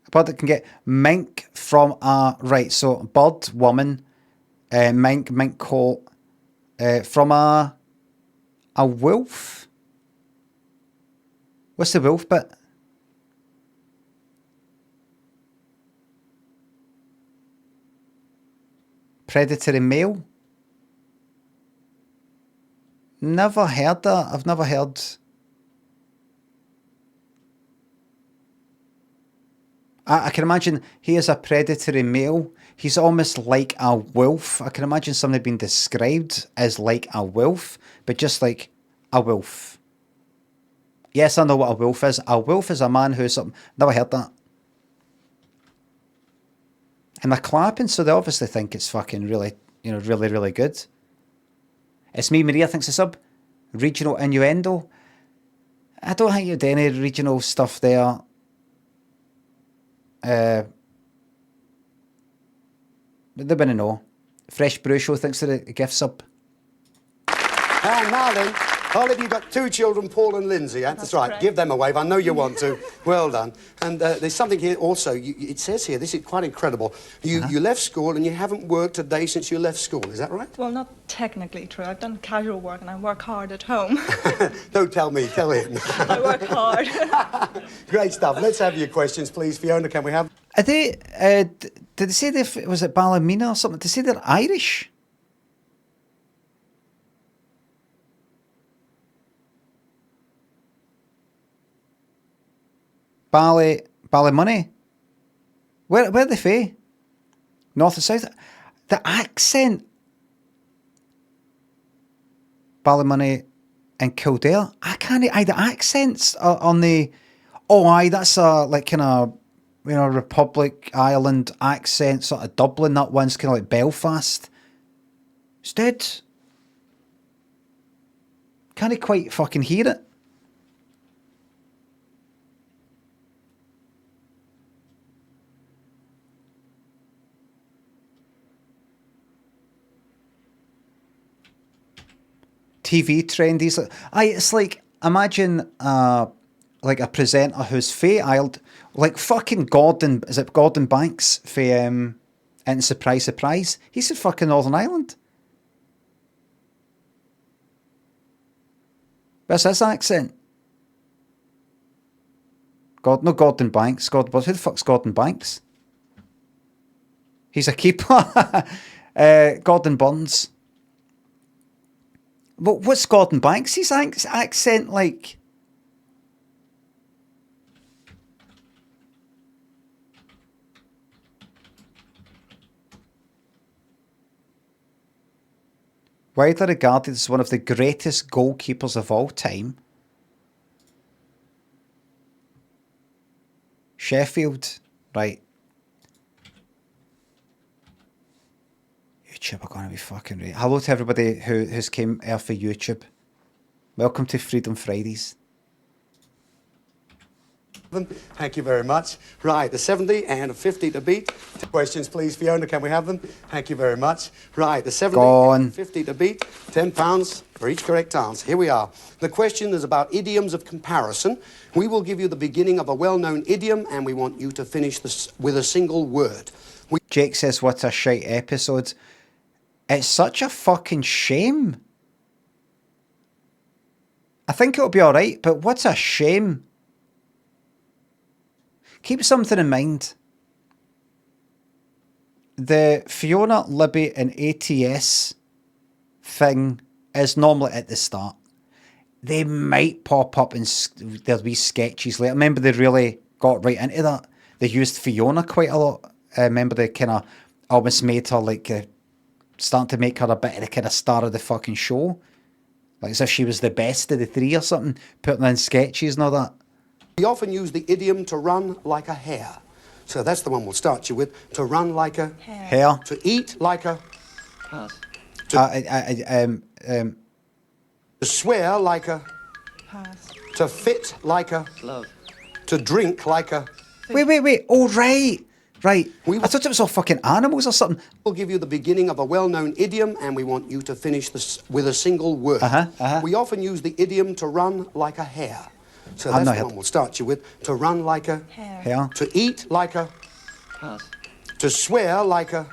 A bird that can get mink from a... Right, so bird, woman, mink coat, from a wolf? What's the wolf bit? Predatory male? Never heard that. I've never heard... I can imagine he is a predatory male. He's almost like a wolf. I can imagine somebody being described as like a wolf, but just like a wolf. Yes, I know what a wolf is. A wolf is a man who's something. Never heard that. And they're clapping, so they obviously think it's fucking really, really, really good. It's me, Maria thinks it's sub. Regional innuendo. I don't think you do any regional stuff there. But they wouldn't know. Fresh Brew Show thinks they're a gift sub. And now then, Olive, you've got 2 children, Paul and Lindsay, yeah? That's right. Correct. Give them a wave. I know you want to. Well done. And there's something here also. It says here, this is quite incredible. You left school and you haven't worked a day since you left school. Is that right? Well, not technically true. I've done casual work and I work hard at home. Don't tell me, tell him. I work hard. Great stuff. Let's have your questions, please. Fiona, can we have... Are they, did they say was it Ballymena or something? Did they say they're Irish? Ballymoney? Where are they from? North or south? The accent. Ballymoney and Kildare. I can't... the accents on the... Oh, aye, that's a, like, kind of... Republic Ireland accent, sort of Dublin. That one's kind of like Belfast. Instead, can't quite fucking hear it. TV trendies. It's like, imagine like a presenter who's fae Ireland, like fucking Gordon, is it Gordon Banks for and Surprise Surprise? He's in fucking Northern Ireland. What's his accent? No Gordon Banks. Who the fuck's Gordon Banks? He's a keeper. Gordon Burns. But what's Gordon Banks? His accent like... Widely regarded as one of the greatest goalkeepers of all time. Sheffield, right. YouTube are going to be fucking right. Hello to everybody who's came here for YouTube. Welcome to Freedom Fridays. Thank you very much. Right, the 70 and a 50 to beat. 2 questions, please, Fiona. Can we have them? Thank you very much. Right, the 70 and 50 to beat. £10 for each correct answer. Here we are. The question is about idioms of comparison. We will give you the beginning of a well-known idiom, and we want you to finish this with a single word. Jake says, what a shite episode. It's such a fucking shame. I think it'll be alright, but what's a shame? Keep something in mind. the Fiona, Libby and ATS thing is normally at the start. They might pop up and there'll be sketches later. Remember, they really got right into that. They used Fiona quite a lot. Remember, they kind of almost made her like starting to make her a bit of the kind of star of the fucking show, like as if she was the best of the three or something. Putting in sketches and all that. We often use the idiom to run like a hare. So that's the one we'll start you with. To run like a hare. To eat like a pass. To swear like a Pass. To fit like a glove. To drink like a Wait. Oh, right. I thought it was all fucking animals or something. We'll give you the beginning of a well-known idiom, and we want you to finish this with a single word. We often use the idiom to run like a hare. So that's the one we'll start you with. To run like a hare. To eat like a pass. To swear like a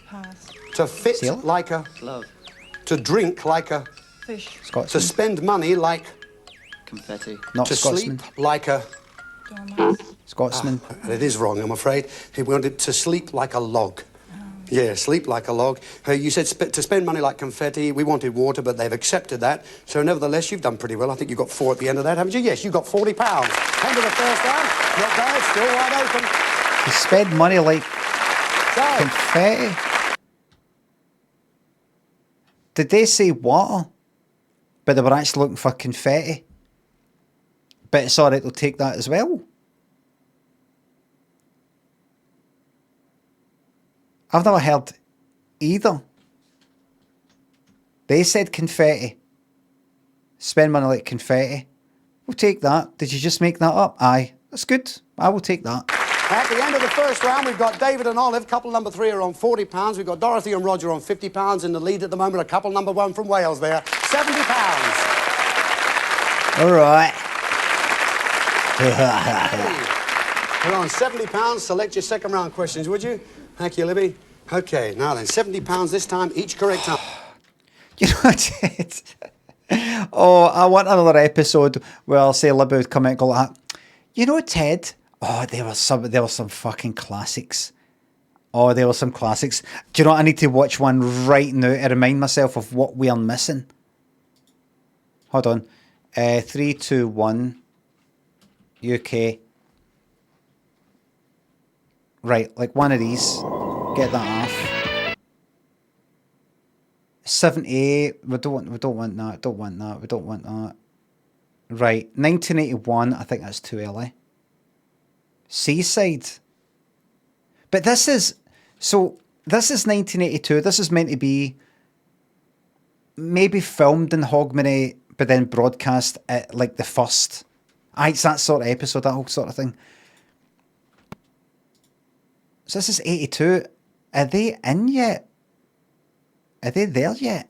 Pass. To fit like a glove. To drink like a Fish. Scotsman. To spend money like confetti. Not to Scotsman. sleep like a Scotsman. It is wrong, I'm afraid. He wanted to sleep like a log. Yeah, sleep like a log. You said to spend money like confetti. We wanted water, but they've accepted that. So nevertheless, you've done pretty well. I think you got 4 at the end of that, haven't you? Yes, you got £40. End of the first round. Not bad, still wide open. To spend money like confetti. Did they say water? But they were actually looking for confetti. But it's alright, they'll take that as well. I've never heard either. They said confetti. Spend money like confetti. We'll take that. Did you just make that up? Aye. That's good. I will take that. At the end of the first round, we've got David and Olive. Couple number 3 are on £40. We've got Dorothy and Roger on £50. In the lead at the moment, a couple number 1 from Wales there. £70. All right. We're on £70. Select your second round questions, would you? Thank you, Libby. Okay, now then, £70 this time, each correct time. You know what, Ted? Oh, I want another episode where I'll say Libby would come out and go like that. You know, Ted? Oh, there were some fucking classics. Oh, there were some classics. Do you know what? I need to watch one right now to remind myself of what we are missing. Hold on. 3, 2, 1. UK. Right, like one of these. Get that off. 78. We don't want that. Don't want that. We don't want that. Right, 1981. I think that's too early. Seaside. But this is 1982. This is meant to be maybe filmed in Hogmanay, but then broadcast at like the first. It's that sort of episode, that whole sort of thing. So this is 82. Are they in yet? Are they there yet?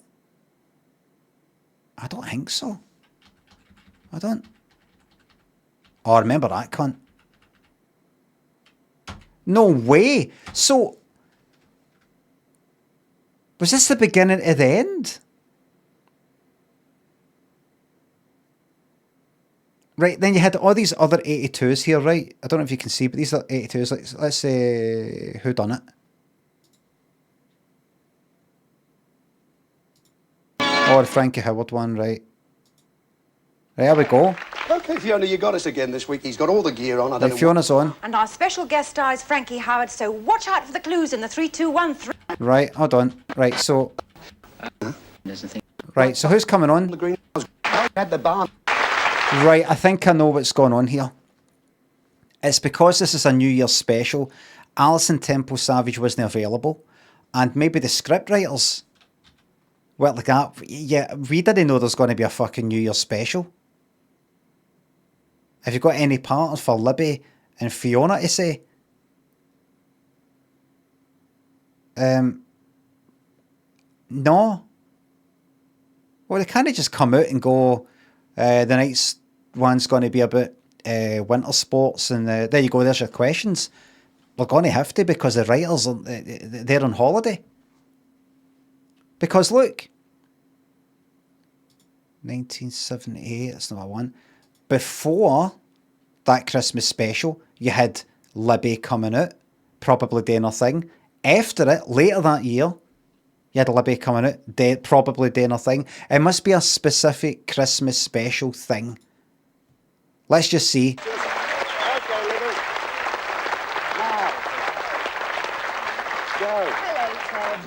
I don't think so. I don't. Oh, remember that cunt. No way. So, was this the beginning of the end? Right, then you had all these other 82s here, right? I don't know if you can see, but these are 82s. Let's say, who done it? Oh, the Frankie Howard one, right. There we go. Okay, Fiona, you got us again this week. He's got all the gear on. I don't know Fiona's on. And our special guest star is Frankie Howard, so watch out for the clues in the 3, 2, 1, 3. Right, hold on. Right, so... Right, so who's coming on? The green had the barn. Right, I think I know what's going on here. It's because this is a New Year's special. Alison Temple Savage wasn't available. And maybe the script writers were like that. Yeah, we didn't know there's going to be a fucking New Year's special. Have you got any partners for Libby and Fiona to say? No. Well, they kind of just come out and go, the next one's going to be about winter sports, and there you go, there's your questions. We're going to have to, because the writers, they're on holiday. Because look, 1978, that's number 1. Before that Christmas special, you had Libby coming out, probably doing her thing. after it, later that year, you had Libby coming out, probably doing her thing. It must be a specific Christmas special thing. Let's just see. Hello, Ted.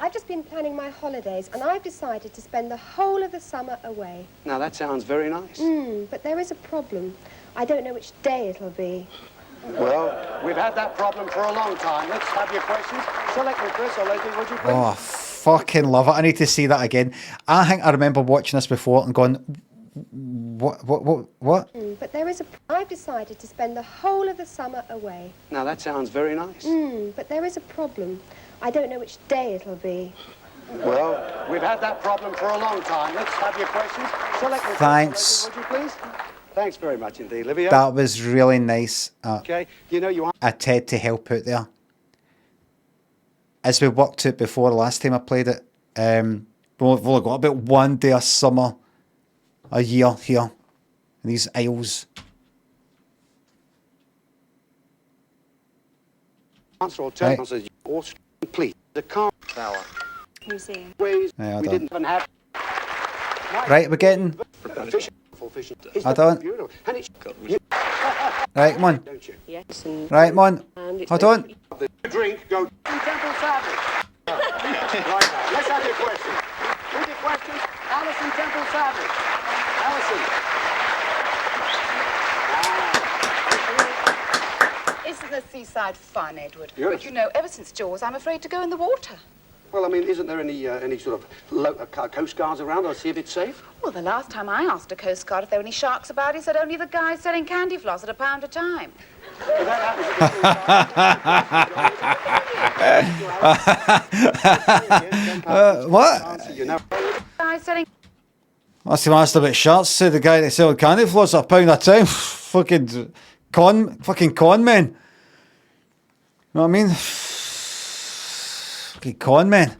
I've just been planning my holidays and I've decided to spend the whole of the summer away. Now, that sounds very nice. But there is a problem. I don't know which day it'll be. Well, we've had that problem for a long time. Let's have your questions. Select them, Chris or Leslie, would you please? Oh, fucking love it. I need to see that again. I think I remember watching this before and going, what? But there is a... I've decided to spend the whole of the summer away. Now, that sounds very nice. But there is a problem. I don't know which day it'll be. Well, we've had that problem for a long time. Let's have your questions. Select them, Thanks. Chris or Leslie, would you please? Thanks very much indeed, Livia. That was really nice. Okay, you know you are... Ted to help out there. As we worked out before the last time I played it, we've only got about one day of summer a year here in these isles. Answer or tell us or complete the car tower. Museum. Ways Yeah, we didn't even have. Right, we're getting... I don't. And it's Right, come on. Yes. Right, come on. Hold on. the drink go Temple Savage. Right now, let's have your questions. With your questions, Alison Temple Savage. Alison. Isn't the seaside fun, Edward? Yes. But you know, ever since Jaws, I'm afraid to go in the water. Well, I mean, isn't there any sort of coast guards around? I'll see if it's safe. Well, the last time I asked a coast guard if there were any sharks about, he said only the guys selling candy floss at £1 a time. Well, that happens What? You know. Guys selling... Must have asked about sharks. Said the guy that sold candy floss at £1 a time. Fucking con men. You know what I mean? Fucking con men.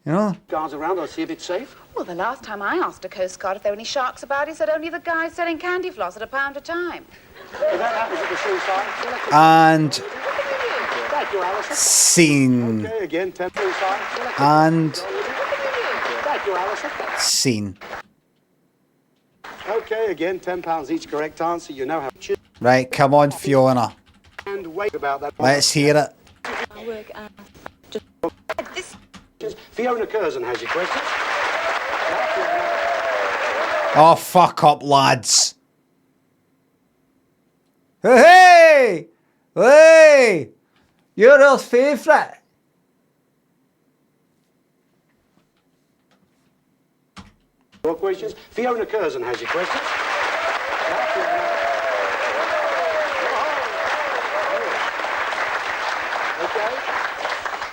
You know? Guards around, I'll see if it's safe. Well, the last time I asked a coast guard if there were any sharks about, he said only the guys selling candy floss at £1 a time. Well, that happens at the seaside. And Thank you, Alison. scene. Okay, again, Temple Savage. And Thank you, Alison. scene. Okay, again, £10 each correct answer. You know how to Right, come on, Fiona. and wait about that. Let's hear it. I work at... Fiona Curzon has your questions. Oh, fuck up, lads. Hey! Hey! You're our favourite. Your questions. Fiona Curzon has your questions.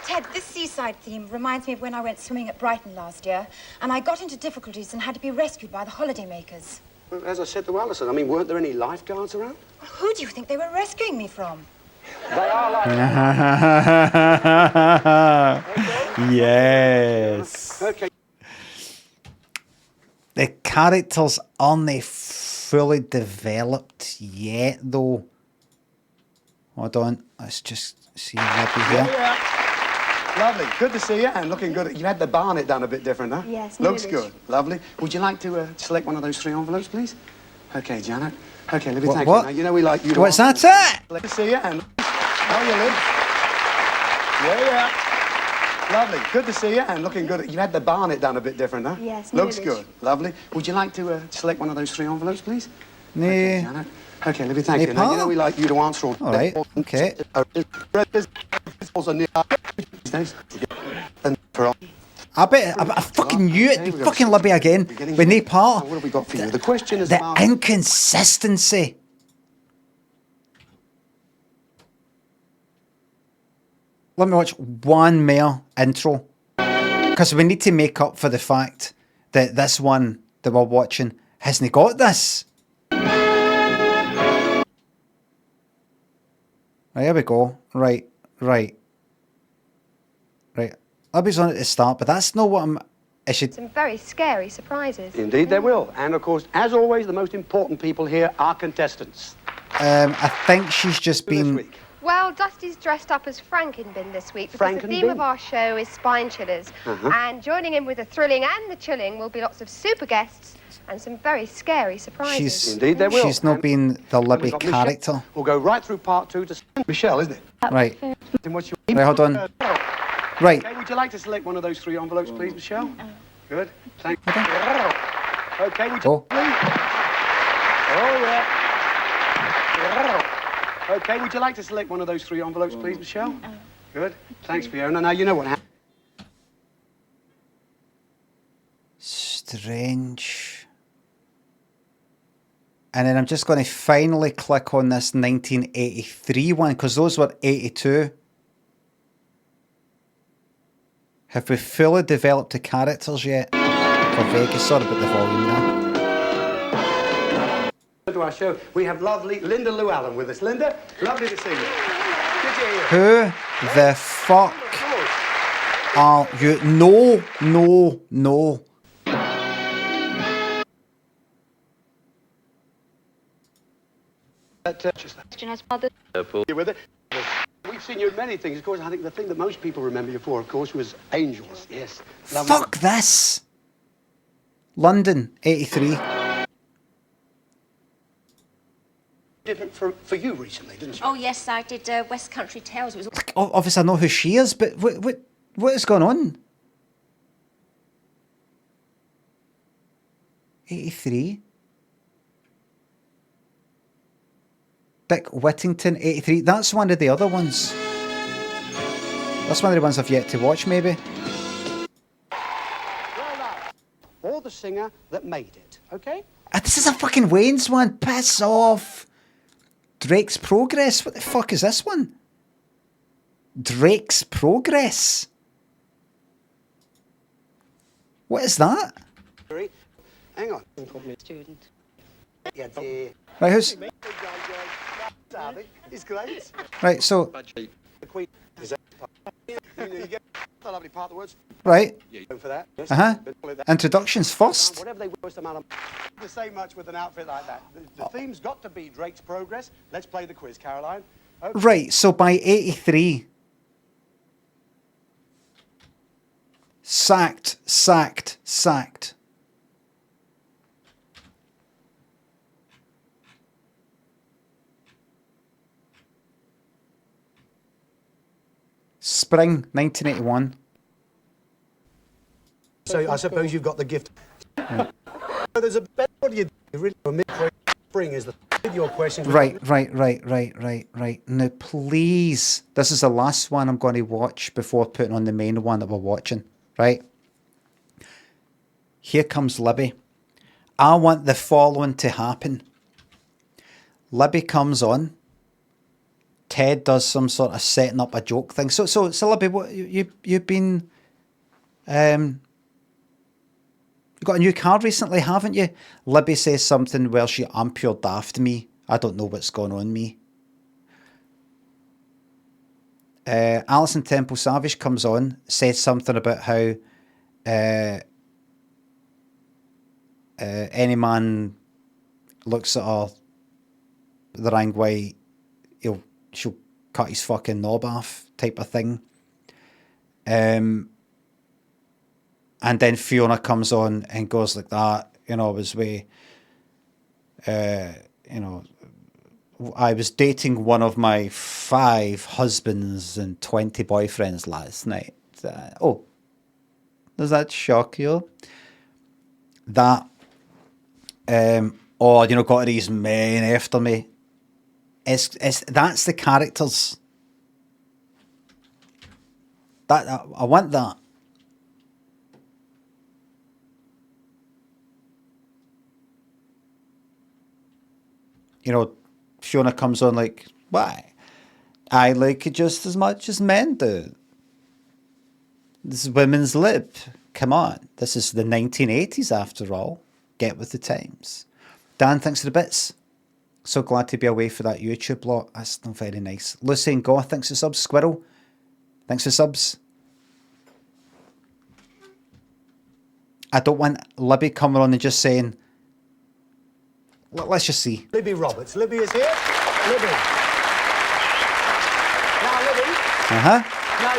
Ted, this seaside theme reminds me of when I went swimming at Brighton last year, and I got into difficulties and had to be rescued by the holidaymakers. Well, as I said to Alison, I mean, weren't there any lifeguards around? Well, who do you think they were rescuing me from? They are lifeguards. Yes. Okay. The characters aren't fully developed yet, though. Hold on, let's just see Libby here. Yeah. Lovely. Good to see you, and looking good. You had the barnet done a bit different, huh? Yes, Looks nearly. good. Lovely. Would you like to select one of those 3 envelopes, please? Okay, Janet. Okay, Libby, What- thank what? you. Now, you know we like you to... What's that at? Good to see you, and... How are you, Liv? Yeah. Lovely. Good to see you, and looking good. You had the barnet done a bit different, huh? Yes, Looks nearly. good. Lovely. Would you like to select one of those 3 envelopes, please? No. Okay, Janet. Okay, Libby, thank you. Now, you part? know we like you to answer all... All right, okay. I bet I fucking knew it. Fucking Libby again. With no part. What have we got for you? The question is The about... inconsistency. Let me watch one more intro. Because we need to make up for the fact that this one that we're watching hasn't got this. Right, here we go. Right. Libby's on at the start, but that's not what I should... Some very scary surprises. Indeed, they will. And, of course, as always, the most important people here are contestants. I think she's just been... Well, Dusty's dressed up as Frankenbin this week because the theme of our show is spine chillers. And joining in with the thrilling and the chilling will be lots of super guests and some very scary surprises. Indeed, there will. She's not been the Libby character. We'll go right through part 2 to Michelle, isn't it? Right. Then what's your Right, hold on. Right. Okay, would you like to select one of those 3 envelopes, please, Michelle? Good. Thank you. Okay, would you... Oh. Oh, yeah. Okay, would you like to select one of those 3 envelopes, please, Michelle? Good. Thanks, Fiona. Now, you know what happened. Strange. And then I'm just going to finally click on this 1983 one, because those were 82. Have we fully developed the characters yet for Vegas? Sorry about the volume now. To our show, we have lovely Linda Llewellyn with us. Linda, lovely to see you. Good to hear you. Who the fuck are you? No, no, no. With it. We've seen you in many things. Of course, I think the thing that most people remember you for, of course, was Angels. Yes. Fuck this. London, 83. Different for you recently, didn't you? Oh, yes, I did West Country Tales. It was Obviously, I know who she is, but what is going on? 83. Dick Whittington, 83. That's one of the other ones. That's one of the ones I've yet to watch, maybe. Or the singer that made it, okay? This is a fucking Wayne's one. Piss off. Drake's Progress. What the fuck is this one? Drake's Progress. What is that? Hang on. Student. Yeah, Right, who's... He's great. Right, so... The Queen. You get the lovely part of the words. Right. For that. Yes. Introductions first. Whatever they were, to say much with an outfit like that. The theme's got to be Drake's Progress. Let's play the quiz, Caroline. Okay. Right, so by 83... Sacked. Spring, 1981. So I suppose you've got the gift. There's a better. What do you do? Really, spring is the with your questions. Right. Now, please, this is the last one I'm going to watch before putting on the main one that we're watching. Right. Here comes Libby. I want the following to happen. Libby comes on. Ted does some sort of setting up a joke thing. So Libby, what you've been, you got a new car recently, haven't you? Libby says something. Well, I'm pure daft, me. I don't know what's going on, me. Alison Temple Savage comes on, says something about how any man looks at her the wrong way, she'll cut his fucking knob off, type of thing. And then Fiona comes on and goes like that, was way, I was dating one of my 5 husbands and 20 boyfriends last night. Does that shock you? That, got these men after me. That's the characters. I want that. Fiona comes on like, why? I like it just as much as men do. This is women's lib. Come on. This is the 1980s after all. Get with the times. Dan, thanks for the bits. So glad to be away for that YouTube lot. That's not very nice. Lucy and Goth, thanks for subs. Squirrel, thanks for subs. I don't want Libby coming on and just saying, let's just see. Libby Roberts. Libby is here. Libby. Libby. Uh-huh. Now,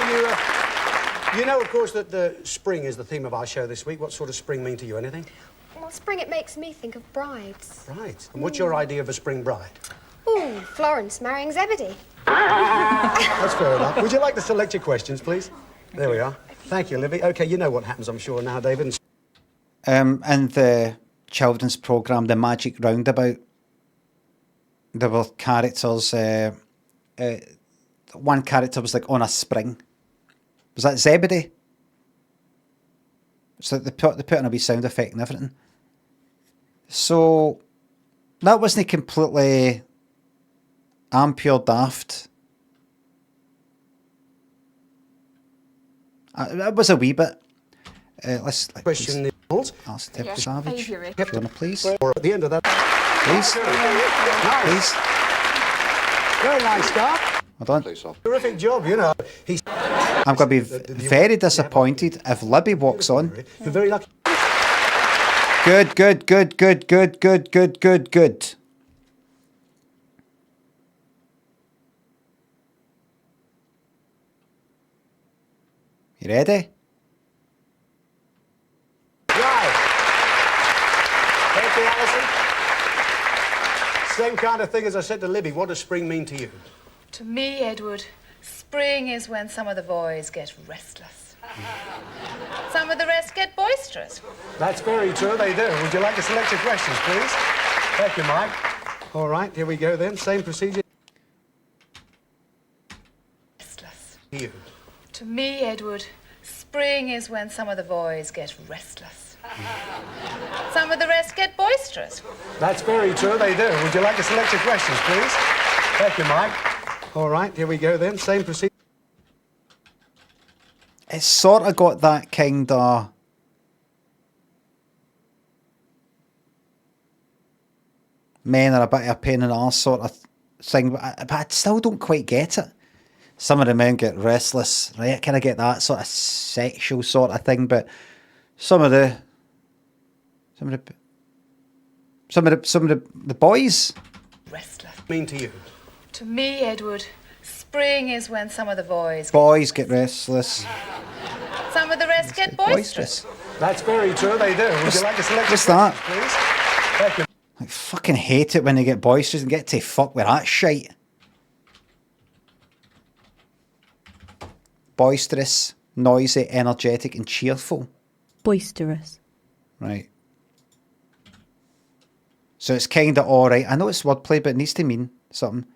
you know, of course, that the spring is the theme of our show this week. What sort of spring mean to you? Anything? Well, spring, it makes me think of brides. Right. And what's your idea of a spring bride? Ooh, Florence marrying Zebedee. That's fair enough. Would you like to select your questions, please? There we are. Thank you, Libby. OK, you know what happens, I'm sure, now, David. In the children's programme, The Magic Roundabout, there were characters. One character was like on a spring. Was that Zebedee? So they put in a wee sound effect and everything. So that wasn't completely. I'm pure daft. It was a wee bit. Let's question the rules. Ask Tip Savage. If you want to please. Or at the end of that. Please. Nice. Please. Very nice start. Hold on. Terrific job, you know. I'm going to be very disappointed if Libby walks on. You're very lucky. Good. You ready? Right. Thank you, Alison. Same kind of thing as I said to Libby. What does spring mean to you? To me, Edward, spring is when some of the boys get restless. Some of the rest get boisterous. That's very true, they do. Would you like to select your questions, please? Thank you, Mike. All right, here we go then. Same procedure. Restless. You. To me, Edward, spring is when some of the boys get restless. Some of the rest get boisterous. That's very true, they do. Would you like to select your questions, please? Thank you, Mike. All right, here we go then. Same procedure. It's sort of got that kind of men are a bit of a pain in the arse sort of thing, but I still don't quite get it. Some of the men get restless, right? I kind of get that sort of sexual sort of thing, but some of the boys. Restless. Mean to you? To me, Edward, spring is when some of the boys Get restless. Some of the rest get boisterous. That's very true, they do. Would you like to select your What's that? questions, please? Thank you. I fucking hate it when they get boisterous and get to fuck with that shite. Boisterous, noisy, energetic and cheerful. Boisterous. Right. So it's kind of alright. I know it's wordplay, but it needs to mean something.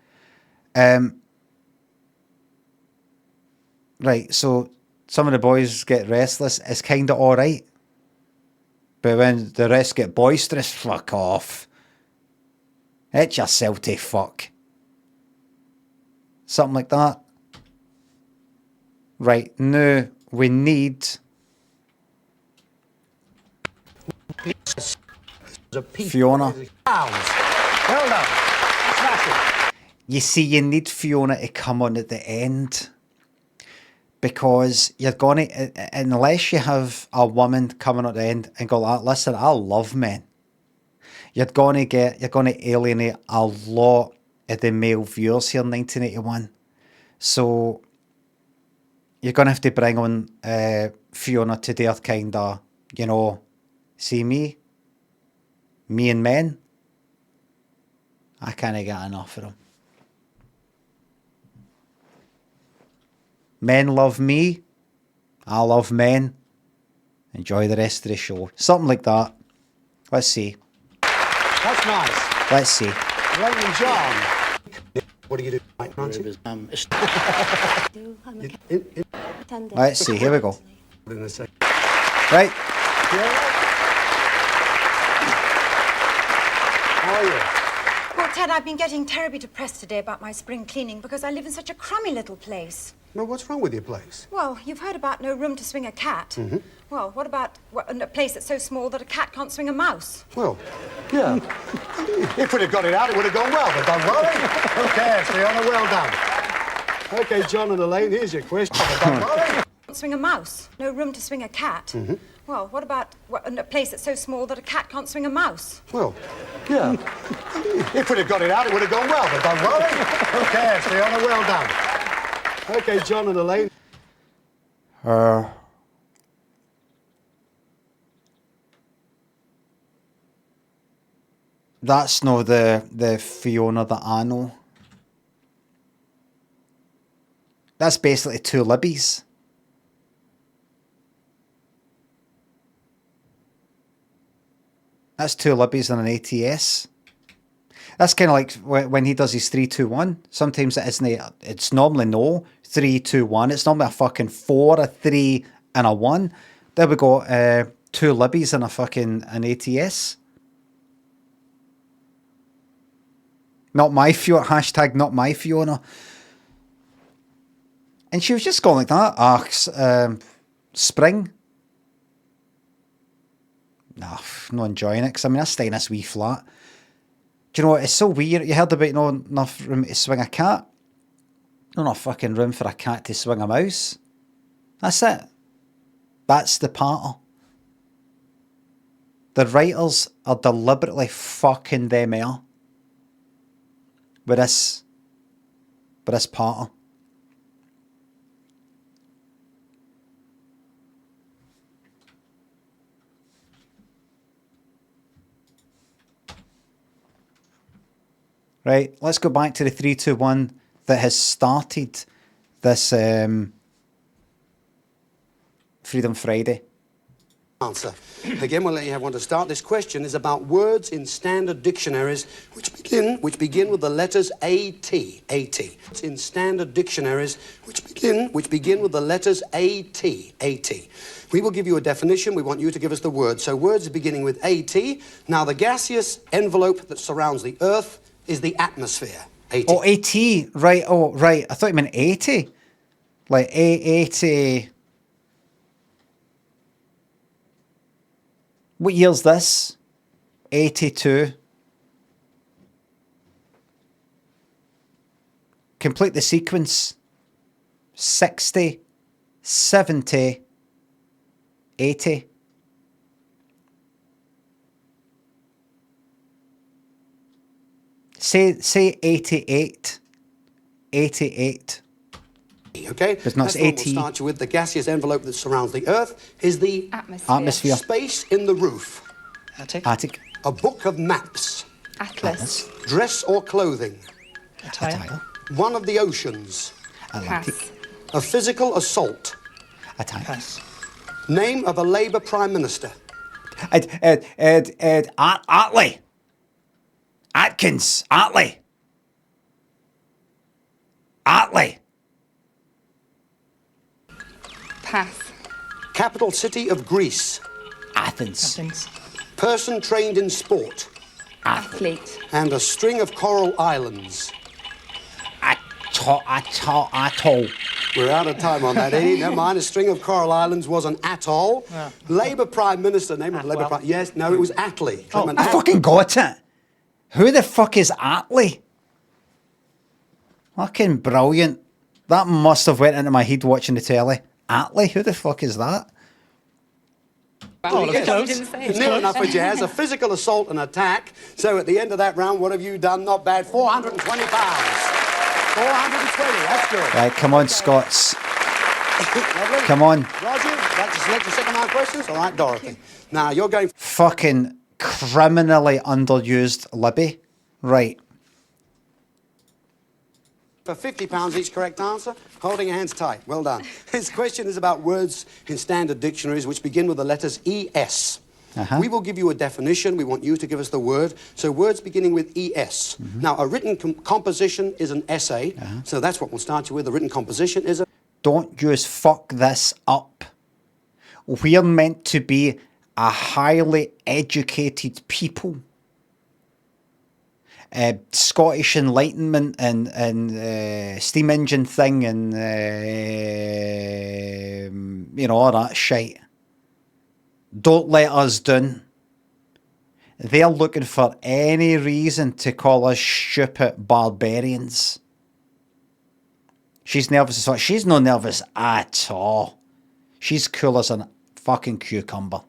Right, so some of the boys get restless. It's kind of alright. But when the rest get boisterous, fuck off. It's yourself to fuck. Something like that. Right, now we need... Fiona. Well done. Smashing. You see, you need Fiona to come on at the end. Because you're going to... Unless you have a woman coming at the end and go, listen, I love men. You're going to alienate a lot of the male viewers here in 1981. So... You're going to have to bring on Fiona to their kind of, you know, see me and men. I can't get enough of them. Men love me. I love men. Enjoy the rest of the show. Something like that. Let's see. That's nice. Let's see. Raymond John. What do you do, Mike Nancy? Let's see. Here we go. Right. How are you? Well, Ted, I've been getting terribly depressed today about my spring cleaning because I live in such a crummy little place. Well, what's wrong with your place? Well, you've heard about no room to swing a cat. Mm-hmm. Well, what about a place that's so small that a cat can't swing a mouse? Well, yeah. If we'd have got it out, it would have gone well, but don't worry. Who cares, Fiona? Well done. OK, John and Elaine, here's your question. Don't worry. Can't swing a mouse. No room to swing a cat. Mm-hmm. Well, what about a place that's so small that a cat can't swing a mouse? Well, yeah. If we'd have got it out, it would have gone well, but don't worry. Who cares, Fiona? Well done. Okay, John and Elaine. That's no the Fiona that I know. That's basically two Libbies. That's two Libbies and an ATS. That's kind of like when he does his 3-2-1. Sometimes it isn't. It's normally no 3-2-1. It's normally a fucking 4, a 3, and a 1. There we go. Two Libbies and a fucking an ATS. Not my Fiona. Hashtag not my Fiona. And she was just going like that. Spring. Nah, not enjoying it. Because I mean, I stay in this wee flat. Do you know what? It's so weird. You heard about not enough room to swing a cat? Not enough fucking room for a cat to swing a mouse. That's it. That's the patter. The writers are deliberately fucking them out with this patter. Right, let's go back to the 3-2-1 that has started this Freedom Friday. Answer. Again, we'll let you have one to start. This question is about words in standard dictionaries which begin with the letters A-T. A-T. It's in standard dictionaries which begin with the letters A-T. A-T. We will give you a definition. We want you to give us the word. So words beginning with A-T. Now, the gaseous envelope that surrounds the Earth is the atmosphere. AT. Oh, AT. Right. Oh, right. I thought you meant 80. Like A80. What year's this? 82. Complete the sequence. 60, 70, 80. Say 88. 88. Okay? But not That's the one 80. we'll start you with. The gaseous envelope that surrounds the Earth is the Atmosphere. Space in the roof. Attic. A book of maps. Atlas. Dress or clothing. Attire. One of the oceans. Atlantic. A physical assault. Attire. Name of a Labour Prime Minister. Attlee. Atkins. Attlee. Attlee. Pass. Capital city of Greece. Athens. Person trained in sport. Athlete. And a string of coral islands. Atoll. We're out of time on that, Eddie. Never mind. A string of coral islands was an atoll. Yeah. Labour Prime Minister, name of Labour Prime... Yes, no, it was Attlee. Oh, I fucking got it. Who the fuck is Attlee? Fucking brilliant. That must have went into my head watching the telly. Attlee? Who the fuck is that? Well, it's close. It's near enough for Jazz. A physical assault and attack. So at the end of that round, what have you done? Not bad. £420. 420. That's good. Right, come on, Scots. Lovely. Come on. Roger, that's to select your second round questions. All right, Dorothy. Now, you're going... Fucking criminally underused Libby. Right. For £50 each correct answer, holding your hands tight. Well done. This question is about words in standard dictionaries which begin with the letters ES. We will give you a definition. We want you to give us the word. So words beginning with ES. Now, a written composition is an essay. So that's what we'll start you with. The written composition is a... Don't just fuck this up. We're meant to be a highly educated people. Scottish Enlightenment and steam engine thing and you know, all that shite. Don't let us down. They're looking for any reason to call us stupid barbarians. She's nervous as fuck. She's not nervous at all. She's cool as a fucking cucumber.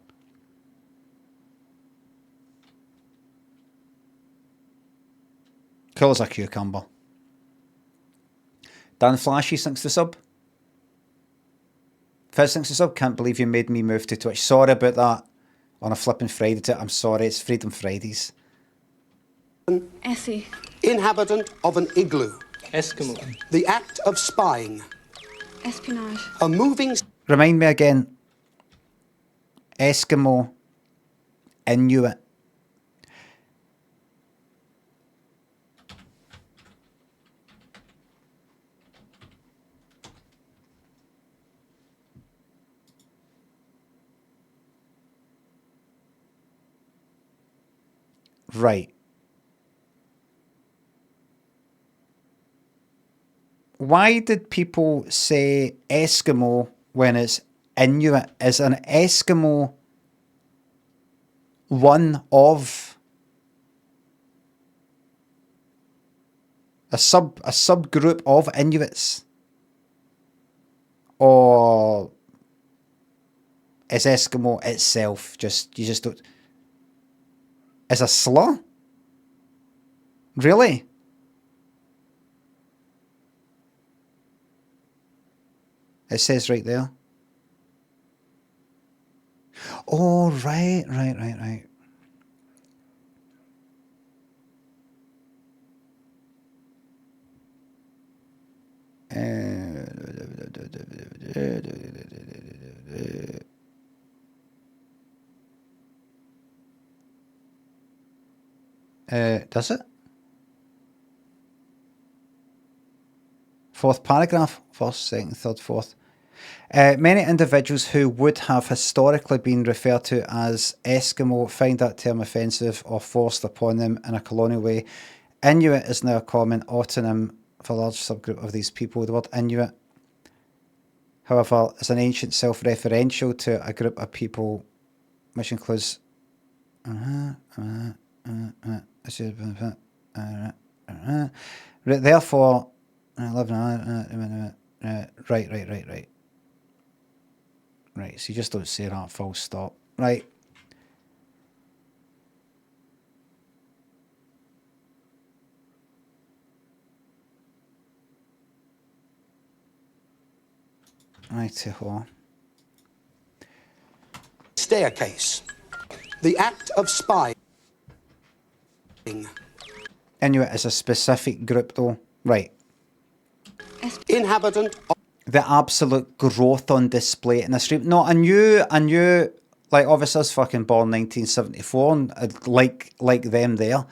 Cool as a cucumber. Dan Flashy, thanks to sub. Fizz, thanks to sub. Can't believe you made me move to Twitch. Sorry about that on a flipping Friday. I'm sorry, it's Freedom Fridays. Essie. Inhabitant of an igloo. Eskimo. The act of spying. Espionage. A moving... Remind me again. Eskimo. Inuit. Right. Why did people say Eskimo when it's Inuit? Is an Eskimo one of a subgroup of Inuits? Or is Eskimo itself you just don't... Is a slur? Really? It says right there. Oh, right. Does it? Fourth paragraph, first, second, third, fourth. Many individuals who would have historically been referred to as Eskimo find that term offensive or forced upon them in a colonial way. Inuit is now a common autonym for a large subgroup of these people. The word Inuit, however, is an ancient self-referential to a group of people which includes... Therefore, right. Right, so you just don't say that, full stop. Right. Righty-ho. Staircase. The act of spying. Inuit is a specific group, though. Right. Inhabitant. The absolute growth on display in the stream. No, I knew, like, obviously I was fucking born 1974, and like them there,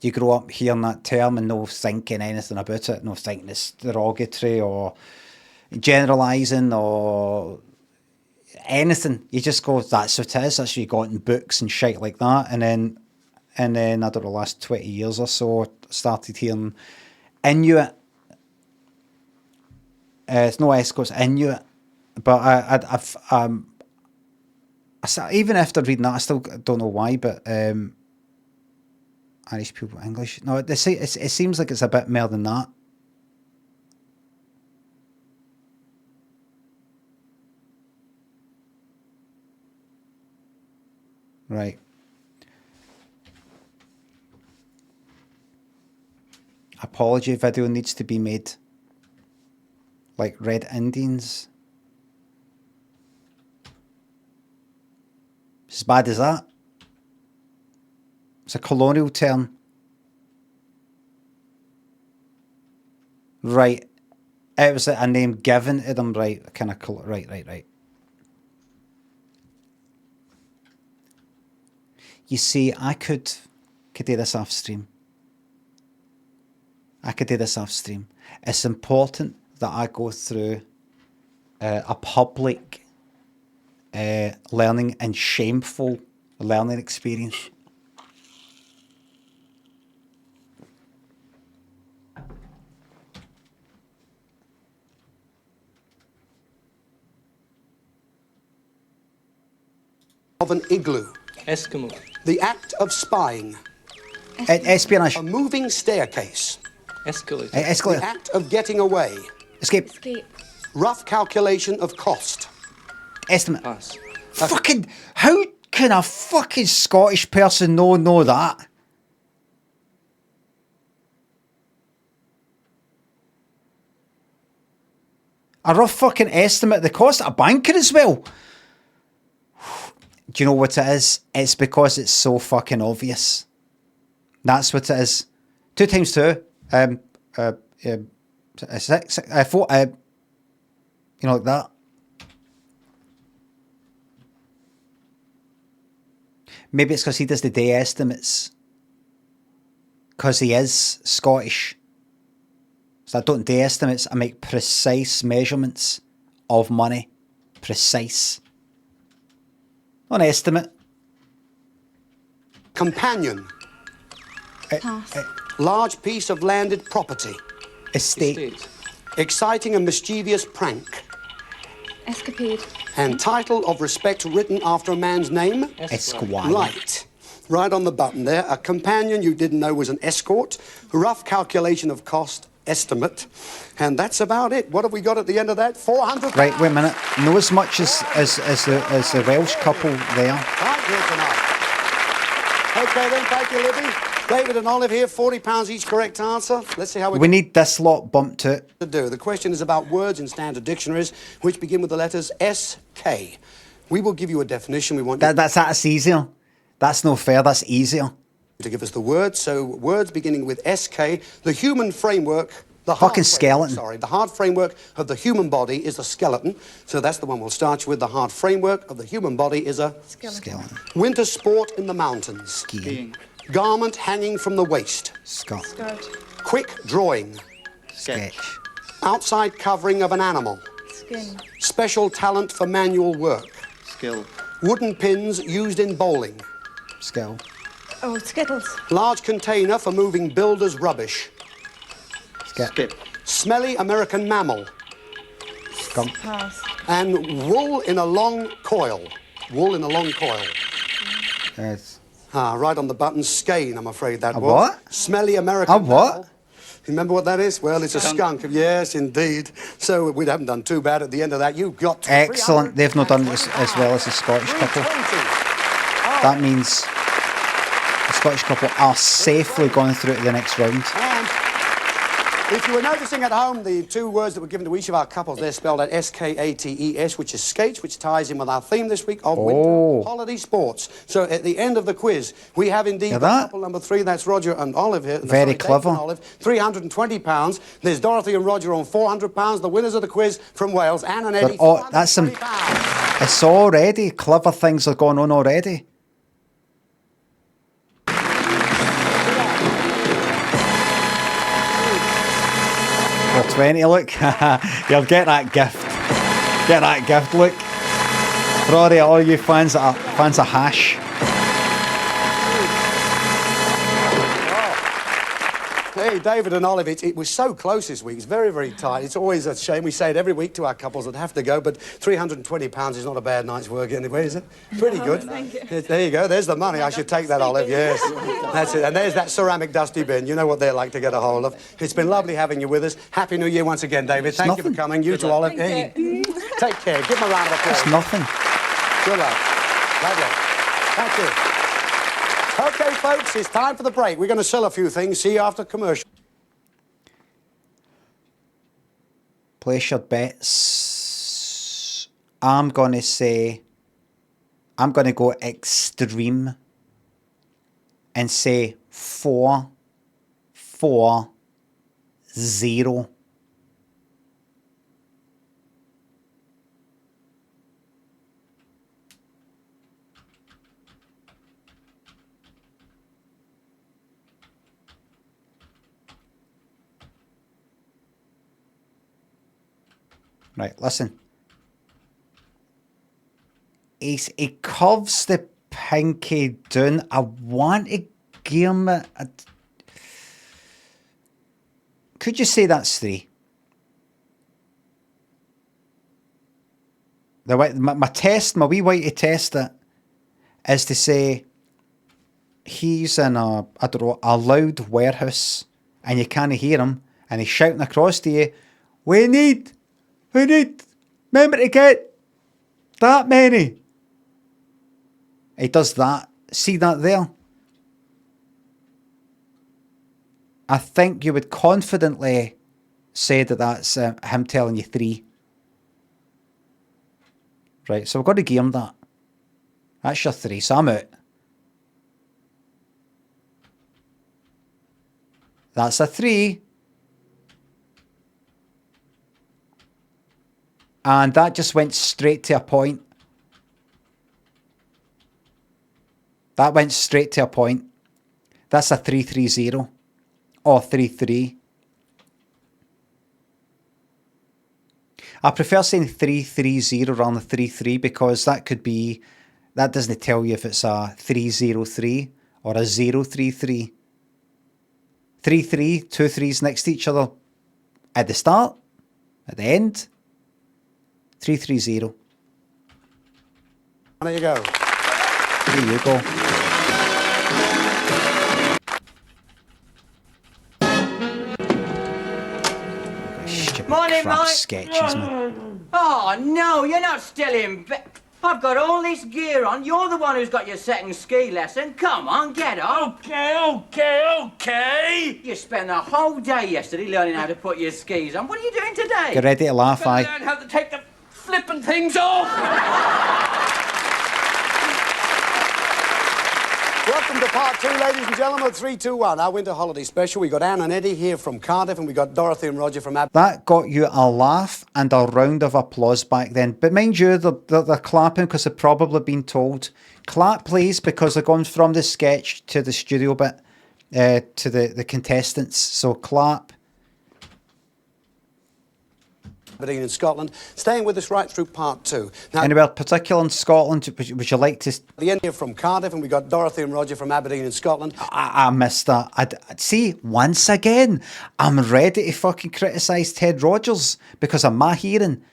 you grow up hearing that term and no thinking anything about it, no thinking it's derogatory or generalising or anything. You just go, that's what it is, that's what you got in books and shit like that, and then, I don't know, the last 20 years or so, started hearing Inuit. It's no Esco, it's Inuit. But even after reading that, I still don't know why, but Irish people, English. No, they say it seems like it's a bit more than that. Right. Apology video needs to be made. Like Red Indians. As bad as that. It's a colonial term. Right. It was a name given to them, right? Kind of cool. Right. You see, I could do this off stream. It's important that I go through a public learning and shameful learning experience. Of an igloo. Eskimo. The act of spying. Espionage. A moving staircase. Escalator. The act of getting away. Escape. Rough calculation of cost. Estimate. Pass. Fucking, how can a fucking Scottish person know that? A rough fucking estimate of the cost of a banker as well. Do you know what it is? It's because it's so fucking obvious. That's what it is. 2 times 2. 6, 4, you know, like that. Maybe it's because he does the day estimates. Because he is Scottish. So I don't day estimates, I make precise measurements of money. Precise. Not an estimate. Companion. Large piece of landed property. Estate. Exciting and mischievous prank. Escapade. And title of respect written after a man's name? Esquire. Right. Right on the button there. A companion you didn't know was an escort. Rough calculation of cost. Estimate. And that's about it. What have we got at the end of that? 400. Right, wait a minute. No as much as the Welsh couple there. Right here tonight. Okay then, thank you, Libby. David and Olive here, £40 each correct answer. Let's see how We need this lot bumped to it. to do. The question is about words in standard dictionaries which begin with the letters S-K. We will give you a definition. We want you That's easier. That's no fair, that's easier. to give us the words. So words beginning with S-K. The human framework, the Fucking hard skeleton. Sorry, the hard framework of the human body is a skeleton. So that's the one we'll start with. The hard framework of the human body is a skeleton. Winter sport in the mountains. Skiing. Garment hanging from the waist. Skirt. Quick drawing. Sketch. Outside covering of an animal. Skin. Special talent for manual work. Skill. Wooden pins used in bowling. Skill. Oh, Skittles. Large container for moving builders' rubbish. Skip. Smelly American mammal. Skunk. Pass. And wool in a long coil. Wool in a long coil. Yes. Right on the button. Skein, I'm afraid that A was. what? Smelly American A what? mammal. Remember what that is? Well, it's a skunk. Yes, indeed. So we haven't done too bad at the end of that. You got Excellent. They've not done it as well as the Scottish couple. That means the Scottish couple are safely going through to the next round. And if you were noticing at home, the 2 words that were given to each of our couples, they're spelled out S-K-A-T-E-S, which is skates, which ties in with our theme this week of winter holiday sports. So at the end of the quiz, we have indeed got couple number 3. That's Roger and Olive here. Very clever. Dave and Olive, £320. There's Dorothy and Roger on £400. The winners of the quiz from Wales, Anne and Eddie, That's some. It's already clever things are going on already. For 20, look. You'll get that gift. Get that gift, look. For all you fans of hash. Hey, David and Olive, it was so close this week. It's very, very tight. It's always a shame. We say it every week to our couples that have to go, but £320 is not a bad night's work anyway, is it? Pretty good. Thank you. There you go. There's the money. I should take that, Olive. Yes. That's it. And there's that ceramic dusty bin. You know what they're like to get a hold of. It's been lovely having you with us. Happy New Year once again, David. Thank you for coming. You too, Olive. Hey, take care. Give them a round of applause. It's nothing. Good luck. Lovely. Thank you. Okay, folks, it's time for the break. We're going to sell a few things. See you after commercial. Place your bets. I'm going to go extreme and say 4-4-0. Right, listen. He curves the pinky down. I want to give him a... Could you say that's 3? My test, my wee way to test it is to say he's in a loud warehouse and you can't hear him and he's shouting across to you, we need, remember to get that many. He does that. See that there? I think you would confidently say that that's him telling you 3. Right, so we've got to game that. That's your 3, so I'm out. That's a 3. And that just went straight to a point. That went straight to a point. That's a 3-3-0. Or 3-3. I prefer saying 3-3-0 rather than 3-3 because that could be... That doesn't tell you if it's a 3-0-3 or a 0-3-3. 3-3, 2 3s next to each other. At the start. At the end. 3-3-0. There you go. There you go. Morning, crap Mike. sketches, man. Oh, no, you're not still in bed. I've got all this gear on. You're the one who's got your second ski lesson. Come on, get up. Okay. You spent the whole day yesterday learning how to put your skis on. What are you doing today? Get ready to laugh, Learn aye. how to take the flippin' things off. Welcome to part 2, ladies and gentlemen, 3, 2, 1. Our winter holiday special. We got Anne and Eddie here from Cardiff, and we got Dorothy and Roger from That got you a laugh and a round of applause back then. But mind you, they're clapping because they've probably been told. Clap, please, because they're going from the sketch to the studio bit, to the contestants. So clap. Aberdeen in Scotland, staying with us right through part 2. Now, Anywhere particular in Scotland, would you like to... The end here from Cardiff, and we got Dorothy and Roger from Aberdeen in Scotland. I missed that. See, once again, I'm ready to fucking criticise Ted Rogers because of my hearing.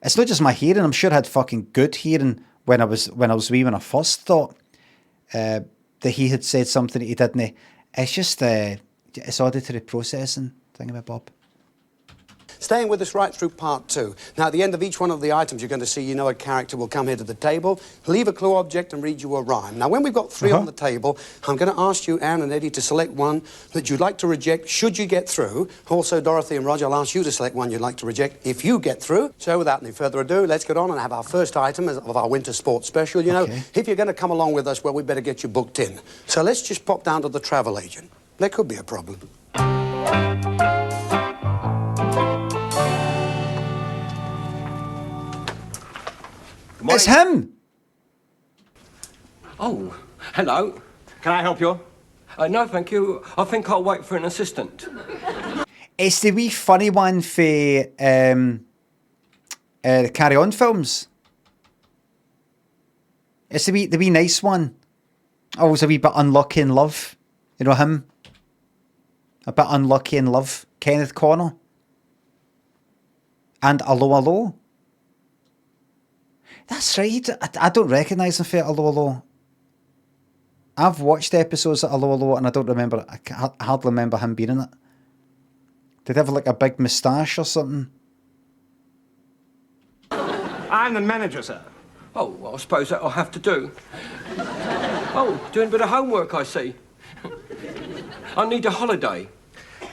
It's not just my hearing. I'm sure I had fucking good hearing when I was wee when I first thought that he had said something that he didn't. It's just it's auditory processing thingamabob. Staying with us right through part 2. Now, at the end of each one of the items you're going to see, a character will come here to the table, leave a clue object and read you a rhyme. Now, when we've got 3 on the table, I'm going to ask you, Anne and Eddie, to select one that you'd like to reject should you get through. Also, Dorothy and Roger, I'll ask you to select one you'd like to reject if you get through. So, without any further ado, let's get on and have our first item of our winter sports special. If you're going to come along with us, well, we better get you booked in. So let's just pop down to the travel agent. There could be a problem. It's him! Oh, hello. Can I help you? No, thank you. I think I'll wait for an assistant. It's the wee funny one for the Carry On films. It's the wee nice one. Oh, it's a wee bit unlucky in love. You know him? A bit unlucky in love. Kenneth Connor. And Allo Allo. That's right. I don't recognise him for Allo Allo. I've watched episodes of Allo Allo and I don't remember. I hardly remember him being in it. Did he have like a big moustache or something? I'm the manager, sir. Oh, well, I suppose that'll have to do. Oh, doing a bit of homework, I see. I need a holiday.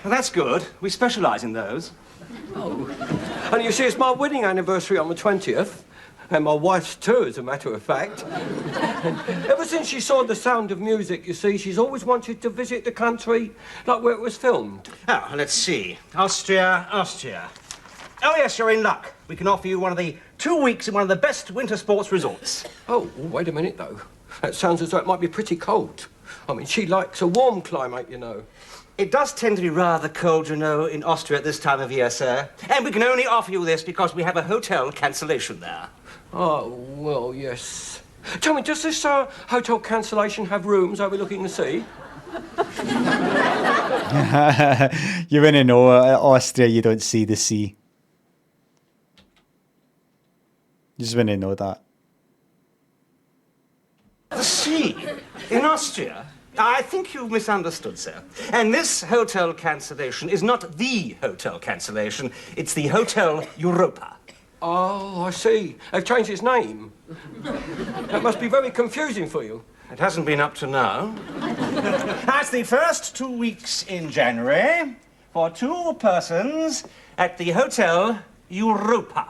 Well, that's good. We specialise in those. Oh. And you see, it's my wedding anniversary on the 20th. And my wife's too, as a matter of fact. Ever since she saw The Sound of Music, you see, she's always wanted to visit the country, like where it was filmed. Oh, let's see. Austria. Oh, yes, you're in luck. We can offer you one of the 2 weeks in one of the best winter sports resorts. Oh, wait a minute, though. That sounds as though it might be pretty cold. I mean, she likes a warm climate, you know. It does tend to be rather cold, in Austria at this time of year, sir. And we can only offer you this because we have a hotel cancellation there. Oh, well, yes. Tell me, does this hotel cancellation have rooms overlooking the sea? You wouldn't know, Austria, you don't see the sea. You just wouldn't know that. The sea? In Austria? I think you've misunderstood, sir. And this hotel cancellation is not the hotel cancellation. It's the Hotel Europa. Oh, I see. They've changed its name. That must be very confusing for you. It hasn't been up to now. That's the first 2 weeks in January for 2 persons at the Hotel Europa.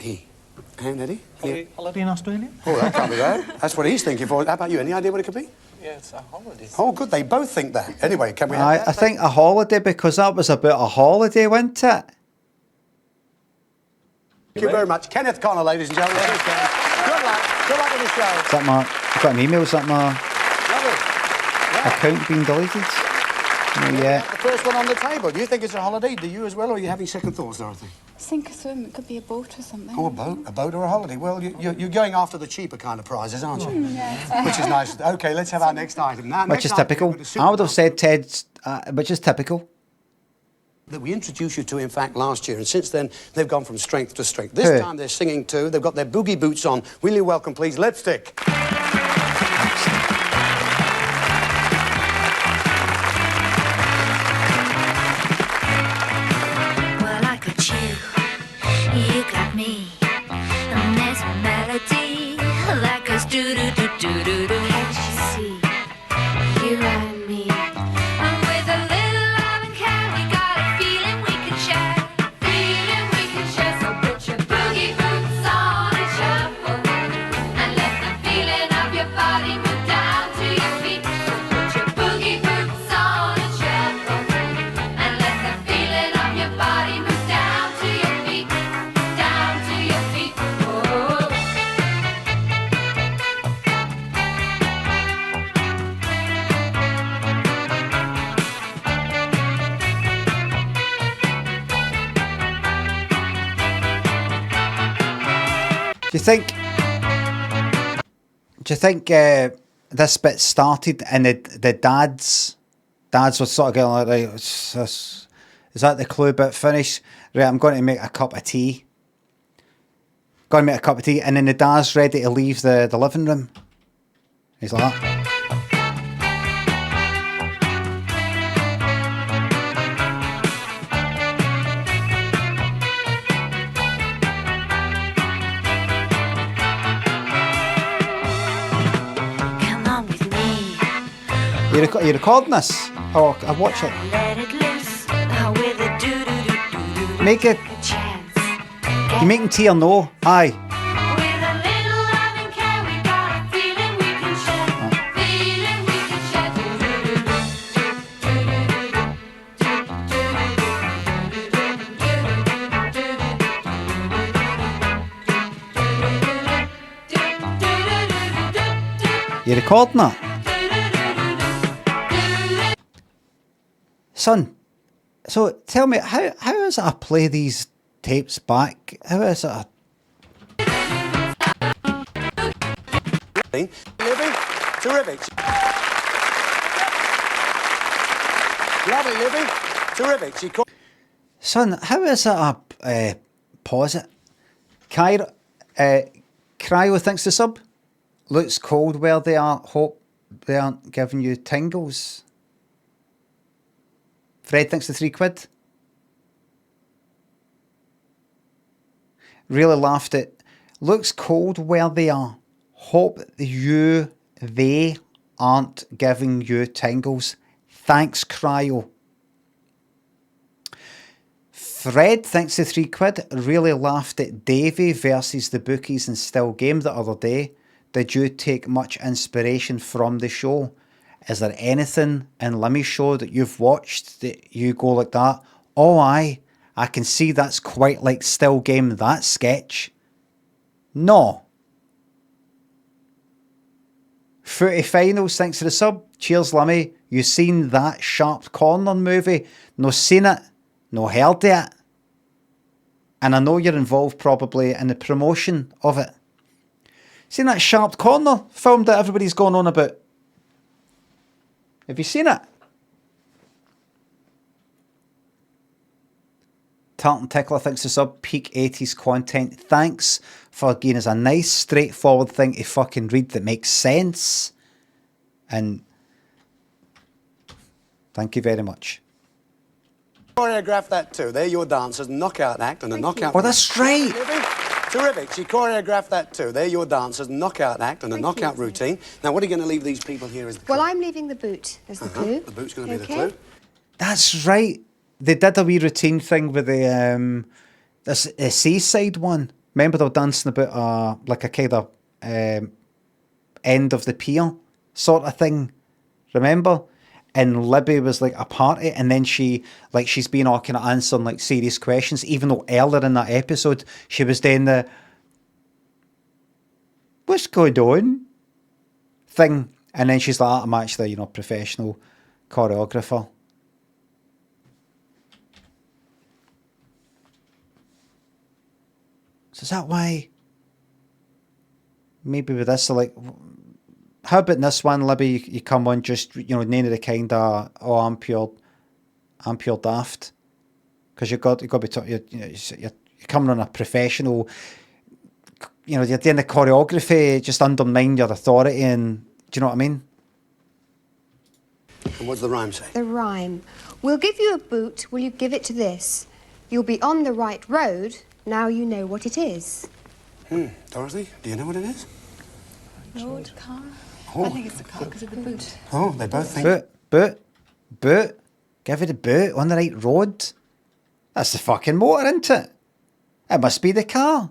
E. And Eddie? Holiday in Australia? Oh, that can't be bad. That's what he's thinking for. How about you? Any idea what it could be? Yeah, it's a holiday. Oh, good. They both think that. Anyway, can we have that? I think a holiday, because that was about a holiday, wasn't it? Thank you very much. Kenneth Connor, ladies and gentlemen. Cheers, Kenneth. Good luck. Good luck with the show. Is that my... I've got an email. Is that my account being deleted? No, yeah. The first one on the table. Do you think it's a holiday? Do you as well, or are you having second thoughts, Dorothy? Sink or swim. It could be a boat or something. Oh, a boat. A boat or a holiday. Well, you're going after the cheaper kind of prizes, aren't you? Yes. Which is nice. OK, let's have our next item. Now, Which is typical. I would have said Ted's, which is typical. That we introduced you to, in fact, last year, and since then, they've gone from strength to strength. This time, they're singing too. They've got their boogie boots on. Will you welcome, please, Lipstick? You got me, and there's a melody that goes do-do-do-do-do-do. Can't you see, you and me, and with a little love and care, we got a feeling we can share, so put your boogie boots on and shuffle, and let the feeling of your body move down to your feet. So put your boogie boots on and shuffle, and let the feeling of your body move down to your feet. Do you think this bit started and the dads were sort of going like, right, is that the clue bit finished? Right, I'm going to make a cup of tea. And then the dad's ready to leave the living room. He's like that. Come on with me. You recording this? Oh, I watch it. Let it loose with a do-do-do-do-do. Make it. You making tea or no? Aye. With a little love and care, we got a feeling we can share. Feeling we can share. You recording that? Son, so tell me, how is it I play these tapes back? How is it? Libby, terrific. Lovely, Libby, terrific. Son, how is it I pause it? Cryo thinks the sub. Looks cold where they are. Hope they aren't giving you tingles. Fred thinks the £3. Really laughed at. Looks cold where they are. Hope they aren't giving you tingles. Thanks, Cryo. Fred thinks the £3. Really laughed at Davey versus the bookies in Still Game the other day. Did you take much inspiration from the show? Is there anything in Limmy's show that you've watched that you go like that? Oh, aye. I can see that's quite like Still Game, that sketch. No. Footy Finals, thanks to the sub. Cheers, Limmy. You seen that Sharp Corner movie? No seen it, no heard it. And I know you're involved probably in the promotion of it. Seen that Sharp Corner film that everybody's going on about? Have you seen it? Tartan Tickler thinks the sub peak 80s content. Thanks for giving us a nice straightforward thing to fucking read that makes sense. And thank you very much. Choreographed that too. They're your dancers, knockout act and a knockout. Oh, that's right. Terrific. She choreographed that too. They're your dancers, knockout act and a knockout routine. Now, what are you going to leave these people here as the clue? Well, I'm leaving the boot as the clue. The boot's going to be the clue. That's right. They did a wee routine thing with the seaside one. Remember they were dancing about like a kind of end of the pier sort of thing. Remember? And Libby was like a party, and then she's been all kind of answering like serious questions, even though earlier in that episode she was doing the "what's going on" thing, and then she's like, I'm actually, you know, professional choreographer. So is that why? Maybe with this, like, how about in this one, Libby? You come on just, you know, none of the kind of, oh, I'm pure daft, because you've got to be you're coming on a professional. You know, you're doing the choreography, just undermine your authority, and do you know what I mean? And what's the rhyme say? The rhyme. We'll give you a boot, will you give it to this? You'll be on the right road, now you know what it is. Dorothy, do you know what it is? Road, car? Oh. I think it's the car because of the boot. Oh, they both think... Boot. Give it a boot on the right road. That's the fucking motor, isn't it? It must be the car.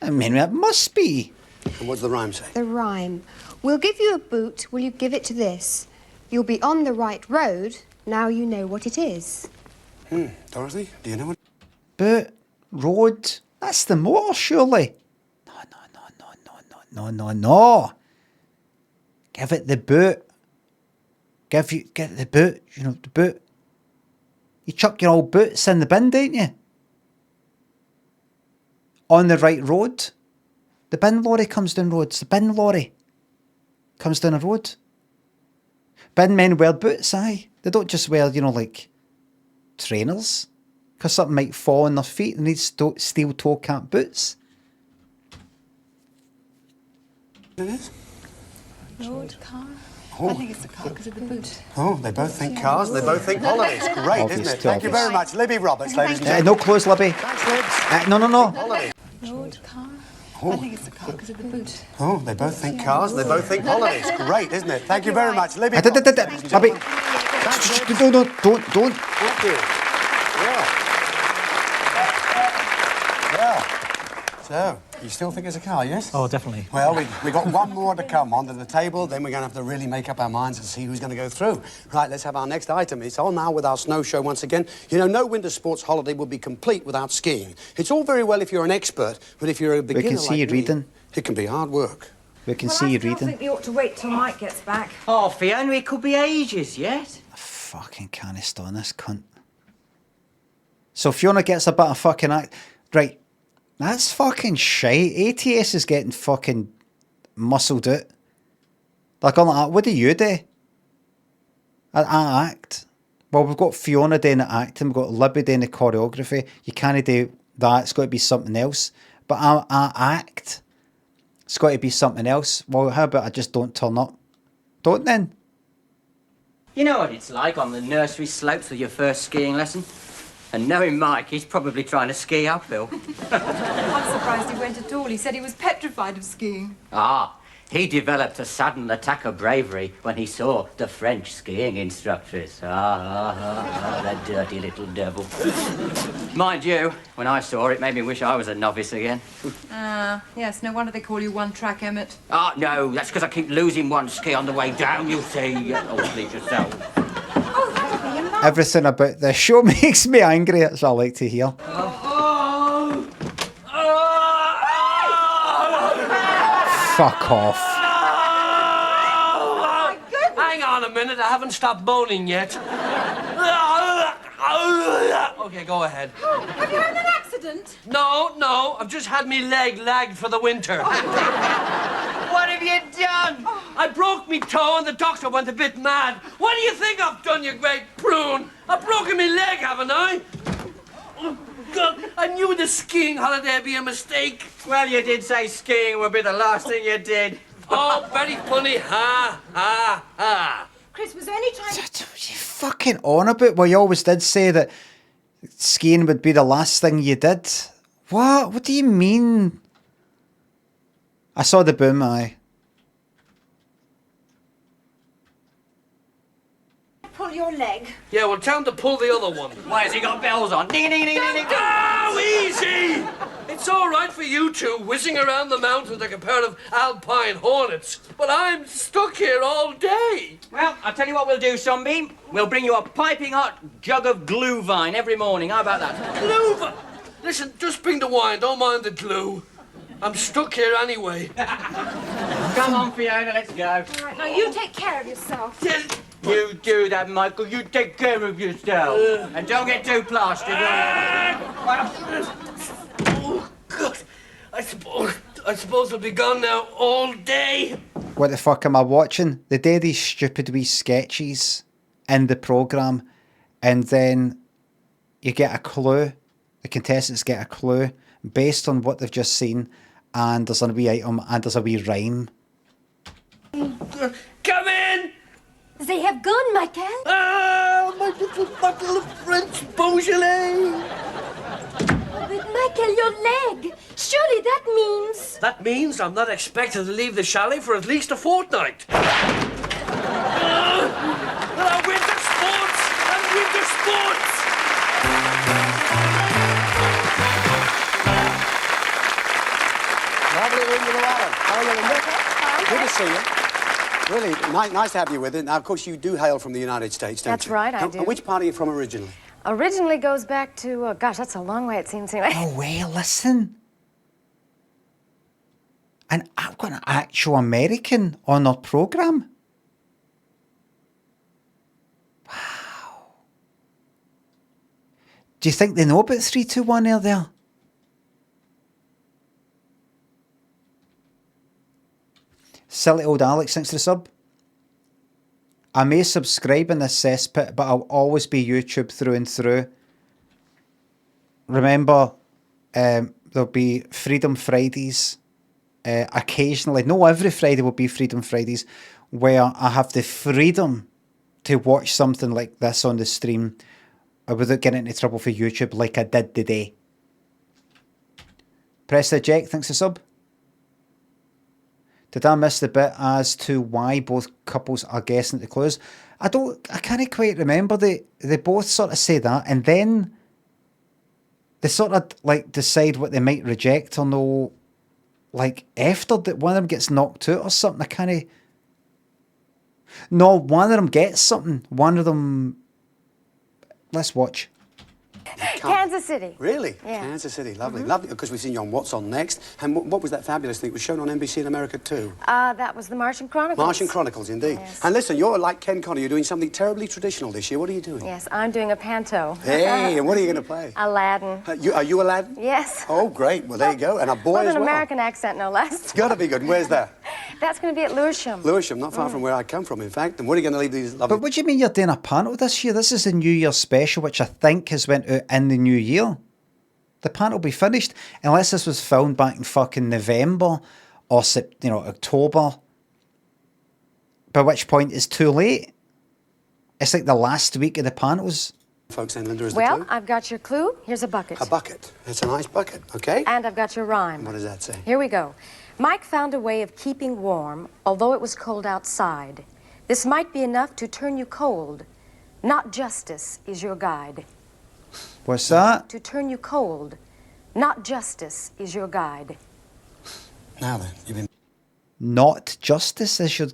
I mean, it must be. And what's the rhyme say? The rhyme. We'll give you a boot, will you give it to this? You'll be on the right road, now you know what it is. Dorothy, do you know what... Boot, road, that's the motor, surely. No. Give it the boot. Get the boot, you know, the boot. You chuck your old boots in the bin, don't you? On the right road. The bin lorry comes down roads. The bin lorry comes down a road. Bin men wear boots, aye. They don't just wear, you know, like trainers. Because something might fall on their feet. They need steel toe cap boots. It is? Road, car? Oh. I think it's the car because of the boot. Oh, they both think cars, they both think holidays. Great, isn't it? Thank you very much. Libby Roberts, ladies and gentlemen. No clothes, Libby. Thanks, Libs. No. Holiday. Road, car? I think it's the car because of the boot. Oh, they both think cars, they both think holidays. Great, isn't it? Thank you very much. Libby Libby. Don't. Thank you. Yeah. So, you still think it's a car, yes? Oh, definitely. Well, we got one more to come onto the table, then we're going to have to really make up our minds and see who's going to go through. Right, let's have our next item. It's on now with our snow show once again. You know, no winter sports holiday would be complete without skiing. It's all very well if you're an expert, but if you're a beginner We can see you like me, reading. it can be hard work. We can see you reading. I think we ought to wait till Mike gets back. Oh, Fiona, it could be ages yet. I fucking can't stand this cunt. So Fiona gets a bit of fucking act. Right. That's fucking shite. ATS is getting fucking muscled out. Like, I'm like, what do you do? I act. Well, we've got Fiona doing the acting, we've got Libby doing the choreography. You can't do that, it's got to be something else. But I act. It's got to be something else. Well, how about I just don't turn up? Don't then. You know what it's like on the nursery slopes with your first skiing lesson? And knowing Mike, he's probably trying to ski uphill. I'm surprised he went at all. He said he was petrified of skiing. He developed a sudden attack of bravery when he saw the French skiing instructors. That dirty little devil. Mind you, when I saw it, it made me wish I was a novice again. Yes, no wonder they call you one-track Emmett. No, that's because I keep losing one ski on the way down, you see. Oh, please yourself. Everything about this show makes me angry. That's what I like to hear. Fuck off. Hang on a minute, I haven't stopped moaning yet. Okay, go ahead. Have you had an accident? No, I've just had me leg lagged for the winter. What have you done? I broke me toe and the doctor went a bit mad. What do you think I've done, you great prune? I've broken me leg, haven't I? Oh, God, I knew the skiing holiday would be a mistake. Well, you did say skiing would be the last thing you did. Oh, very funny. Ha. Chris, was there any time... What are you fucking on about? Well, you always did say that skiing would be the last thing you did. What? What do you mean? I saw the boom, aye. Pull your leg. Yeah, well, tell him to pull the other one. Why has he got bells on? Ding, ding, ding, ding, ding. Now easy! It's all right for you two whizzing around the mountains like a pair of alpine hornets, but I'm stuck here all day. Well, I'll tell you what we'll do, Sunbeam. We'll bring you a piping hot jug of glue vine every morning. How about that? Glue? Listen, just bring the wine. Don't mind the glue. I'm stuck here anyway. Come on, Fiona, let's go. All right, now you take care of yourself. You do that, Michael. You take care of yourself. And don't get too plastered. Oh, God. I suppose I'll be gone now all day. What the fuck am I watching? They do these stupid wee sketches in the programme, and then you get a clue. The contestants get a clue based on what they've just seen, and there's a wee item and there's a wee rhyme. Come in! They have gone, Michael. Ah, my little bottle of French Beaujolais. But Michael, your leg. Surely that means... That means I'm not expected to leave the chalet for at least a fortnight. Winter sports and winter sports! Lovely, Linda Llewellyn. How are you, Linda? Good to see you. Really, nice to have you with it. Now, of course, you do hail from the United States, don't you? That's right, I do. And which part are you from originally? Originally goes back to, gosh, that's a long way it seems anyway. Oh, well, listen. And I've got an actual American on our programme. Wow. Do you think they know about 3, 2, 1 there? Silly old Alex, thanks for the sub. I may subscribe in this cesspit, but I'll always be YouTube through and through. Remember, there'll be Freedom Fridays. Occasionally, no, every Friday will be Freedom Fridays, where I have the freedom to watch something like this on the stream without getting into trouble for YouTube like I did today. Press the Jack, thanks for the sub. Did I miss the bit as to why both couples are guessing the clues? I can't quite remember. They both sort of say that, and then they sort of like decide what they might reject or no, like after that one of them gets knocked out or something. I kind of... No, one of them gets something. One of them... Let's watch. Kansas City. Really? Yeah. Kansas City, lovely, lovely. Because we've seen you on What's On Next. And what was that fabulous thing? It was shown on NBC in America too. That was the Martian Chronicles. Martian Chronicles, indeed. Yes. And listen, you're like Ken Connor. You're doing something terribly traditional this year. What are you doing? Yes, I'm doing a panto. Hey, and what are you going to play? Aladdin. Are you Aladdin? Yes. Oh, great. Well, there you go. And a boy With as an well. American accent, no less. It's got to be good. And where's that? That's going to be at Lewisham. Lewisham, not far from where I come from, in fact. And where are you going to leave these lovely... But what do you mean you're doing a panel this year? This is the New Year special, which I think has went out in the new year. The panel will be finished, unless this was filmed back in fucking November or October. By which point it's too late. It's like the last week of the panels. Folks saying Linda is Well, the clue. I've got your clue. Here's a bucket. A bucket. It's a nice bucket, okay? And I've got your rhyme. What does that say? Here we go. Mike found a way of keeping warm, although it was cold outside. This might be enough to turn you cold. Not justice is your guide. What's that? To turn you cold. Not justice is your guide. Now then, you've been Not justice is your...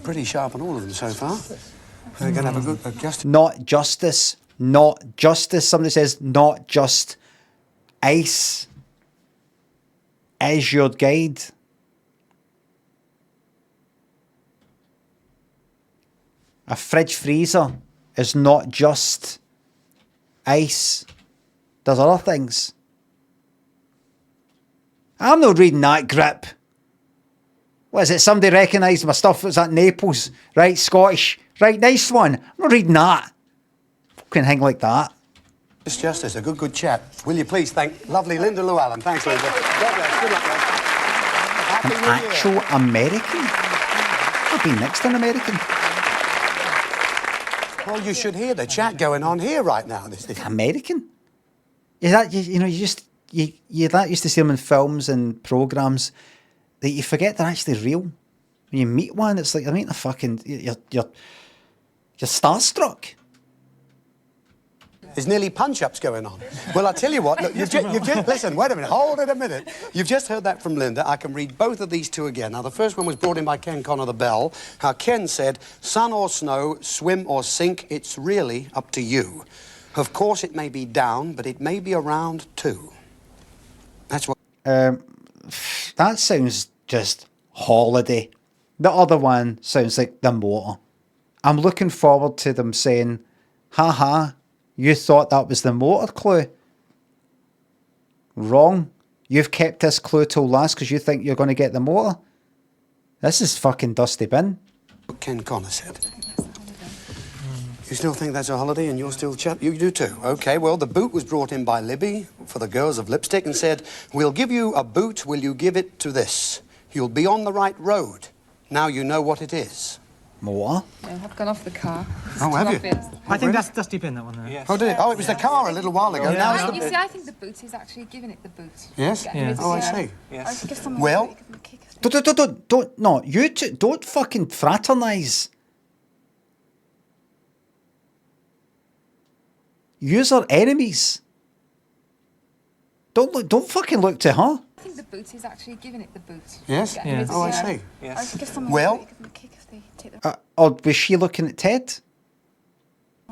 pretty sharp on all of them so far. We're going to have a good just... Not justice. Not justice. Somebody says not just ice is your guide. A fridge freezer is not just ice. There's other things. I'm not reading that grip. What is it? Somebody recognised my stuff. Was that Naples? Right, Scottish. Right, nice one. I'm not reading that. Fucking thing like that. It's justice, a good chat. Will you please thank lovely Linda Llewellyn. Thanks, Linda. God bless. Good luck, man. An Happy New Year. actual American? I've been next to an American. Well, you should hear the chat going on here right now. This American? Is that, you're that used to see them in films and programmes that you forget they're actually real. When you meet one, it's like, I mean, you're starstruck. There's nearly punch-ups going on. Well, I'll tell you what, look, you've just, listen, wait a minute, hold it a minute. You've just heard that from Linda. I can read both of these two again. Now, the first one was brought in by Ken Connor the Bell. Ken said, sun or snow, swim or sink, it's really up to you. Of course, it may be down, but it may be around too. That's what... That sounds just holiday. The other one sounds like the motor. I'm looking forward to them saying, haha, you thought that was the motor clue. Wrong. You've kept this clue till last because you think you're going to get the motor. This is fucking dusty bin. What Ken Connor said. You still think that's a holiday and you're still you do too. Okay, well, the boot was brought in by Libby for the girls of Lipstick and said, we'll give you a boot, will you give it to this? You'll be on the right road. Now you know what it is. Motor? Yeah, I've gone off the car. Oh, have you? I think that's dusty bin, that one there. Yes. Oh, did it? Oh, it was the car a little while ago. Yeah. Now it's the... You see, I think the boot is actually giving it the boot. Yes? Yeah. Oh, I see. Yes. Give someone Well... Don't, no, you two, don't fucking fraternise. Yous are enemies. Don't fucking look to her. I think the boot is actually giving it the boot. Yes? Yeah. Oh, I see. Yes. Give someone Well... give them a kick if they take the Or was she looking at Ted?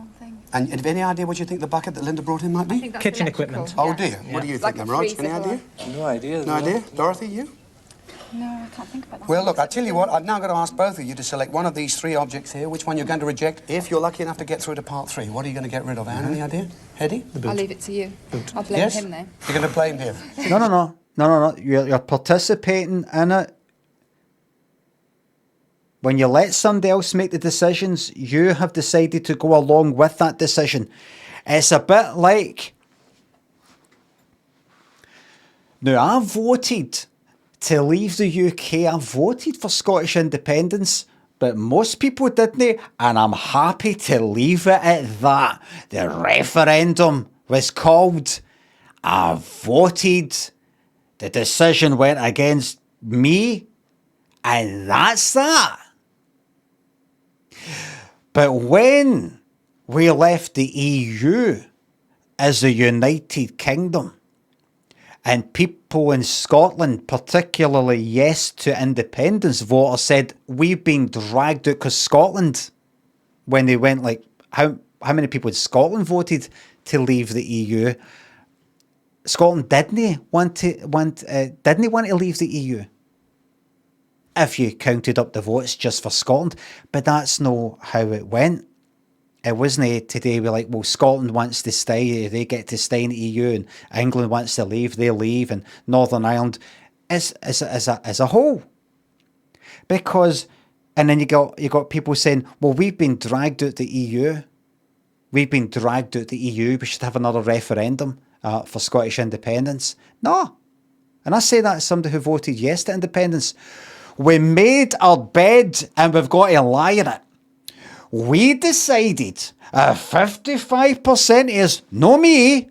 wrong thing. And have any idea what you think the bucket that Linda brought in might I be? think that's Kitchen electrical. equipment. Oh, dear. What do you Like think, a then, Rog? freezer Any idea? No idea. No idea? Dorothy, you? No, I can't think about that. Well, look, I tell you what, I've now got to ask both of you to select one of these three objects here, which one you're going to reject if you're lucky enough to get through to part 3. What are you going to get rid of, Anne? Any idea? Hetty? I'll leave it to you. I'll blame Yes? him then. You're going to blame him? No. You're participating in it. When you let somebody else make the decisions, you have decided to go along with that decision. It's a bit like... Now, I voted to leave the UK. I voted for Scottish independence, but most people didn't, and I'm happy to leave it at that. The referendum was called. I voted. The decision went against me, and that's that. But when we left the EU as the United Kingdom, and people in Scotland, particularly yes to independence voters, said we've been dragged out, because Scotland, when they went like, how many people in Scotland voted to leave the EU? Scotland didn't want to leave the EU. If you counted up the votes just for Scotland, but that's not how it went. It wasn't today we're like, well, Scotland wants to stay, they get to stay in the EU, and England wants to leave, they leave, and Northern Ireland as a whole. Because, and then you got people saying, well, we've been dragged out the EU. We've been dragged out the EU, we should have another referendum for Scottish independence. No. And I say that as somebody who voted yes to independence. We made our bed and we've got to lie in it. We decided 55% is no me,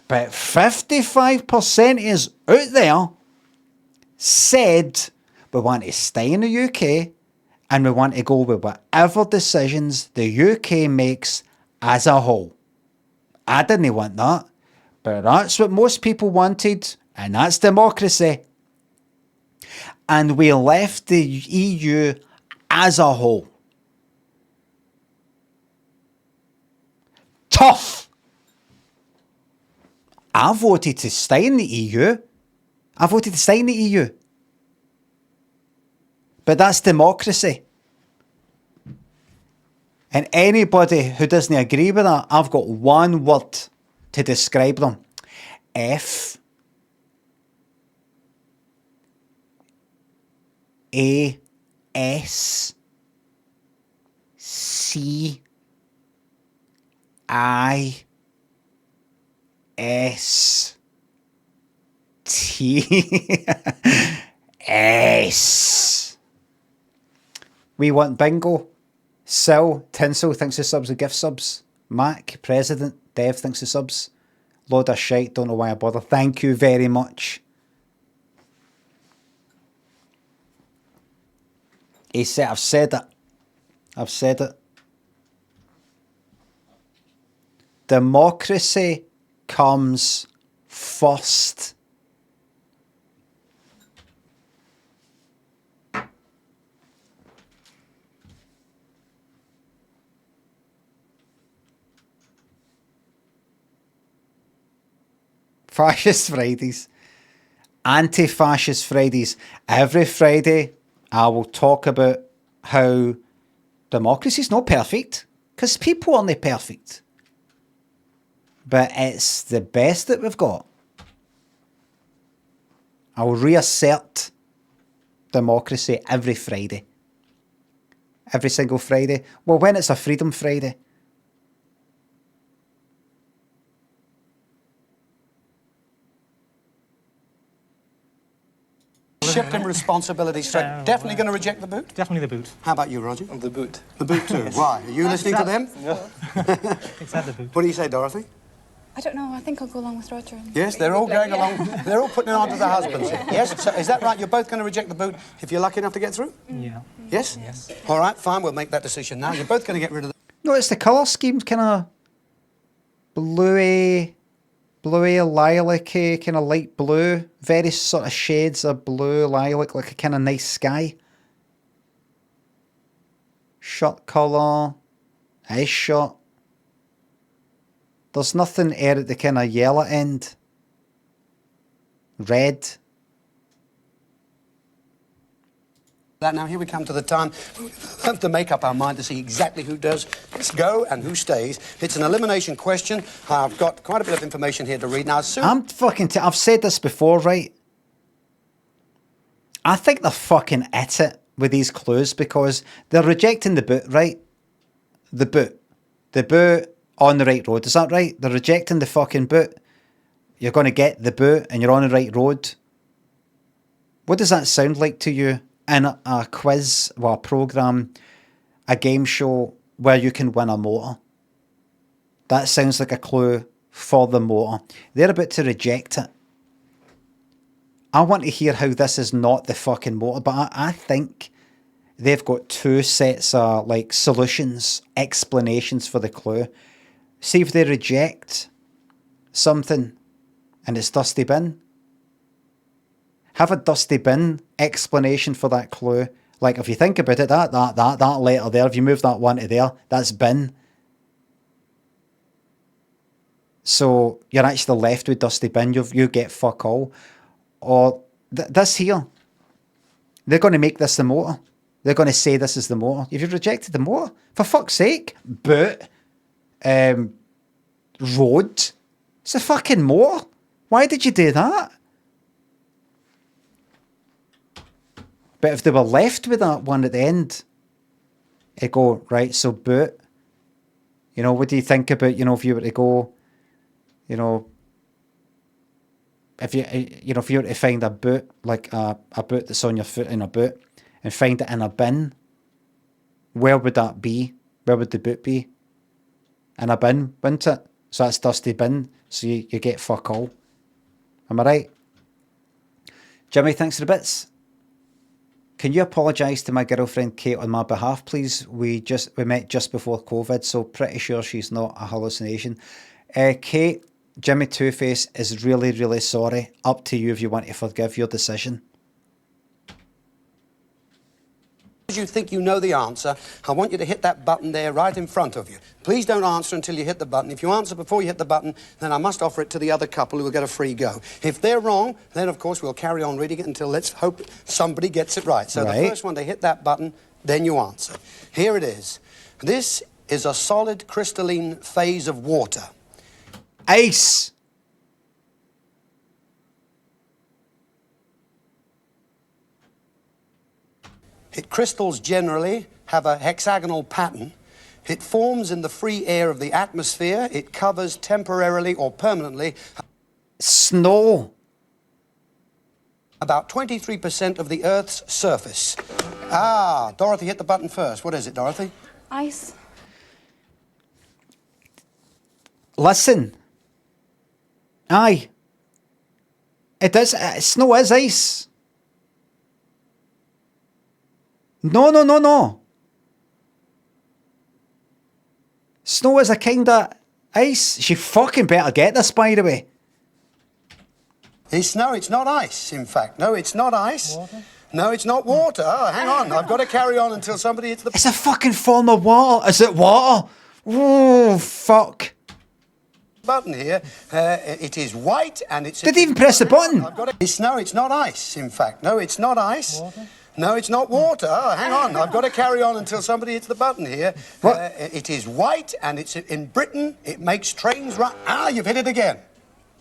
but 55% is out there said we want to stay in the UK and we want to go with whatever decisions the UK makes as a whole. I didn't want that, but that's what most people wanted, and that's democracy. And we left the EU as a whole. Tough. I voted to stay in the EU. I voted to stay in the EU. But that's democracy. And anybody who doesn't agree with that, I've got one word to describe them. F. A. S. C. I. S. T. S. We want bingo. Sil, Tinsel thinks the subs are gift subs. Mac, President, Dev thinks the subs. Load of shite, don't know why I bother. Thank you very much. He said, I've said it. I've said it. Democracy comes first. Fascist Fridays. Anti-fascist Fridays. Every Friday, I will talk about how democracy's not perfect, because people aren't perfect. But it's the best that we've got. I will reassert democracy every Friday. Every single Friday. Well, when it's a Freedom Friday. Shift him responsibility straight. Definitely going to reject the boot? Definitely the boot. How about you, Roger? The boot. The boot too. Why? Are you listening to them? No. Exactly the boot. What do you say, Dorothy? I don't know. I think I'll go along with Roger. Yes, they're all going along. They're all putting it on to the husbands. Yes? So is that right? You're both going to reject the boot if you're lucky enough to get through? Yeah. Yes? Yes. All right, fine. We'll make that decision now. You're both going to get rid of the... Notice the colour scheme's kind of bluey, lilac-y, kind of light blue. Very sort of shades of blue, lilac, like a kind of nice sky. Shirt colour. His shirt. There's nothing there at the kind of yellow end. Red. That now, here we come to the time we have to make up our mind to see exactly who does go and who stays. It's an elimination question. I've got quite a bit of information here to read. Now, I've said this before, right? I think they're fucking at it with these clues because they're rejecting the boot, right? The boot on the right road. Is that right? They're rejecting the fucking boot. You're going to get the boot and you're on the right road. What does that sound like to you in a quiz, well, a programme, a game show where you can win a motor? That sounds like a clue for the motor. They're about to reject it. I want to hear how this is not the fucking motor, but I think they've got two sets of like solutions, explanations for the clue. See if they reject something and it's dusty bin. Have a dusty bin explanation for that clue. Like if you think about it, that letter there, if you move that one to there, that's bin. So you're actually left with dusty bin. You get fuck all. Or this here, they're going to make this the motor. They're going to say this is the motor. If you've rejected the motor, for fuck's sake, boot, road, it's a fucking motor. Why did you do that? But if they were left with that one at the end, they go, right, so boot. You know, what do you think about, if you were to go, if you were to find a boot, like a boot that's on your foot in a boot, and find it in a bin, where would that be? Where would the boot be? In a bin, wouldn't it? So that's dusty bin, so you get fuck all. Am I right? Jimmy, thanks for the bits. Can you apologise to my girlfriend Kate on my behalf, please? We met just before COVID, so pretty sure she's not a hallucination. Kate, Jimmy Two-Face is really, really sorry. Up to you if you want to forgive your decision. As you think you know the answer, I want you to hit that button there right in front of you. Please don't answer until you hit the button. If you answer before you hit the button, then I must offer it to the other couple who will get a free go. If they're wrong, then of course we'll carry on reading it until let's hope somebody gets it right. So the first one to hit that button, then you answer. Here it is. This is a solid crystalline phase of water. Ice. Crystals generally have a hexagonal pattern. It forms in the free air of the atmosphere. It covers temporarily or permanently snow. About 23% of the Earth's surface. Dorothy hit the button first. What is it, Dorothy? Ice. Listen. Aye. It is. Snow is ice. No. Snow is a kind of Ice. She fucking better get this, by the way. It's not ice, in fact. No, it's not ice. Water? No, it's not water. Oh, hang on. I've got to carry on until somebody hits the... It's a fucking form of water. Is it water? Oh, fuck. Button here. It is white and it's... Did he even press the button? No, it's not ice, in fact. No, it's not ice. Water? No, it's not water. Oh, hang on. I've got to carry on until somebody hits the button here. What? It is white and it's in Britain. It makes trains run... Ah, you've hit it again.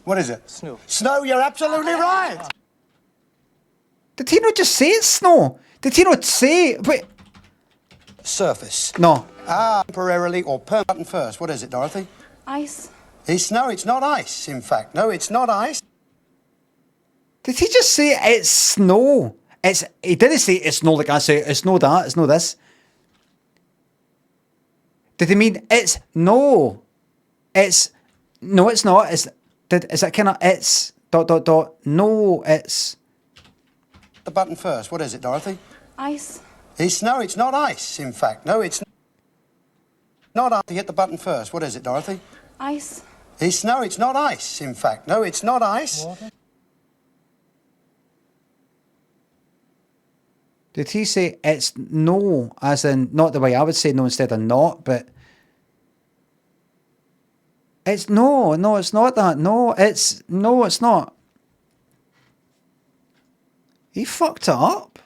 What is it? Snow. Snow, you're absolutely right. Did he not just say it's snow? Did he not say... Wait. Surface. No. Ah, temporarily or permanent. Button first. What is it, Dorothy? Ice. It's not ice, in fact. No, it's not ice. Did he just say it's snow? He didn't say it's snow like I say it's no that, it's no this. Did he mean it's no? It's no, it's not. Is it kind of it's ... No, it's... The button first. What is it, Dorothy? Ice. It's not ice, in fact. No, it's not ice. Hit the button first. What is it, Dorothy? Ice. It's not ice, in fact. No, it's not ice. Water? Did he say it's no, as in, not the way I would say no instead of not, but... It's no, it's not that. No, it's not. He fucked it up.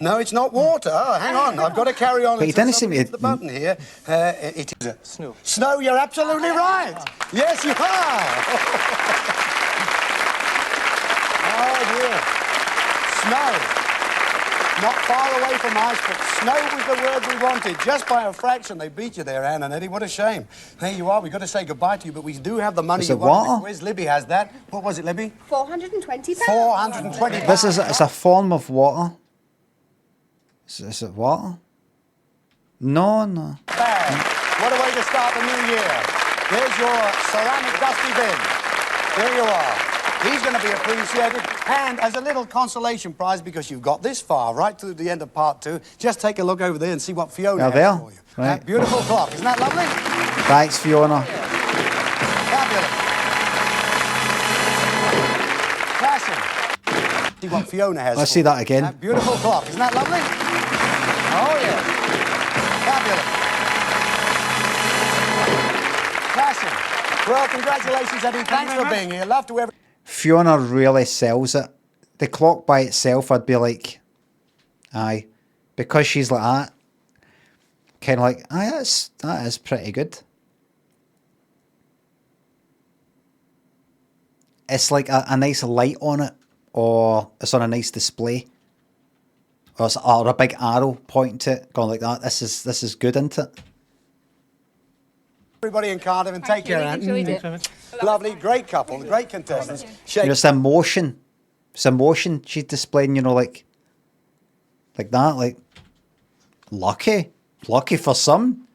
No, it's not water. Oh, hang on. I've got to carry on. But he didn't seem to... The button here. It is snow. Snow, you're absolutely right. Yes, you are. Oh, dear. Snow. Not far away from ice, but snow was the word we wanted. Just by a fraction, they beat you there, Anne and Eddie. What a shame. There you are. We've got to say goodbye to you, but we do have the money. Is it you want. water? The quiz. Libby has that. What was it, Libby? £420. £420. This is it's a form of water. Is it water? No. Bang. What a way to start the new year. There's your ceramic dusty bin. There you are. He's going to be appreciated. And as a little consolation prize, because you've got this far, right to the end of part 2, just take a look over there and see what Fiona has for you. Right. That beautiful clock. Isn't that lovely? Thanks, Fiona. Fabulous. Classic. See what Fiona has. Let's see that again. That beautiful clock. Isn't that lovely? Oh, yeah. Fabulous. Classic. Well, congratulations, Eddie. Thanks for being here. Love to everyone. Fiona really sells it. The clock by itself, I'd be like, aye. Because she's like that, kind of like, aye, that is pretty good. It's like a nice light on it, or it's on a nice display, or a big arrow pointing to it, going like that. This is good, isn't it? Everybody in Cardiff, and take care, Anne. Enjoyed it. Lovely, great couple, great contestants. You know, it's emotion. It's emotion she's displaying, you know, like that, like lucky for some.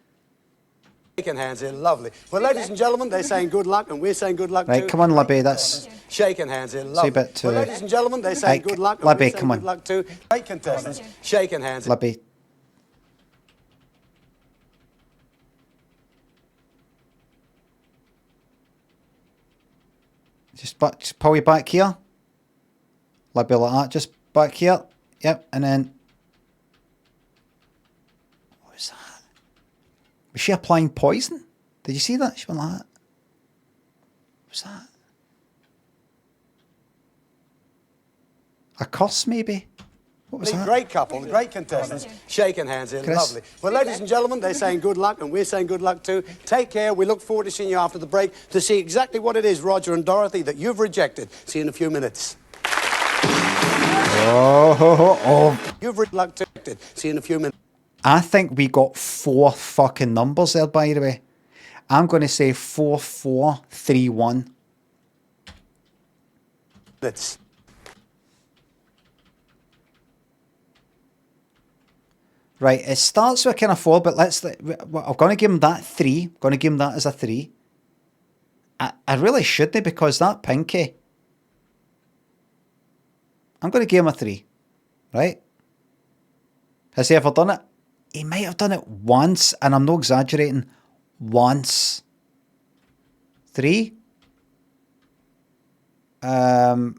Shaking hands here, lovely. Well, ladies and gentlemen, they're saying good luck, and we're saying good luck too. Right, come on, Libby, that's... Shaking hands here, lovely. Say a bit too... Well, ladies and gentlemen, they're saying good luck, and Libby, we're saying come on. good luck too. Great contestants. Shaking hands. Libby. Just pull you back here. Libby like that, just back here. Yep, and then... What was that? Was she applying poison? Did you see that? She went like that. What was that? A curse, maybe? What was that? Great couple, great contestants. Shaking hands here, Chris? lovely. Well, ladies and gentlemen, they're saying good luck, and we're saying good luck too. Take care. We look forward to seeing you after the break to see exactly what it is, Roger and Dorothy, that you've rejected. See you in a few minutes. Oh. You've rejected. See you in a few minutes. I think we got 4 fucking numbers there, by the way. I'm going to say 4431. Minutes. Right, it starts with kind of 4, but I'm going to give him that 3. I'm going to give him that as a 3. I really shouldn't, because that pinky, I'm going to give him a 3. Right? Has he ever done it? He might have done it once, and I'm not exaggerating. Once. 3. I'm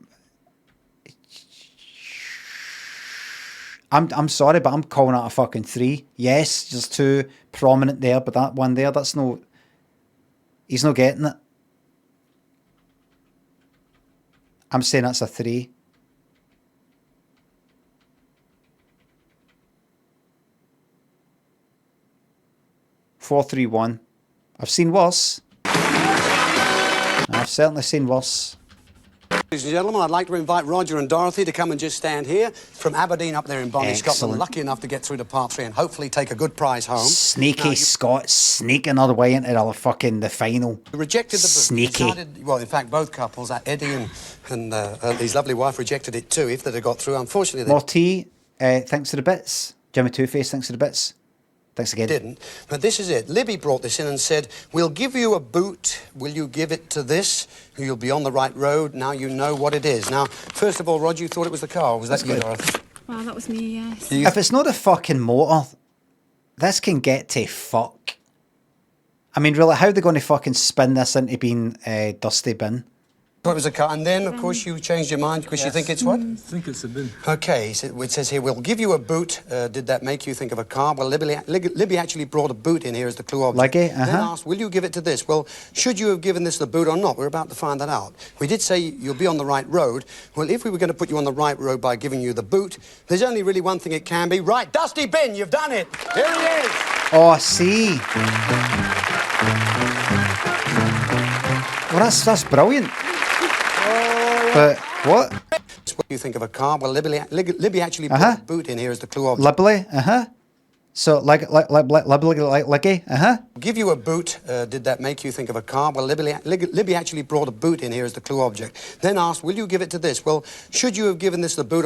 sorry, but I'm calling it a fucking 3. Yes, there's 2 prominent there, but that one there, that's no... He's not getting it. I'm saying that's a 3. Four, 3, 1. I've seen worse. I've certainly seen worse. Ladies and gentlemen, I'd like to invite Roger and Dorothy to come and just stand here from Aberdeen up there in Bonnie, Scotland. Lucky enough to get through to part 3 and hopefully take a good prize home. Sneaky Scots sneaking their way into the final. Rejected the boot. Sneaky. Decided, well, in fact, both couples, Eddie and his lovely wife, rejected it too if they'd have got through. Unfortunately, they Morty, thanks for the bits. Jimmy Two-Face, thanks for the bits. Thanks again. Didn't. But this is it. Libby brought this in and said, we'll give you a boot. Will you give it to this? You'll be on the right road. Now you know what it is. Now, first of all, Roger, you thought it was the car. Was that you, Dorothy? Well, that was me, yes. If it's not a fucking motor, this can get to fuck. I mean, really, how are they going to fucking spin this into being a dusty bin? Thought it was a car. And then, of course, you changed your mind because you think it's what? I think it's a bin. Okay, so it says here, we'll give you a boot. Did that make you think of a car? Well, Libby actually brought a boot in here as the clue object. Leggy, Then asked, will you give it to this? Well, should you have given this the boot or not? We're about to find that out. We did say you'll be on the right road. Well, if we were going to put you on the right road by giving you the boot, there's only really one thing it can be. Right, dusty bin, you've done it. Here he is. Oh, I see. Well, that's brilliant. But what? What do you think of a car? Well, Libby actually put a boot in here as the clue object. Libby, So, Leggy, Give you a boot. Did that make you think of a car? Well, Libby actually brought a boot in here as the clue object. Then asked, will you give it to this? Well, should you have given this the boot?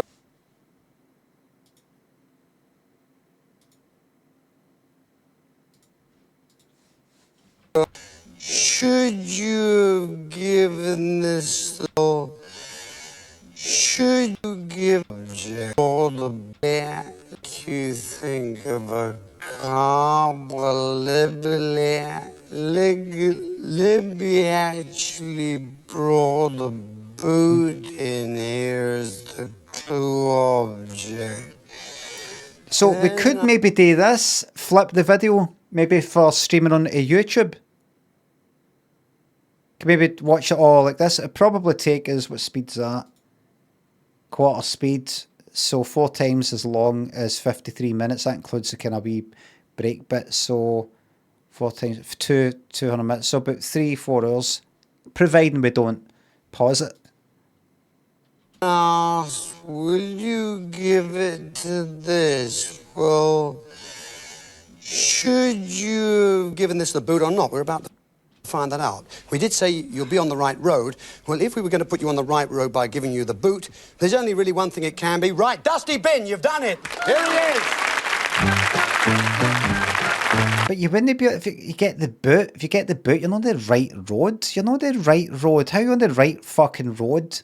Should you have given this the... Should you give all the back you think of a car? Well, Libby actually brought a boot in here as the clue object. So we could maybe do this, flip the video, maybe for streaming on YouTube. Could maybe watch it all like this. It'd probably take us, what speed's that? Quarter speed, so 4 times as long as 53 minutes. That includes the kind of wee break bit. So 4 times 200 minutes. So about 3-4 hours, providing we don't pause it. Will you give it to this? Well, should you have given this the boot or not? We're about to find that out. We did say you'll be on the right road. Well, if we were going to put you on the right road by giving you the boot, there's only really one thing it can be. Right, dusty bin, you've done it. Here he is. But you wouldn't be, if you get the boot, you're not on the right road. You're not on the right road. How are you on the right fucking road?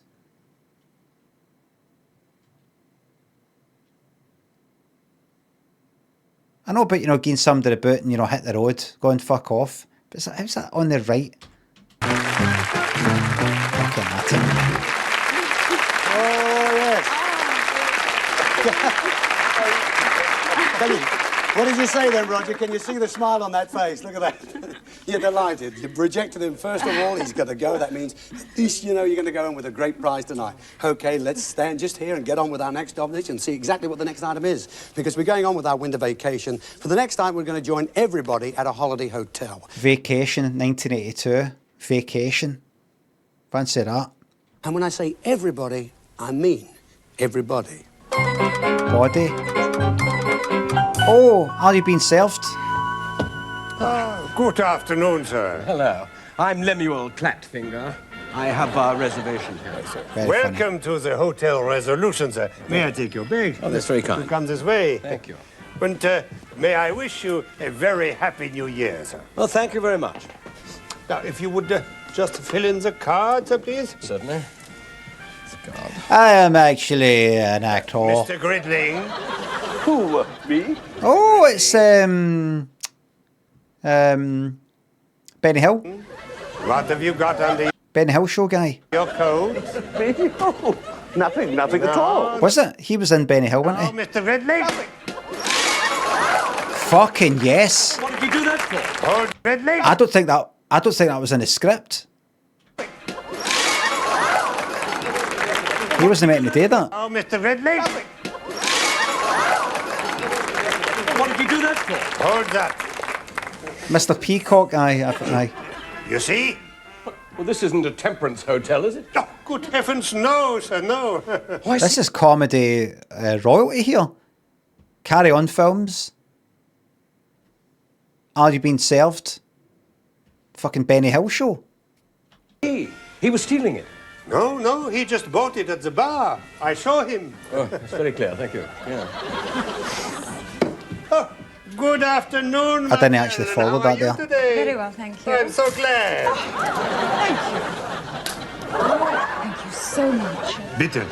I know, but giving somebody a boot and, hit the road, going fuck off. But how's that on the right? Fucking at it. Oh, yes. What did you say then, Roger? Can you see the smile on that face? Look at that. You're delighted. You've rejected him first of all. He's got to go. That means at least you're going to go in with a great prize tonight. Okay, let's stand just here and get on with our next obligation and see exactly what the next item is. Because we're going on with our winter vacation. For the next item, we're going to join everybody at a holiday hotel. Vacation, 1982. Vacation. Fancy that. And when I say everybody, I mean everybody. Body. Oh, are you being served? Good afternoon, sir. Hello. I'm Lemuel Clatfinger. I have a reservation here, sir. Welcome to the Hotel Resolution, sir. May I take your bag? Oh, that's very kind. To come this way. Thank you. And may I wish you a very happy new year, sir. Well, thank you very much. Now, if you would just fill in the cards, please. Certainly. I am actually an actor. Mr. Gridling. Who? Me? Oh, it's Benny Hill. What have you got under Benny Hill Show guy. your coat? No, nothing at all. Was it? He was in Benny Hill, wasn't Oh, Mr. Ridley. he? Fucking yes. What did you do that for? Hold Ridley. I don't think that was in the script. He wasn't meant to do that. Oh, Mr. Ridley. What did you do that for? Hold that. Mr. Peacock, aye. You see? Well, this isn't a temperance hotel, is it? Oh, good heavens, no, sir, no. This is comedy royalty here. Carry On Films. Are You Being Served? Fucking Benny Hill Show. He was stealing it. No, he just bought it at the bar. I saw him. Oh, that's very clear, thank you. Yeah. Oh, good afternoon, I didn't actually follow that there. today? Very well, thank you. I'm so glad. Thank you so much. Bitte.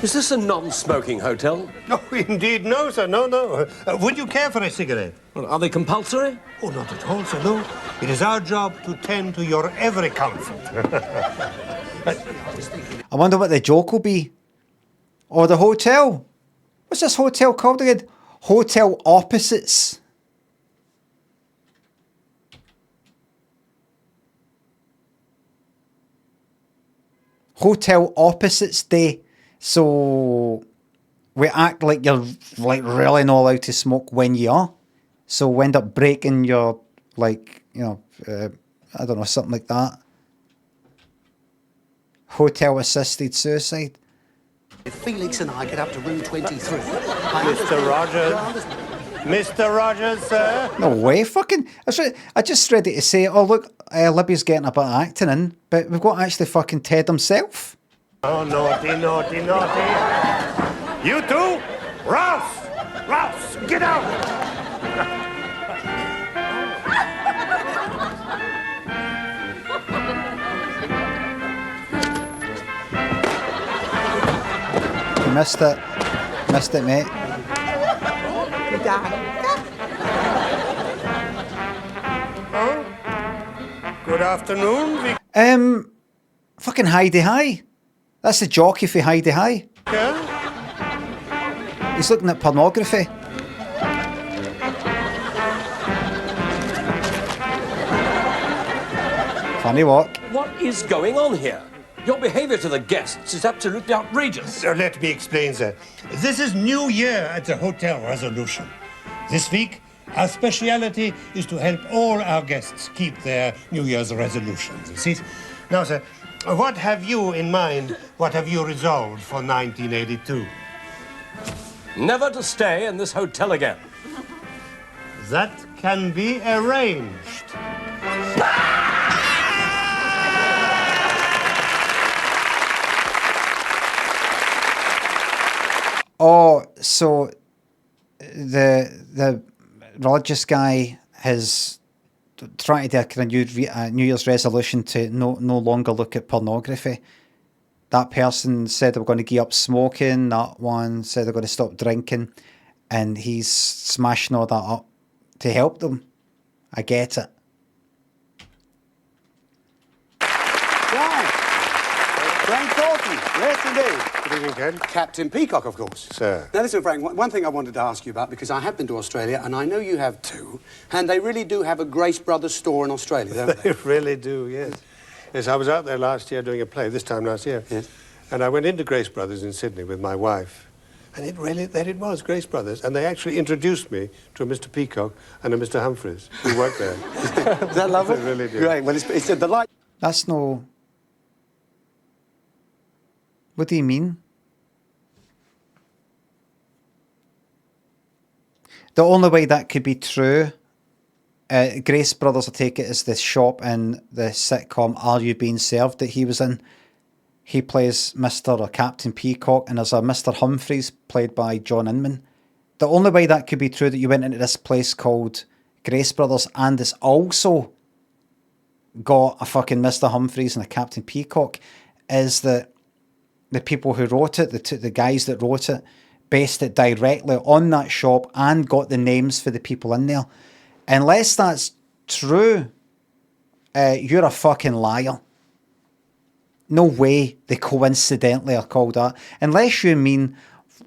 Is this a non-smoking hotel? No, indeed, no, sir, no. Would you care for a cigarette? Well, are they compulsory? Oh, not at all, sir, no. It is our job to tend to your every comfort. I wonder what the joke will be. Or the hotel. What's this hotel called again? Hotel Opposites. Hotel Opposites Day. So we act like you're like really not allowed to smoke when you are. So we end up breaking your like, you know, I don't know, something like that. Hotel assisted suicide. If Felix and I get up to room 23... Mr. Rogers. Mr. Rogers, sir. No way, fucking. I just ready to say, oh look, Libby's getting a bit of acting in, but we've got actually fucking Ted himself. Oh, naughty. You two? Rouse, get out. You missed it. Missed it, mate. Good afternoon, Fucking Heidi High. That's the jockey for Heidi High. Victor. He's looking at pornography. Funny walk. What is going on here? Your behavior to the guests is absolutely outrageous. So let me explain, sir. This is New Year at the Hotel Resolution. This week, our speciality is to help all our guests keep their New Year's resolutions. You see? Now, sir, what have you in mind? What have you resolved for 1982? Never to stay in this hotel again. That can be arranged. Oh, so the religious guy has tried to do a kind of New Year's resolution to no longer look at pornography. That person said they were going to give up smoking. That one said they're going to stop drinking, and he's smashing all that up to help them. I get it. Frank Dalton, yes indeed. Good evening, Ken. Captain Peacock, of course. Sir. Now listen, Frank, one thing I wanted to ask you about, because I have been to Australia, and I know you have too, and they really do have a Grace Brothers store in Australia, don't they? They really do, yes. Yes, I was out there last year doing a play, this time last year. Yes. And I went into Grace Brothers in Sydney with my wife. And there it was, Grace Brothers. And they actually introduced me to a Mr. Peacock and a Mr. Humphreys, who worked there. Is that lovely? They really do. Great. Well, it's a delight. That's no... What do you mean? The only way that could be true, Grace Brothers, I take it, is the shop in the sitcom Are You Being Served that he was in. He plays Mr. or Captain Peacock, and there's a Mr. Humphreys played by John Inman. The only way that could be true that you went into this place called Grace Brothers and it's also got a fucking Mr. Humphreys and a Captain Peacock is that the people who wrote it, the guys that wrote it, based it directly on that shop and got the names for the people in there. Unless that's true, you're a fucking liar. No way they coincidentally are called that. Unless you mean,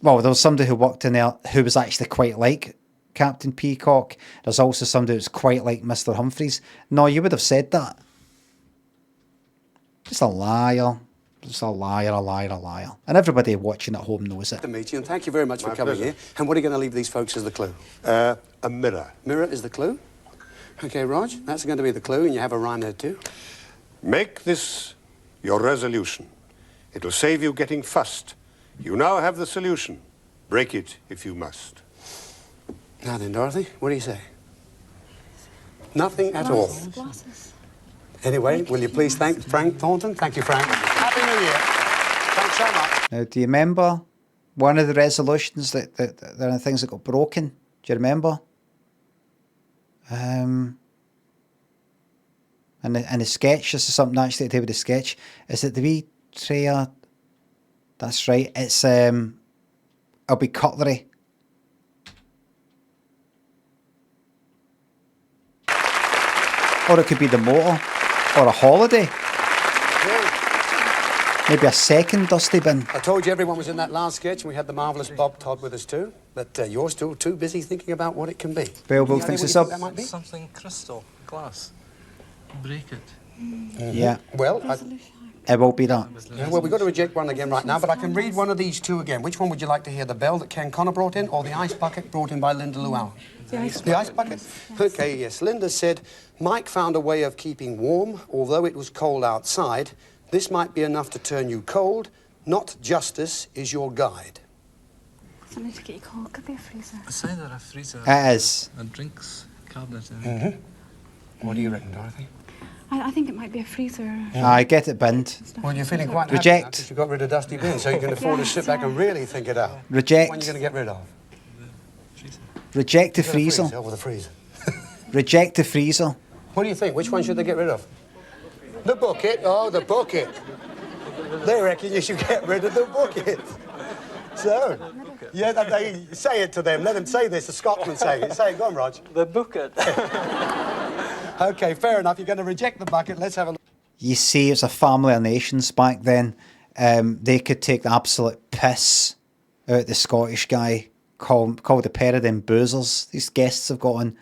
well, there was somebody who worked in there who was actually quite like Captain Peacock. There's also somebody who's quite like Mr. Humphreys. No, you would have said that. Just a liar. Just a liar, a liar, a liar. And everybody watching at home knows it. To meet you, and thank you very much for coming here. And what are you going to leave these folks as the clue? A mirror. Mirror is the clue? Okay, Rog, that's going to be the clue, and you have a rhyme there too. Make this your resolution. It'll save you getting fussed. You now have the solution. Break it if you must. Now then, Dorothy, what do you say? Nothing at all. Glasses. Anyway, will you please thank Frank Thornton? Thank you, Frank. Happy New Year. Thanks so much. Now, do you remember one of the resolutions that there are things that got broken? Do you remember? And the sketch, this is something actually to do with the sketch. Is it the wee tray? That's right. It's it'll be cutlery. Or it could be the motor, or a holiday. Maybe a second dusty bin. I told you everyone was in that last sketch, and we had the marvellous Bob Todd with us too. But you're still too busy thinking about what it can be. Bill thinks it's up. Something crystal, glass. Break it. Yeah. Well, it will be that. Yeah, well, we've got to reject one again right now, but I can read one of these two again. Which one would you like to hear? The bell that Ken Connor brought in, or the ice bucket brought in by Linda Llewellyn? The ice bucket? Yes. Okay, yes. Linda said, Mike found a way of keeping warm, although it was cold outside. This might be enough to turn you cold. Not justice is your guide. Something to get you cold. Could be a freezer. It's either a freezer. It is. A drinks cabinet. What do you reckon, Dorothy? I think it might be a freezer. I get it binned. Well, you're feeling quite Reject. happy because you got rid of Dusty Bin, so you can afford to sit back and really think it out. Reject. What are you going to get rid of? Reject the You've got a freezer. freezer. Oh, the freezer. Reject the freezer. What do you think? Which one should they get rid of? The bucket. Oh, the bucket. They reckon you should get rid of the bucket. So, yeah, they say it to them. Let them say this. The Scotsman say it. Say it. Go on, Rog. The bucket. Okay, fair enough. You're going to reject the bucket. Let's have a look. You see, it's a family of nations back then. They could take the absolute piss out the Scottish guy called the pair of them boozers. These guests have got on,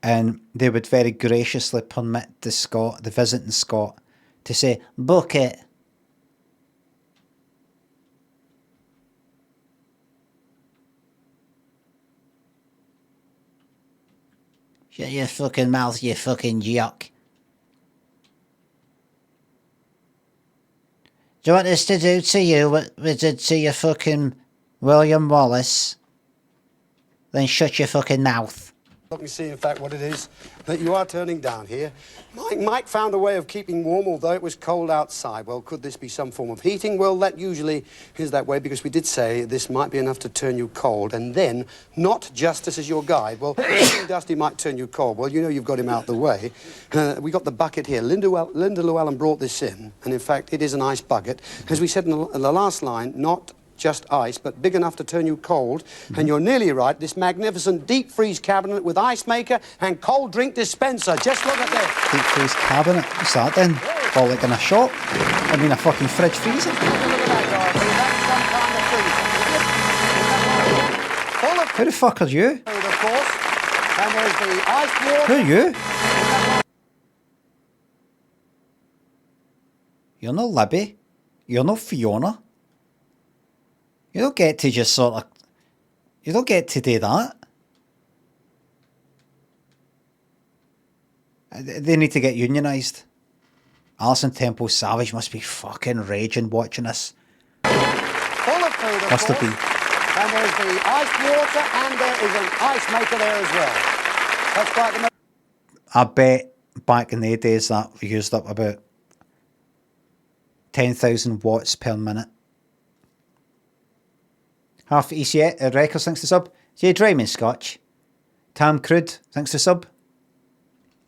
and they would very graciously permit the visiting Scot, to say bucket. Shut your fucking mouth, you fucking jock. Do you want us to do to you what we did to your fucking William Wallace? Then shut your fucking mouth. Let me see, in fact, what it is that you are turning down here. Mike found a way of keeping warm, although it was cold outside. Well, could this be some form of heating? Well, that usually is that way, because we did say this might be enough to turn you cold, and then not justice as your guide. Well, Dusty might turn you cold. Well, you know you've got him out the way. We got the bucket here. Linda Llewellyn brought this in, and in fact, it is an ice bucket. As we said in the last line, not just ice, but big enough to turn you cold. And you're nearly right, this magnificent deep freeze cabinet with ice maker and cold drink dispenser. Just look at this. Deep freeze cabinet? What's that then? Or like in a shop? I mean a fucking fridge freezer? Who the fuck are you? Of course. And there's the ice water. Who are you? You're not Libby. You're not Fiona. You don't get to just sort of... You don't get to do that. They need to get unionised. Alison Temple Savage must be fucking raging watching this. Full of food, of Must have course. been. And there's the ice water, and there is an ice maker there as well. That's quite the... I bet back in the days that we used up about 10,000 watts per minute. Half EC Records thanks to sub. Jay Drayman Scotch. Tam Crude thanks to sub.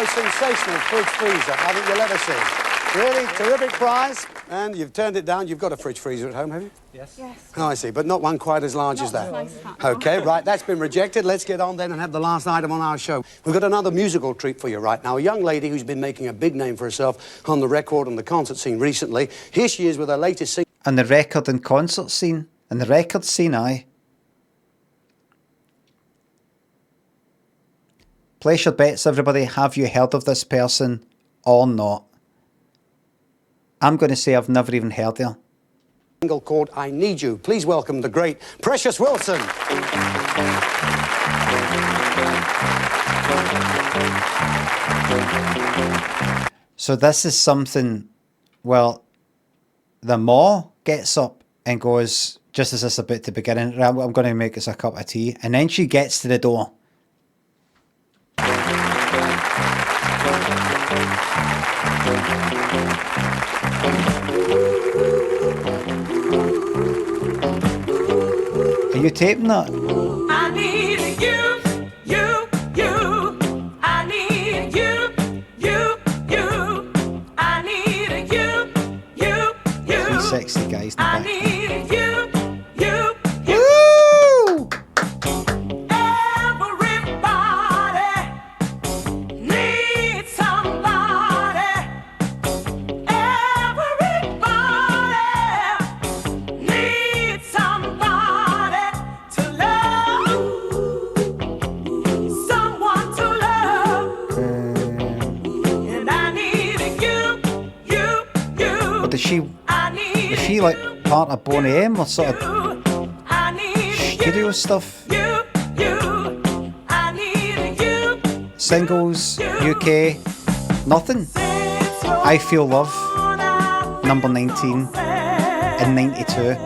A sensational fridge freezer, I think you'll ever see. Really terrific prize, and you've turned it down. You've got a fridge freezer at home, have you? Yes. Oh, I see, but not one quite as large as that. Okay, right, that's been rejected. Let's get on then and have the last item on our show. We've got another musical treat for you right now. A young lady who's been making a big name for herself on the record and the concert scene recently. Here she is with her latest single. On the record and concert scene. On the record scene, aye. Place your bets, everybody. Have you heard of this person or not? I'm going to say I've never even heard her. Single called I Need You. Please welcome the great Precious Wilson. So this is something, well, the ma gets up and goes, just as it's about to begin, I'm going to make us a cup of tea. And then she gets to the door. Are you taping that? I need you, you, you. I need you, you, you. I need you, you, you. Three sexy guys in the I back. need you, you, you. Woo! Everybody needs somebody. Everybody needs somebody to love. Someone to love. And I need you, you, you. But is she like part of Boney M or sort of studio stuff? Singles, UK, nothing. I Feel Love, number 19 in 92.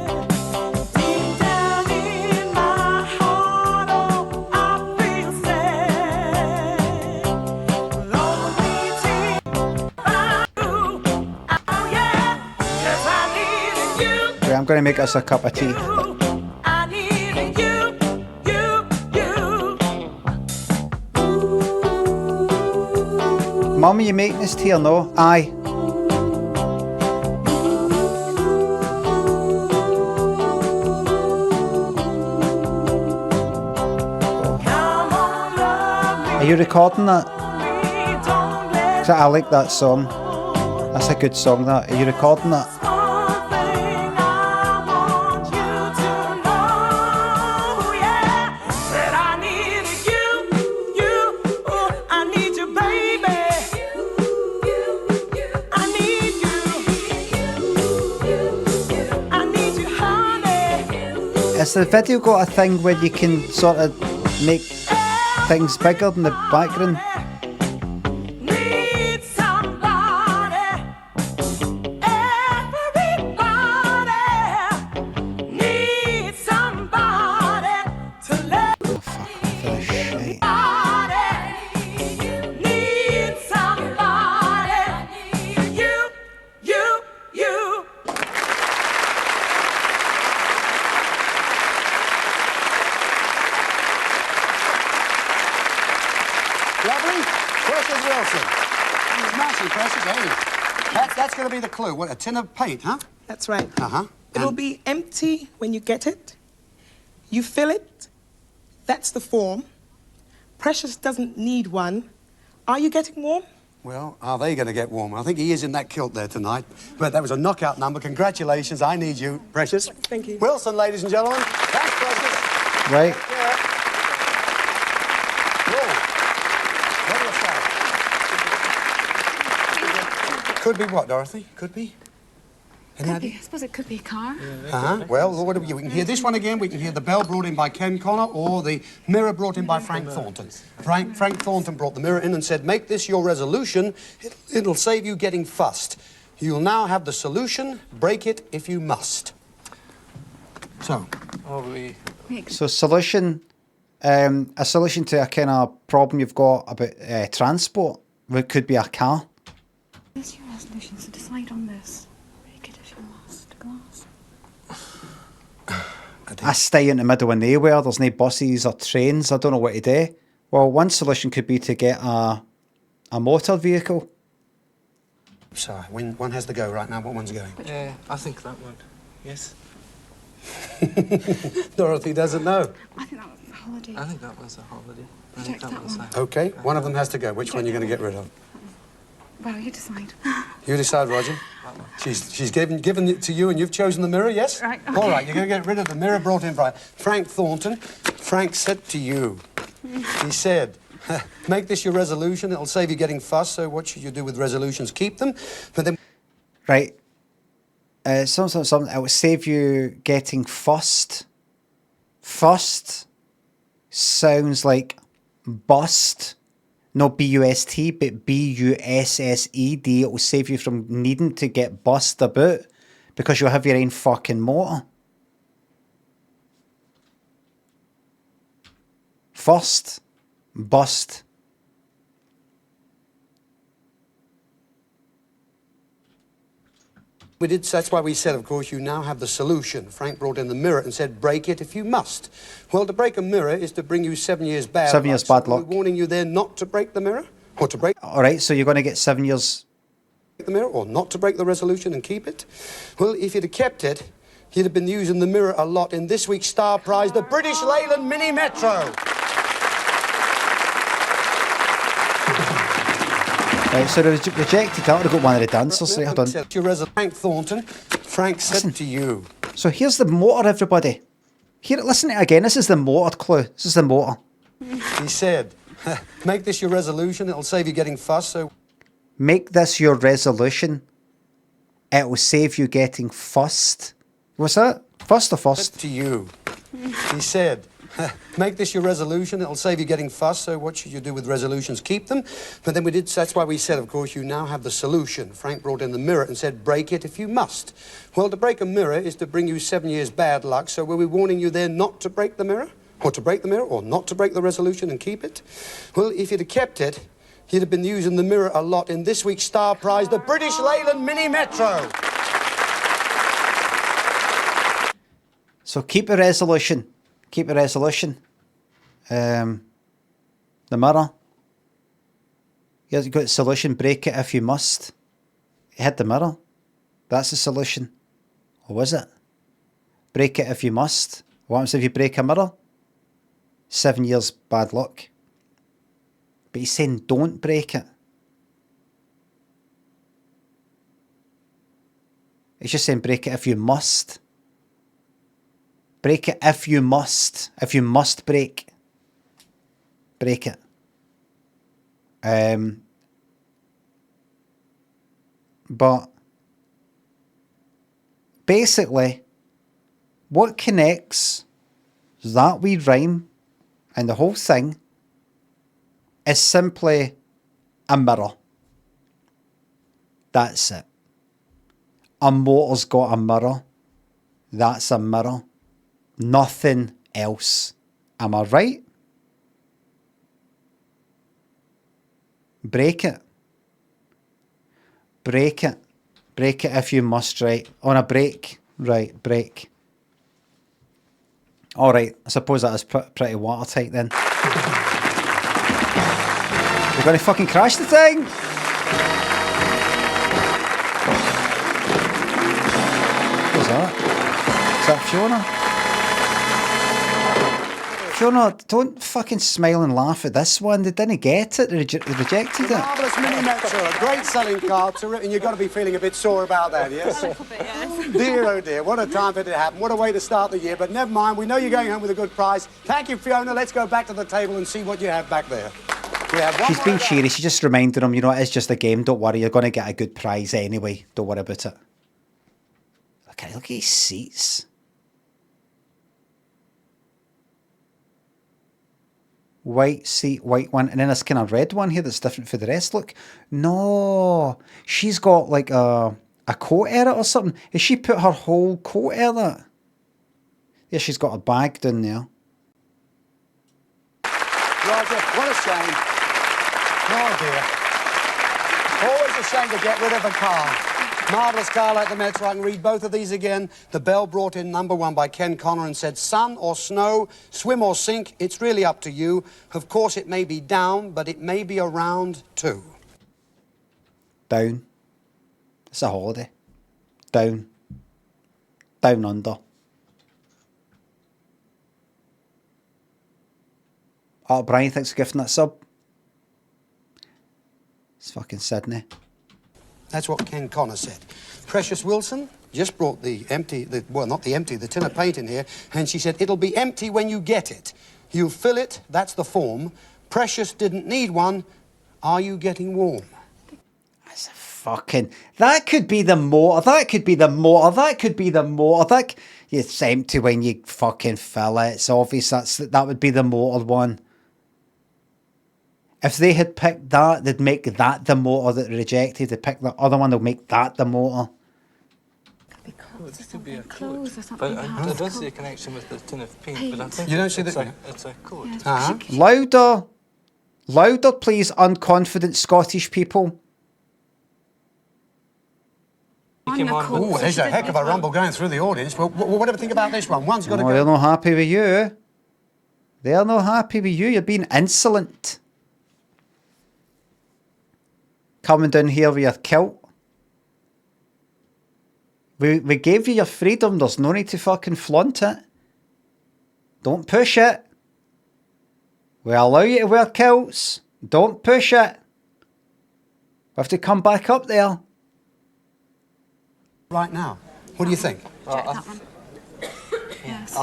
Right, I'm going to make us a cup of tea. Mum, are you making this tea or no? Aye. Are you recording that? 'Cause I like that song. That's a good song, that. Are you recording that? Has the video got a thing where you can sort of make things bigger in the background? Lovely. Precious Wilson. Nicely precious, ain't it? That's going to be the clue. What, a tin of paint, huh? That's right. Uh-huh. It'll be empty when you get it. You fill it. That's the form. Precious doesn't need one. Are you getting warm? Well, are they going to get warm? I think he is in that kilt there tonight. But that was a knockout number. Congratulations. I Need You, Precious. Thank you. Wilson, ladies and gentlemen. Thanks, Precious. Right. Could be what, Dorothy? Could be? Could be. I suppose it could be a car. Uh-huh. Well, what do we can hear this one again. We can hear the bell brought in by Ken Connor or the mirror brought in by Frank Thornton. Frank Thornton brought the mirror in and said, make this your resolution. It'll save you getting fussed. You'll now have the solution. Break it if you must. So. So solution, a solution to a kind of problem you've got about transport. It could be a car. What's your resolution? So decide on this. Break it if you must. Glass. I stay in the middle of nowhere. There's no buses or trains. I don't know what to do. Well, one solution could be to get a motor vehicle. Sorry, one has to go right now. What one's going? I think that one. Yes. Dorothy doesn't know. I think that was a holiday. I think that was a holiday. I Reject think that was one. Okay, one of them has to go. Which one are you going to get rid of? Well, you decide. You decide, Roger. She's given it to you, and you've chosen the mirror, yes? Right, okay. All right, you're going to get rid of the mirror brought in by Frank Thornton. Frank said to you, he said, make this your resolution. It'll save you getting fussed, so what should you do with resolutions? Keep them, but then... Right. Something. It will save you getting fussed. Fussed sounds like bust. Not B-U-S-T, but B-U-S-S-E-D. It will save you from needing to get bussed about because you'll have your own fucking motor. Fussed. Bust. We did, that's why we said, of course, you now have the solution. Frank brought in the mirror and said, break it if you must. Well, to break a mirror is to bring you 7 years bad luck. 7 years bad luck. Are we warning you there not to break the mirror? Or to break... All right, so you're going to get 7 years... ...the mirror, or not to break the resolution and keep it? Well, if you'd have kept it, you'd have been using the mirror a lot in this week's Star Prize, the British Leyland Mini Metro. Right, so they rejected that. I've got one of the dancers. Right, hold on. Frank Thornton. Frank said to you. So here's the motor, everybody. Here, listen to it again. This is the motor clue. This is the motor. He said, make this your resolution. It'll save you getting fussed. So make this your resolution. It will save you getting fussed. What's that? Fussed or fussed? To you. He said, make this your resolution. It'll save you getting fussed. So what should you do with resolutions? Keep them. But then we did, that's why we said, of course, you now have the solution. Frank brought in the mirror and said, break it if you must. Well, to break a mirror is to bring you 7 years bad luck. So were we warning you there not to break the mirror? Or to break the mirror? Or not to break the resolution and keep it? Well, if you'd have kept it, you'd have been using the mirror a lot in this week's Star Prize, the British Leyland Mini Metro. So keep a resolution. Keep a resolution. The mirror. You've got the solution. Break it if you must. You hit the mirror. That's the solution. Or was it? Break it if you must. What happens if you break a mirror? 7 years bad luck. But he's saying don't break it. He's just saying break it if you must. Break it if you must. If you must break. Break it. But basically, what connects that wee rhyme and the whole thing is simply a mirror. That's it. A motor's got a mirror. That's a mirror. Nothing else. Am I right? Break it. Break it. Break it if you must, right? On a break. Right, break. Alright, I suppose that is pretty watertight then. We're going to fucking crash the thing! What's that? Is that Fiona? Fiona, don't fucking smile and laugh at this one. They didn't get it. They rejected it. Marvellous Mini Metro, a great selling car, and you've got to be feeling a bit sore about that, yes? A little bit, yes. Dear, oh dear, what a time for it to happen. What a way to start the year, but never mind. We know you're going home with a good prize. Thank you, Fiona. Let's go back to the table and see what you have back there. We have one. She's been cheery. She just reminded him, you know, it's just a game. Don't worry. You're going to get a good prize anyway. Don't worry about it. Okay, look at his seats. White seat, white one, and then this kind of red one here that's different for the rest. Look, no, she's got like a coat in it or something. Has she put her whole coat in it? Yeah, she's got a bag down there. Roger, what a shame. Oh dear. Always a shame to get rid of a car. Marvellous car like the Metro. I can read both of these again. The Bell brought in #1 by Ken Connor and said, sun or snow, swim or sink, it's really up to you. Of course, it may be down, but it may be around too. Down. It's a holiday. Down. Down under. Oh, Brian thinks of gifting that sub. It's fucking Sydney. That's what Ken Connor said. Precious Wilson just brought the tin of paint in here, and she said, it'll be empty when you get it. You'll fill it, that's the form. Precious didn't need one. Are you getting warm? That's a fucking... That could be the motor. That could be the motor. That could be the motor. It's empty when you fucking fill it. It's obvious that would be the motor one. If they had picked that, they'd make that the motor that rejected. They pick the other one, they'll make that the motor. This could be a cord. But I don't see a connection with the tin of paint, but I think you don't see it's a cord. Louder. Louder, please, unconfident Scottish people. Oh, there's a heck of a rumble going through the audience. Well, what do we think about this one? One's got to go. They're not happy with you. They're not happy with you. You're being insolent. Coming down here with your kilt. We gave you your freedom. There's no need to fucking flaunt it. Don't push it. We allow you to wear kilts. Don't push it. We have to come back up there. Right now. What do you think? Yes.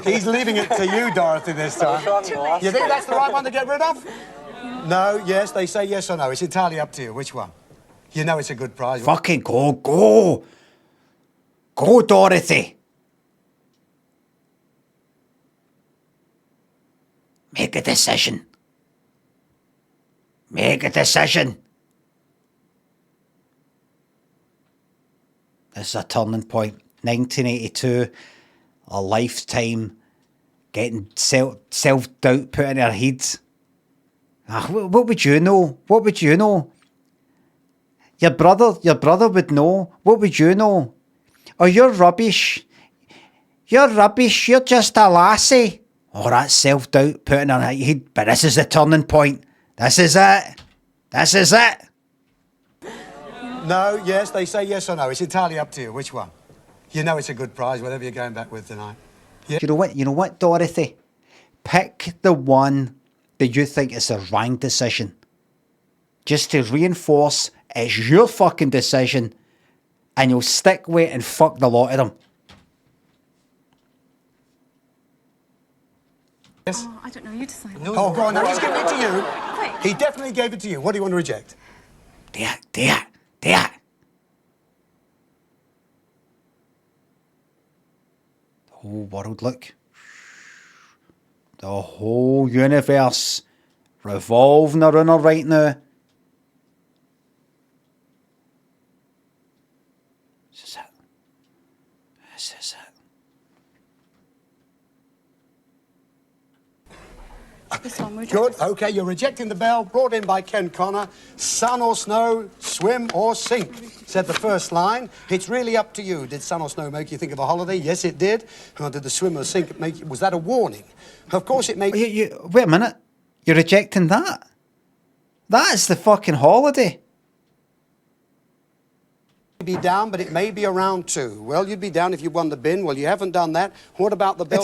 He's leaving it to you, Dorothy, this time. You think that's the right one to get rid of? No, yes, they say yes or no. It's entirely up to you. Which one? You know it's a good prize. Fucking go, go. Go, Dorothy. Make a decision. Make a decision. This is a turning point. 1982. A lifetime getting self-doubt put in our heads. What would you know? What would you know? Your brother would know. What would you know? Oh, you're rubbish. You're rubbish. You're just a lassie. Oh, that's self-doubt put in our head. But this is the turning point. This is it. This is it. No, yes, they say yes or no. It's entirely up to you. Which one? You know it's a good prize, whatever you're going back with tonight. Yeah. You know what, Dorothy? Pick the one that you think is the wrong decision. Just to reinforce it's your fucking decision, and you'll stick with it and fuck the lot of them. Yes? Oh, I don't know. You decide. Oh, go on. Now he's giving it to you. Quick. He definitely gave it to you. What do you want to reject? There. The whole world, look. The whole universe revolving around her right now. This is it. This is it. Good. Okay, you're rejecting the bell brought in by Ken Connor. Sun or snow, swim or sink, said the first line. It's really up to you. Did sun or snow make you think of a holiday? Yes, it did. Or did the swim or sink make you... Was that a warning? Of course it made... Wait a minute. You're rejecting that? That is the fucking holiday. Be down, but it may be around too. Well, you'd be down if you won the bin. Well, you haven't done that. What about the bell?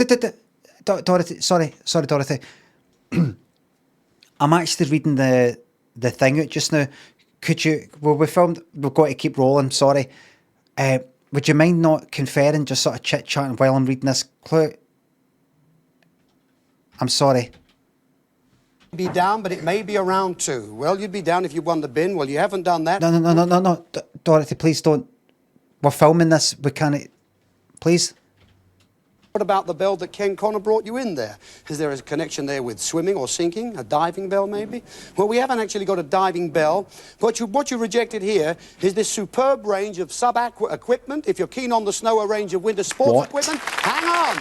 Dorothy, sorry, Dorothy. I'm actually reading the thing out just now. Could you... Well, we've got to keep rolling, sorry. Would you mind not conferring, just sort of chit-chatting while I'm reading this clue? I'm sorry. Be down, but it may be around too. Well, you'd be down if you won the bin. Well, you haven't done that. No. Dorothy, please don't. We're filming this. We can't... Please. What about the bell that Ken Connor brought you in there? Is there a connection there with swimming or sinking? A diving bell, maybe? Well, we haven't actually got a diving bell. But what you rejected here is this superb range of sub-aqua equipment. If you're keen on the snow, a range of winter sports equipment. Hang on.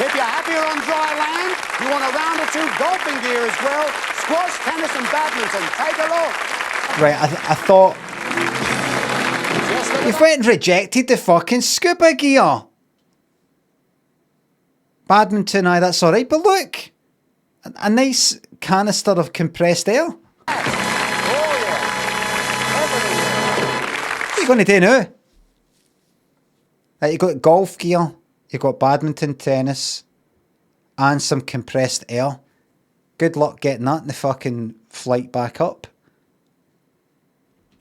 If you're happier on dry land, you want a round or two golfing gear as well. Squash, tennis and badminton. Take a look. Right, I thought... You've went and rejected the fucking scuba gear. Badminton, aye, that's alright, but look, a nice canister of compressed air. you going to do now? You got golf gear, you got badminton, tennis, and some compressed air. Good luck getting that in the fucking flight back up.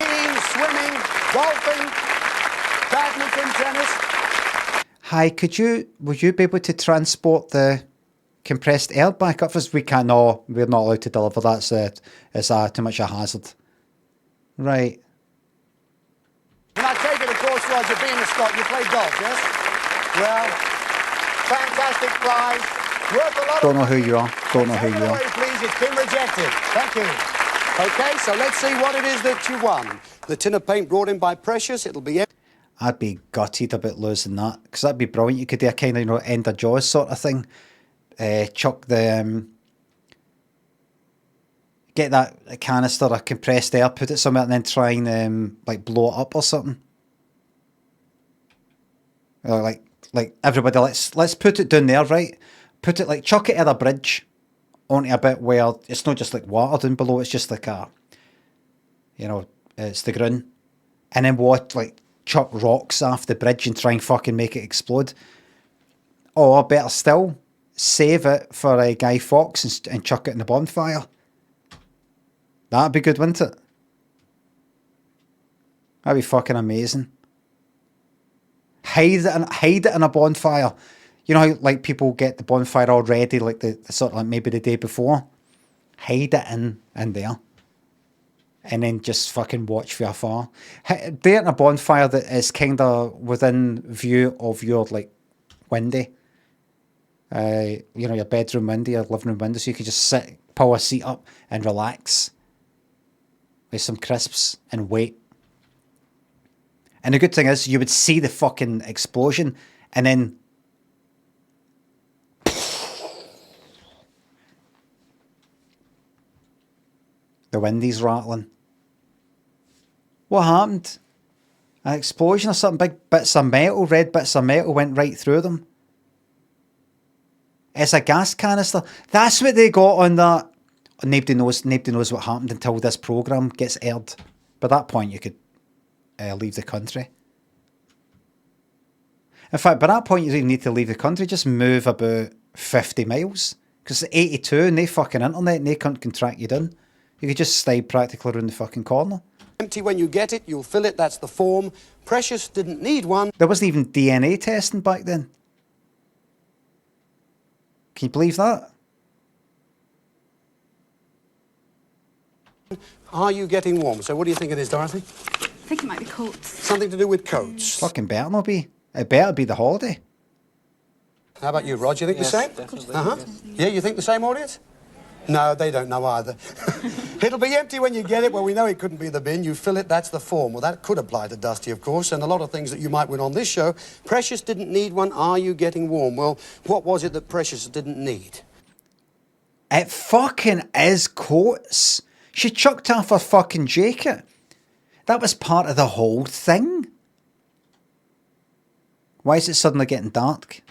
Swimming, golfing, badminton, tennis. Hi, would you be able to transport the compressed air back up? We can't. No, we're not allowed to deliver that. It's too much a hazard. Right. And I take it, of course, Roger, being a Scot, you play golf, yes? Well, fantastic prize. Worth a lot. Don't know who you are. Don't know who you are. Please, it's been rejected. Thank you. Okay, so let's see what it is that you won. The tin of paint brought in by Precious. It'll be... I'd be gutted about losing that, because that'd be brilliant. You could do a kind of, end of Jaws sort of thing. Chuck the... get that canister of compressed air, put it somewhere, and then try and like blow it up or something. Or like everybody, let's put it down there, right? Put it like chuck it at a bridge onto a bit where it's not just like water down below, it's just like a, it's the ground, and then like chuck rocks off the bridge and try and fucking make it explode. Or better still, save it for Guy Fawkes and chuck it in the bonfire. That'd be good, wouldn't it? That'd be fucking amazing. Hide it in a bonfire. You know how like people get the bonfire all ready, like the sort of like maybe the day before? Hide it in there. And then just fucking watch from afar. Do it in a bonfire that is kind of within view of your like window. Your bedroom window, your living room window, so you could just sit, pull a seat up and relax with some crisps and wait. And the good thing is you would see the fucking explosion and then the windy's rattling. What happened? An explosion or something? Big bits of metal, red bits of metal went right through them. It's a gas canister. That's what they got on that. Nobody knows what happened until this programme gets aired. By that point, you could leave the country. In fact, by that point, you don't even need to leave the country. Just move about 50 miles. Because it's 82 and they fucking internet and they can't track you down. You could just stay practically around the fucking corner. Empty when you get it, you'll fill it, that's the form. Precious didn't need one. There wasn't even DNA testing back then. Can you believe that? Are you getting warm? So what do you think it is, Dorothy? I think it might be coats. Something to do with coats. Fucking better not be. It better be the holiday. How about you, Rod? You think the same? Definitely. Yeah, you think the same, audience? No, they don't know either. It'll be empty when you get it. Well, we know it couldn't be the bin. You fill it, that's the form. Well, that could apply to Dusty, of course, and a lot of things that you might win on this show. Precious didn't need one. Are you getting warm? Well, what was it that Precious didn't need? It fucking is coats. She chucked off her fucking jacket. That was part of the whole thing. Why is it suddenly getting dark?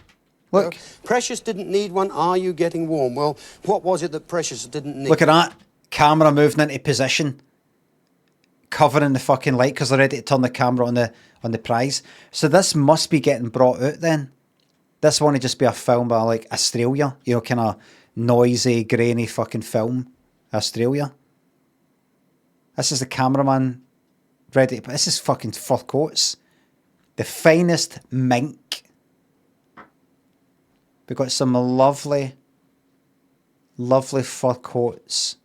Look. Precious didn't need one. Are you getting warm? Well, what was it that Precious didn't need? Look at that. Camera moving into position. Covering the fucking light because they're ready to turn the camera on the prize. So this must be getting brought out then. This won't just be a film by like Australia. Kind of noisy, grainy fucking film. Australia. This is the cameraman ready. But this is fucking fur coats. The finest mink. We've got some lovely, lovely fur coats.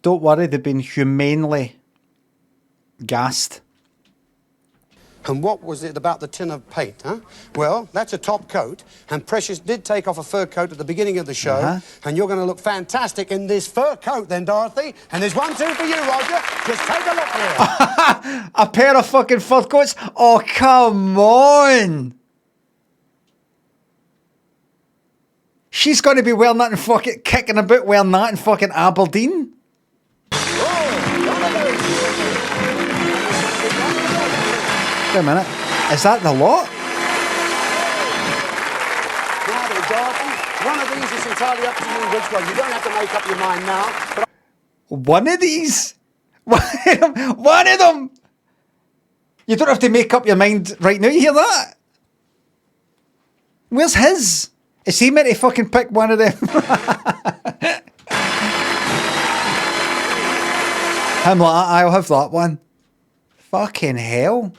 Don't worry, they've been humanely gassed. And what was it about the tin of paint, huh? Well, that's a top coat, and Precious did take off a fur coat at the beginning of the show, and you're going to look fantastic in this fur coat then, Dorothy. And there's 1, 2 for you, Roger. Just take a look here. A pair of fucking fur coats? Oh, come on! She's going to be wearing that and fucking kicking about wearing that in fucking Aberdeen? Wait a minute. Is that the lot? Now then, Dorothy, one of these is entirely up to you which one. You don't have to make up your mind now. But One of these. One of them. You don't have to make up your mind right now. You hear that? Where's his? Is he meant to fucking pick one of them? I'm like, I'll have that one. Fucking hell.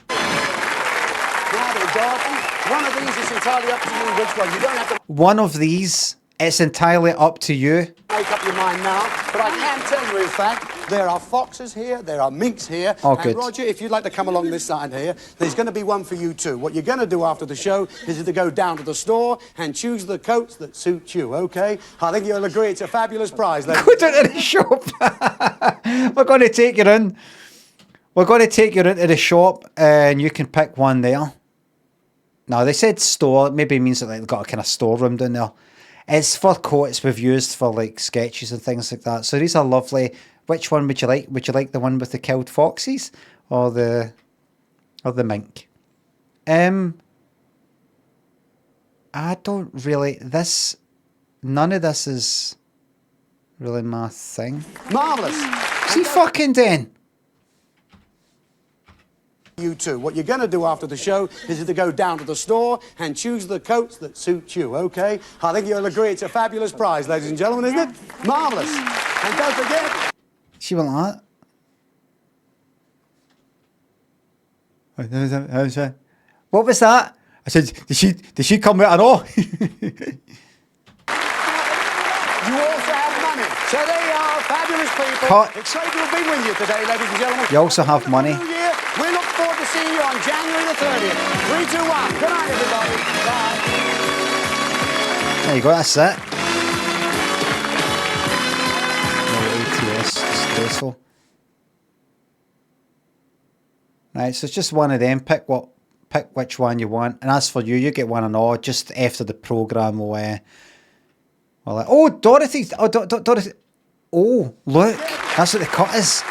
One of these is entirely up to you. Which one? You don't have to One of these, it's entirely up to you. make up your mind now. But I can tell you, in fact, there are foxes here, there are minks here. Oh, and good. Roger, if you'd like to come along this side here, there's going to be one for you too. What you're going to do after the show is to go down to the store and choose the coats that suit you, okay? I think you'll agree it's a fabulous prize. Go down to the shop. We're going to take you in. We're going to take you into the shop and you can pick one there. Now, they said store. It maybe means that they've got a kind of storeroom down there. It's for coats we've used for like sketches and things like that. So these are lovely. Which one would you like? Would you like the one with the killed foxes or the mink? I don't really. None of this is really my thing. Marvellous. Is he fucking doing? You too. What you're going to do after the show is to go down to the store and choose the coats that suit you, okay? I think you'll agree it's a fabulous prize, ladies and gentlemen, isn't it? Marvellous. And don't forget... She went like that. What was that? I said, did she come out? I know. You also have money. So there you are, fabulous people. Cut. It's great to have been with you today, ladies and gentlemen. You also have money. New Year. We look forward to seeing you on January the 30th. 3, 2, 1. Good night, everybody. Bye. There you go, that's it. No ATS, disgraceful. Right, so it's just one of them. Pick which one you want. And as for you, you get one and all. Just after the programme will oh, Dorothy! Oh, Dorothy! Oh, look! That's what the cut is.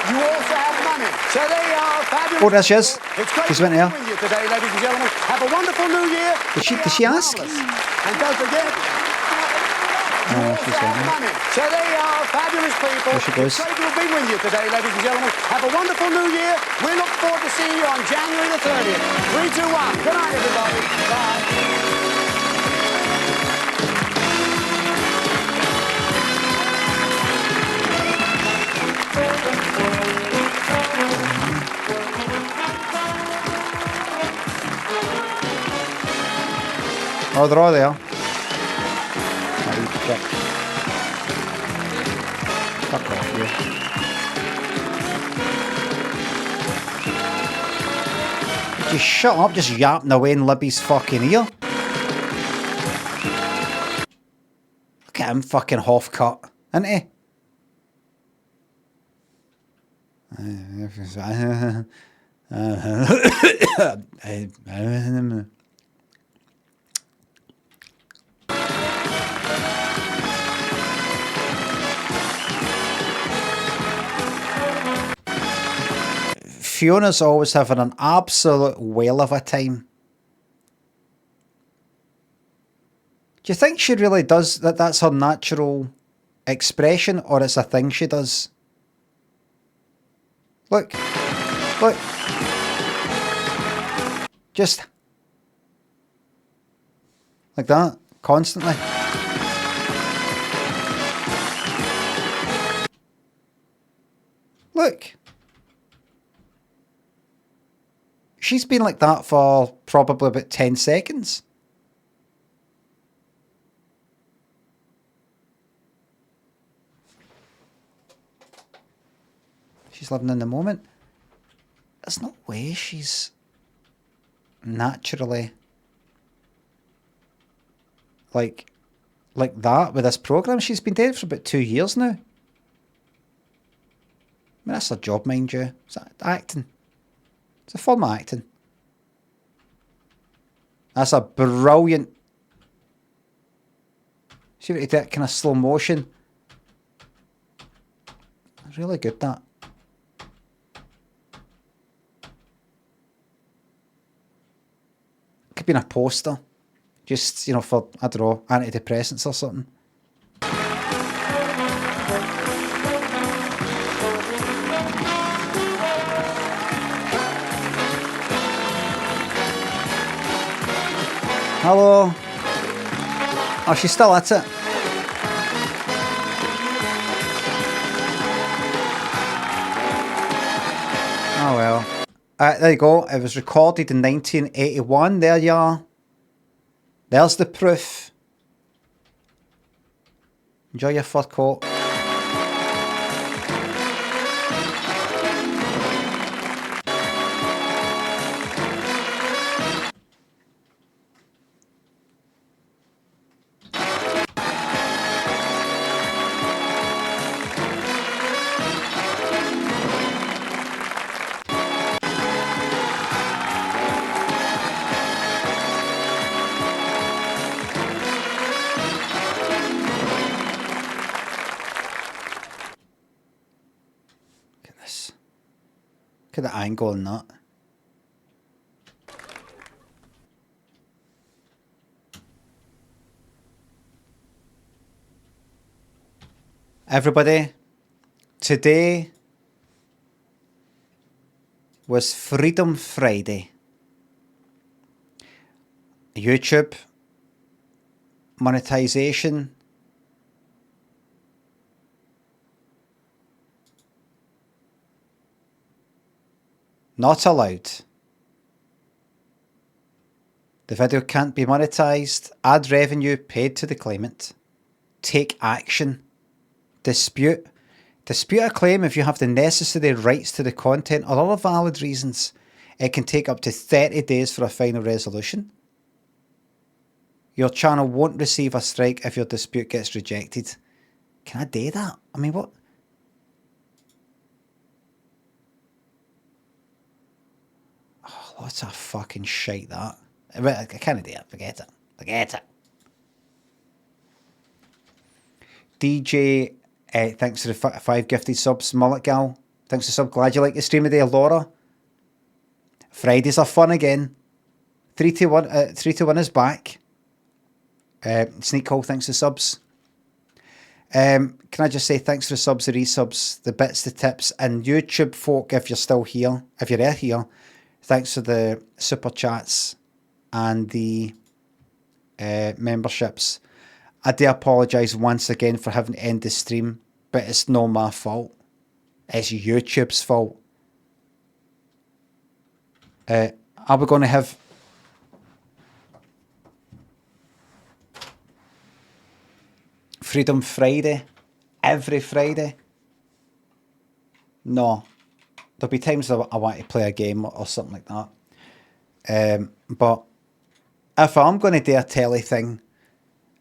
You also have money. So there you are, fabulous. Oh, there she is. It's great She's to went be there. with you today, ladies and gentlemen. Have a wonderful New Year. Did she ask? And don't forget. Oh, she's went there. Money. So there you are, fabulous people. There she goes. It's great to have been with you today, ladies and gentlemen. Have a wonderful New Year. We look forward to seeing you on January the 30th. 3, 2, 1. Good night, everybody. Bye. Oh, they're all there. Bloody prick. Fuck off, you. Just shut up, just yapping away in Libby's fucking ear. Look at him fucking half cut, isn't he? Fiona's always having an absolute whale of a time. Do you think she really does that? That's her natural expression, or it's a thing she does? Look. Look. Just like that, constantly. Look. She's been like that for probably about 10 seconds. She's living in the moment. There's no way she's naturally like that with this programme. She's been dead for about 2 years now. I mean, that's her job, mind you. It's acting. It's a form of acting. That's a brilliant. See what he did, kind of slow motion. Really good, that. Could be in a poster. Just, you know, for, I don't know, antidepressants or something. Hello. Oh, she's still at it. Oh well. There you go. It was recorded in 1981. There you are. There's the proof. Enjoy your fur coat. Look at the angle on that. Everybody, today was Freedom Friday. YouTube monetization not allowed. The video can't be monetized. Ad revenue paid to the claimant. Take action. Dispute. Dispute a claim if you have the necessary rights to the content or other valid reasons. It can take up to 30 days for a final resolution. Your channel won't receive a strike if your dispute gets rejected. Can I do that? I mean, what? Oh, lots of fucking shite, that. I can't do it. Forget it. Forget it. DJ, thanks for the 5 gifted subs. Mullet Gal, thanks for the sub. Glad you like the stream today. Laura, Fridays are fun again. 321 is back. Sneak Hole, thanks for subs. Can I just say thanks for the subs, the resubs, the bits, the tips, and YouTube folk, if you're still here, if you're here, thanks for the super chats and the memberships. I do apologise once again for having to end the stream, but it's not my fault. It's YouTube's fault. Are we going to have Freedom Friday every Friday? No. There'll be times I want to play a game or something like that. But if I'm going to do a telly thing,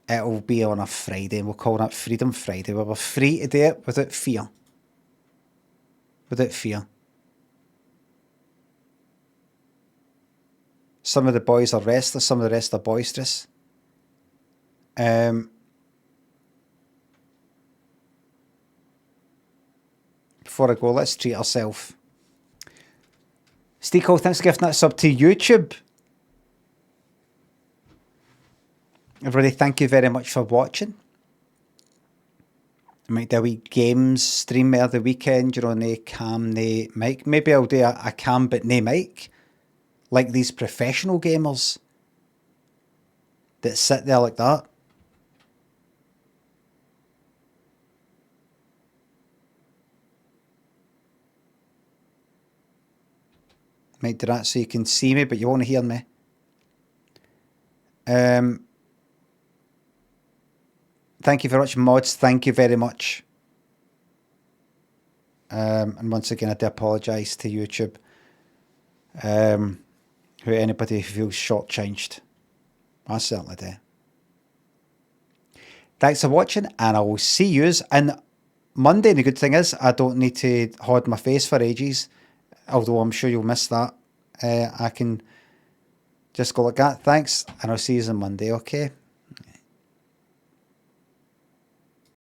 it'll be on a Friday. We'll call that Freedom Friday, where we're free to do it without fear. Without fear. Some of the boys are restless, some of the rest are boisterous. Before I go, let's treat ourselves. Steeko, thanks for gifting that sub to YouTube. Everybody, thank you very much for watching. I might do a wee games stream there the weekend, you know, nae cam, nae mic. Maybe I'll do a cam but nae mic. Like these professional gamers that sit there like that. Might do that so you can see me, but you won't hear me. Thank you very much, mods. Thank you very much. And once again, I do apologise to YouTube. Who anybody who feels shortchanged. I certainly do. Thanks for watching, and I will see yous on Monday. And the good thing is, I don't need to hide my face for ages. Although I'm sure you'll miss that. I can just go like that. Thanks, and I'll see you on Monday, okay?